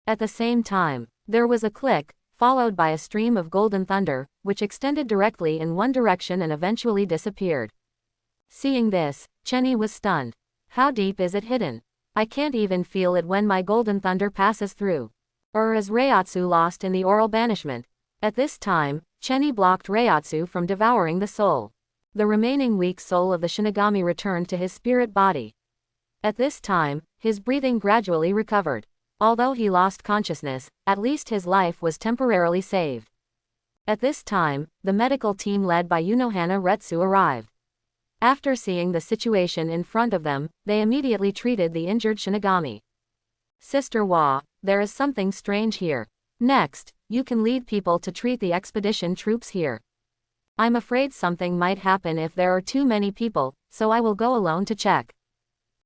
At the same time, there was a click, followed by a stream of golden thunder, which extended directly in one direction and eventually disappeared. Seeing this, Chenny was stunned. How deep is it hidden? I can't even feel it when my golden thunder passes through. Or is reiatsu lost in the oral banishment? At this time, Chenny blocked reiatsu from devouring the soul. The remaining weak soul of the Shinigami returned to his spirit body. At this time, his breathing gradually recovered. Although he lost consciousness, at least his life was temporarily saved. At this time, the medical team led by Unohana Retsu arrived. After seeing the situation in front of them, they immediately treated the injured Shinigami. Sister Wa, there is something strange here. Next, you can lead people to treat the expedition troops here. I'm afraid something might happen if there are too many people, so I will go alone to check.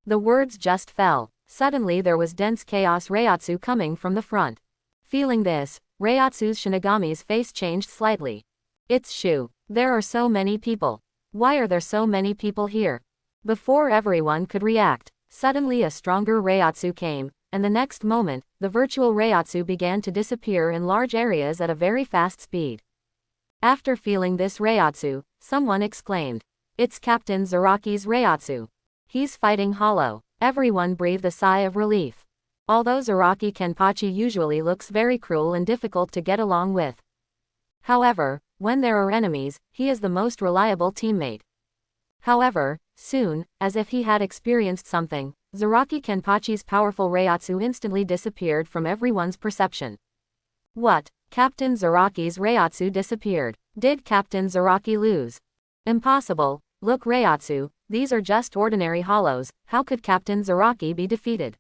The words just fell. Suddenly there was dense chaos reiatsu coming from the front. Feeling this, Reiatsu's Shinigami's face changed slightly. It's Shu. There are so many people. Why are there so many people here? Before everyone could react, suddenly a stronger reiatsu came, and the next moment, the virtual reiatsu began to disappear in large areas at a very fast speed. After feeling this reiatsu, someone exclaimed, "It's Captain Zaraki's reiatsu. He's fighting hollow." Everyone breathed a sigh of relief. Although Zaraki Kenpachi usually looks very cruel and difficult to get along with. However, when there are enemies, he is the most reliable teammate. However, soon, as if he had experienced something, Zaraki Kenpachi's powerful reiatsu instantly disappeared from everyone's perception. What? Captain Zaraki's reiatsu disappeared. Did Captain Zaraki lose? Impossible. Look reiatsu, these are just ordinary hollows, how could Captain Zaraki be defeated?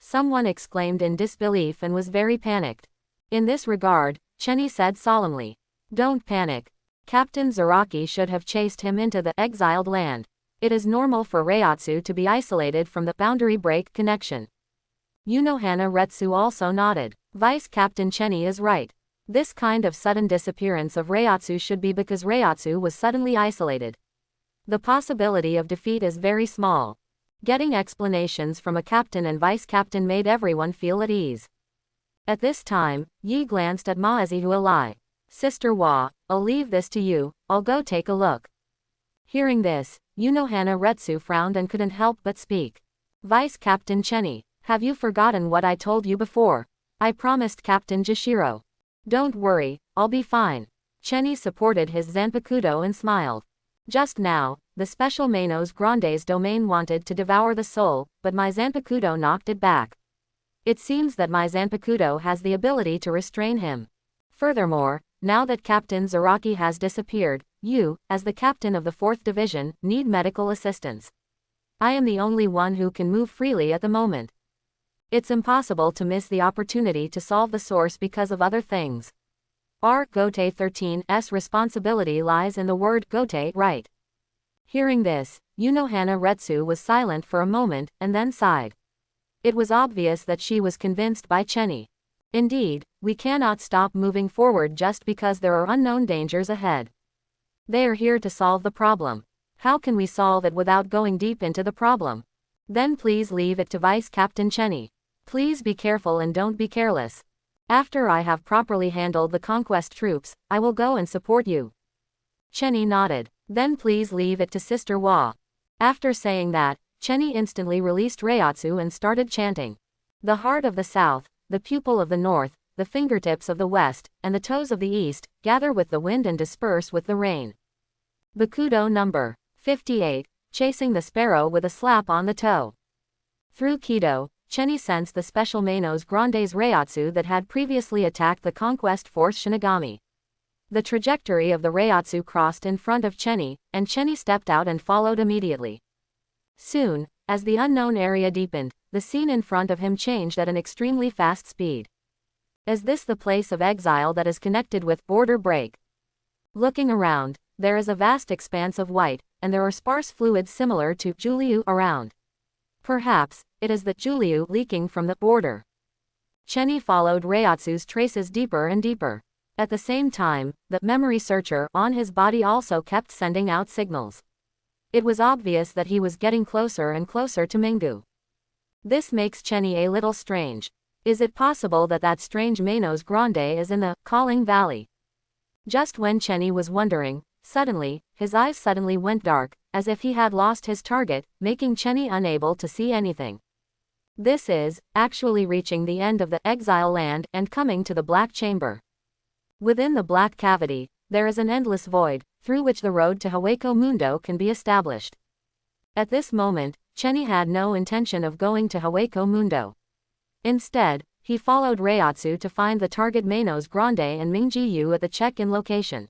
Someone exclaimed in disbelief and was very panicked. In this regard, Chenny said solemnly, "Don't panic. Captain Zaraki should have chased him into the exiled land. It is normal for reiatsu to be isolated from the boundary break connection." Unohana Retsu also nodded. Vice Captain Chenny is right. This kind of sudden disappearance of reiatsu should be because reiatsu was suddenly isolated. The possibility of defeat is very small. Getting explanations from a captain and vice captain made everyone feel at ease. At this time, Yi glanced at Maezihu Alai. "Sister Wa, I'll leave this to you, I'll go take a look." Hearing this, Unohana Retsu frowned and couldn't help but speak. "Vice Captain Chenny, have you forgotten what I told you before? I promised Captain Jishiro." "Don't worry, I'll be fine." Chenny supported his Zanpakuto and smiled. Just now, the special Manos Grande's domain wanted to devour the soul, but my Zanpakuto knocked it back. It seems that my Zanpakuto has the ability to restrain him. Furthermore, now that Captain Zaraki has disappeared, you, as the captain of the 4th Division, need medical assistance. I am the only one who can move freely at the moment. It's impossible to miss the opportunity to solve the source because of other things. Our Gote 13's responsibility lies in the word Gote, right? Hearing this, Unohana Retsu was silent for a moment, and then sighed. It was obvious that she was convinced by Chenny. Indeed, we cannot stop moving forward just because there are unknown dangers ahead. They are here to solve the problem. How can we solve it without going deep into the problem? Then please leave it to Vice Captain Chenny. Please be careful and don't be careless. After I have properly handled the conquest troops, I will go and support you." Chenny nodded. "Then please leave it to Sister Wa." After saying that, Chenny instantly released Reiatsu and started chanting. The heart of the south, the pupil of the north, the fingertips of the west, and the toes of the east, gather with the wind and disperse with the rain. Bakudo number 58, chasing the sparrow with a slap on the toe. Through Kido, Chenny sensed the special Manos Grande's Reiatsu that had previously attacked the Conquest Force Shinigami. The trajectory of the Reiatsu crossed in front of Chenny, and Chenny stepped out and followed immediately. Soon, as the unknown area deepened, the scene in front of him changed at an extremely fast speed. Is this the place of exile that is connected with border break? Looking around, there is a vast expanse of white, and there are sparse fluids similar to Juliu around. Perhaps, it is the Juliu leaking from the border. Chenny followed Reiatsu's traces deeper and deeper. At the same time, the memory searcher on his body also kept sending out signals. It was obvious that he was getting closer and closer to Mingu. This makes Chenny a little strange. Is it possible that that strange Manos Grande is in the Calling Valley? Just when Chenny was wondering, suddenly, his eyes suddenly went dark, as if he had lost his target, making Chenny unable to see anything. This is, actually reaching the end of the exile land and coming to the Black Chamber. Within the Black Cavity, there is an endless void, through which the road to Hueco Mundo can be established. At this moment, Chenny had no intention of going to Hueco Mundo. Instead, he followed Reiatsu to find the target Manos Grande and Mingjiyu at the check-in location.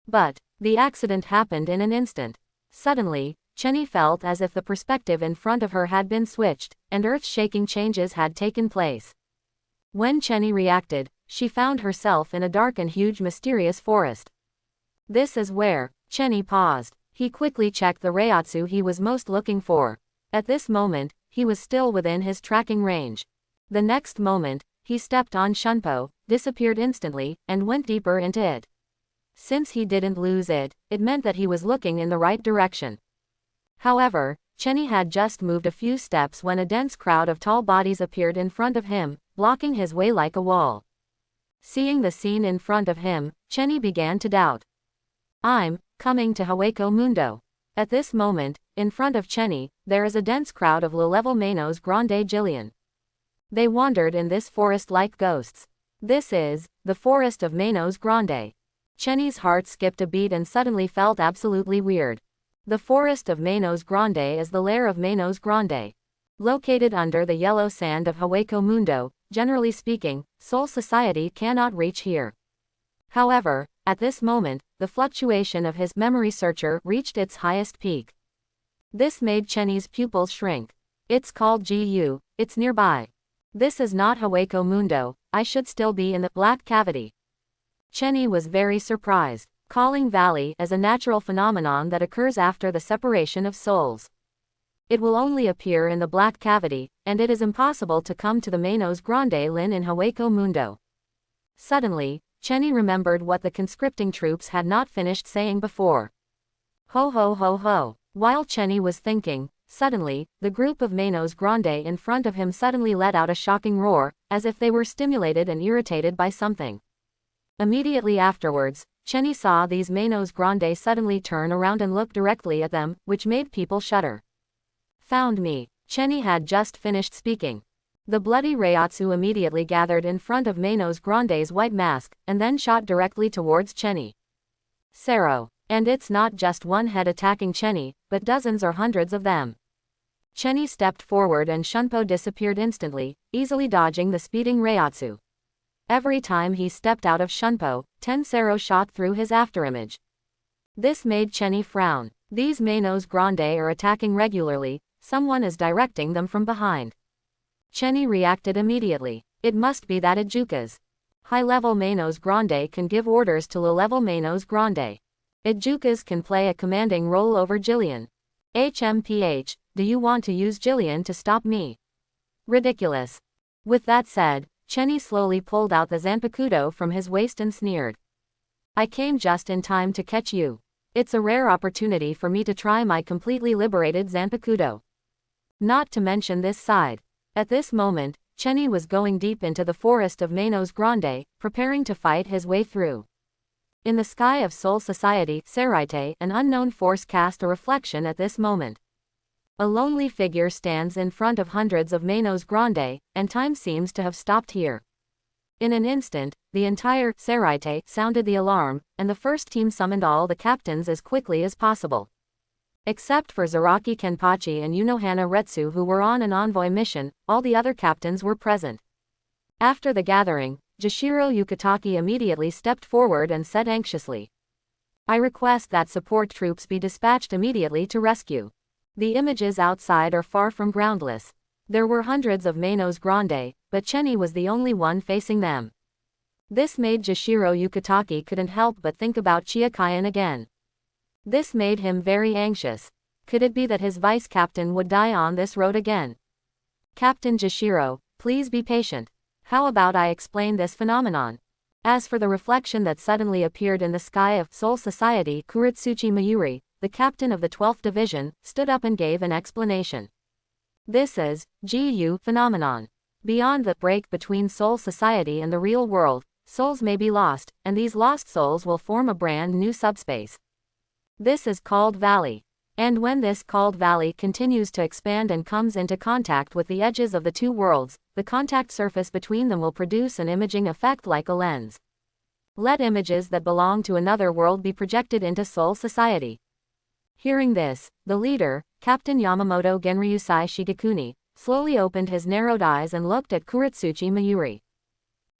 But, the accident happened in an instant. Suddenly, Chenny felt as if the perspective in front of her had been switched, and earth-shaking changes had taken place. When Chenny reacted, she found herself in a dark and huge mysterious forest. This is where, Chenny paused. He quickly checked the Reiatsu he was most looking for. At this moment, he was still within his tracking range. The next moment, he stepped on Shunpo, disappeared instantly, and went deeper into it. Since he didn't lose it, it meant that he was looking in the right direction. However, Chenny had just moved a few steps when a dense crowd of tall bodies appeared in front of him, blocking his way like a wall. Seeing the scene in front of him, Chenny began to doubt. I'm coming to Hueco Mundo. At this moment, in front of Chenny, there is a dense crowd of low-level Manos Grande Jillian. They wandered in this forest like ghosts. This is the forest of Manos Grande. Chenny's heart skipped a beat and suddenly felt absolutely weird. The forest of Manos Grande is the lair of Manos Grande. Located under the yellow sand of Hueco Mundo, generally speaking, Soul Society cannot reach here. However, at this moment, the fluctuation of his memory searcher reached its highest peak. This made Chenny's pupils shrink. It's called GU, it's nearby. This is not Hueco Mundo, I should still be in the Black Cavity. Chenny was very surprised. Calling Valley is a natural phenomenon that occurs after the separation of souls. It will only appear in the Black Cavity, and it is impossible to come to the Manos Grande Lin in Hueco Mundo. Suddenly, Chenny remembered what the conscripting troops had not finished saying before. Ho ho ho ho. While Chenny was thinking, suddenly, the group of Manos Grande in front of him suddenly let out a shocking roar, as if they were stimulated and irritated by something. Immediately afterwards, Chenny saw these Manos Grande suddenly turn around and look directly at them, which made people shudder. Found me. Chenny had just finished speaking. The bloody Reiatsu immediately gathered in front of Manos Grande's white mask, and then shot directly towards Chenny. Sero. And it's not just one head attacking Chenny, but dozens or hundreds of them. Chenny stepped forward and Shunpo disappeared instantly, easily dodging the speeding Reiatsu. Every time he stepped out of Shunpo, 10 Sero shot through his afterimage. This made Chenny frown. These Manos Grande are attacking regularly, someone is directing them from behind. Chenny reacted immediately. It must be that Ijukas. High-level Manos Grande can give orders to low-level Manos Grande. Ijukas can play a commanding role over Jillian. HMPH, do you want to use Jillian to stop me? Ridiculous. With that said, Chenny slowly pulled out the Zanpakuto from his waist and sneered. I came just in time to catch you. It's a rare opportunity for me to try my completely liberated Zanpakuto. Not to mention this side. At this moment, Chenny was going deep into the forest of Manos Grande, preparing to fight his way through. In the sky of Soul Society, Seraite, an unknown force cast a reflection at this moment. A lonely figure stands in front of hundreds of manos grande, and time seems to have stopped here. In an instant, the entire Seraite sounded the alarm, and the first team summoned all the captains as quickly as possible. Except for Zaraki Kenpachi and Unohana Retsu, who were on an envoy mission, all the other captains were present. After the gathering, Jashiro Yukitaki immediately stepped forward and said anxiously, "I request that support troops be dispatched immediately to rescue. The images outside are far from groundless. There were hundreds of manos grande, but Chenny was the only one facing them." This made Jashiro Yukitaki couldn't help but think about Chiakayan again. This made him very anxious. Could it be that his vice captain would die on this road again? "Captain Jashiro, please be patient. How about I explain this phenomenon?" As for the reflection that suddenly appeared in the sky of Soul Society, Kuritsuchi Mayuri, the captain of the 12th Division, stood up and gave an explanation. "This is GU phenomenon. Beyond the break between Soul Society and the real world, souls may be lost, and these lost souls will form a brand new subspace. This is called Valley. And when this called Valley continues to expand and comes into contact with the edges of the two worlds, the contact surface between them will produce an imaging effect like a lens. Let images that belong to another world be projected into Soul Society." Hearing this, the leader, Captain Yamamoto Genryusai Shigekuni, slowly opened his narrowed eyes and looked at Kuritsuchi Mayuri.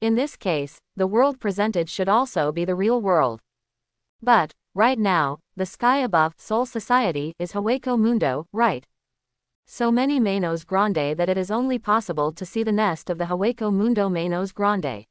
In this case, the world presented should also be the real world. But, right now, the sky above Soul Society is Haweko Mundo, right? So many Manos Grande that it is only possible to see the nest of the Haweko Mundo Manos Grande.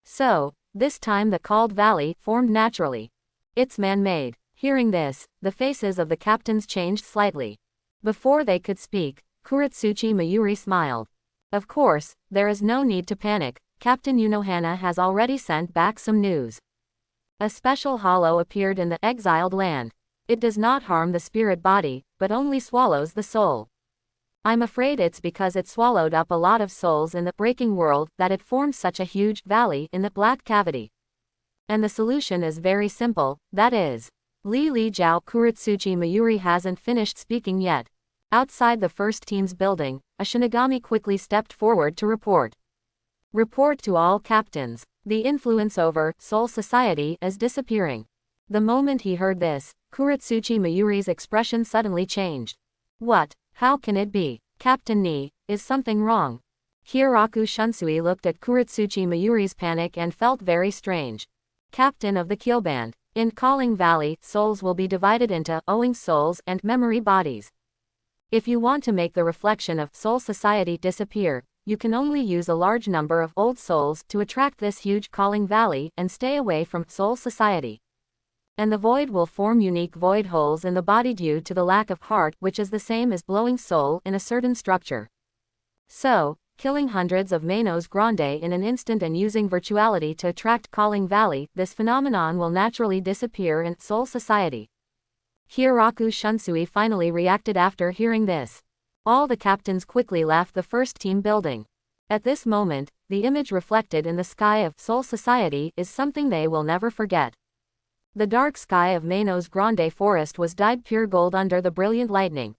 So, this time the called valley formed naturally. It's man-made. Hearing this, the faces of the captains changed slightly. Before they could speak, Kuritsuchi Mayuri smiled. "Of course, there is no need to panic. Captain Unohana has already sent back some news. A special hollow appeared in the exiled land. It does not harm the spirit body, but only swallows the soul. I'm afraid it's because it swallowed up a lot of souls in the breaking world that it formed such a huge valley in the black cavity. And the solution is very simple, that is." Li Jiao. Kuritsuchi Mayuri hasn't finished speaking yet. Outside the first team's building, a Shinigami quickly stepped forward to report. "Report to all captains. The influence over Soul Society is disappearing." The moment he heard this, Kuritsuchi Mayuri's expression suddenly changed. "What? How can it be? Captain Ni, is something wrong?" Hieraku Shunsui looked at Kuritsuchi Mayuri's panic and felt very strange. "Captain of the Keelband, in Calling Valley, souls will be divided into owing souls and memory bodies. If you want to make the reflection of Soul Society disappear, you can only use a large number of old souls to attract this huge Calling Valley and stay away from Soul Society. And the void will form unique void holes in the body due to the lack of heart, which is the same as blowing soul in a certain structure. So, killing hundreds of Manos Grande in an instant and using virtuality to attract Calling Valley, this phenomenon will naturally disappear in Soul Society." Hieraku Shunsui finally reacted after hearing this. All the captains quickly left the first team building. At this moment, the image reflected in the sky of Soul Society is something they will never forget. The dark sky of Manos Grande Forest was dyed pure gold under the brilliant lightning.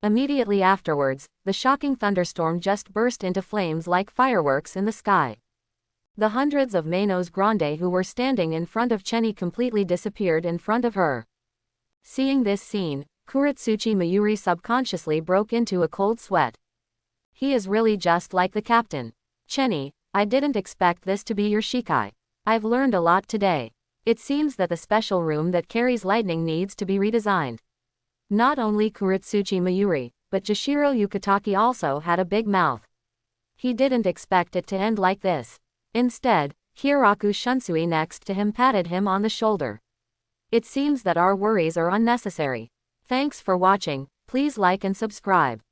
Immediately afterwards, the shocking thunderstorm just burst into flames like fireworks in the sky. The hundreds of Manos Grande who were standing in front of Chenny completely disappeared in front of her. Seeing this scene, Kuritsuchi Mayuri subconsciously broke into a cold sweat. He is really just like the captain. "Chenny, I didn't expect this to be your Shikai. I've learned a lot today. It seems that the special room that carries lightning needs to be redesigned." Not only Kuritsuchi Mayuri, but Jashiro Yukitaki also had a big mouth. He didn't expect it to end like this. Instead, Hieraku Shunsui next to him patted him on the shoulder. "It seems that our worries are unnecessary. Thanks for watching, please like and subscribe."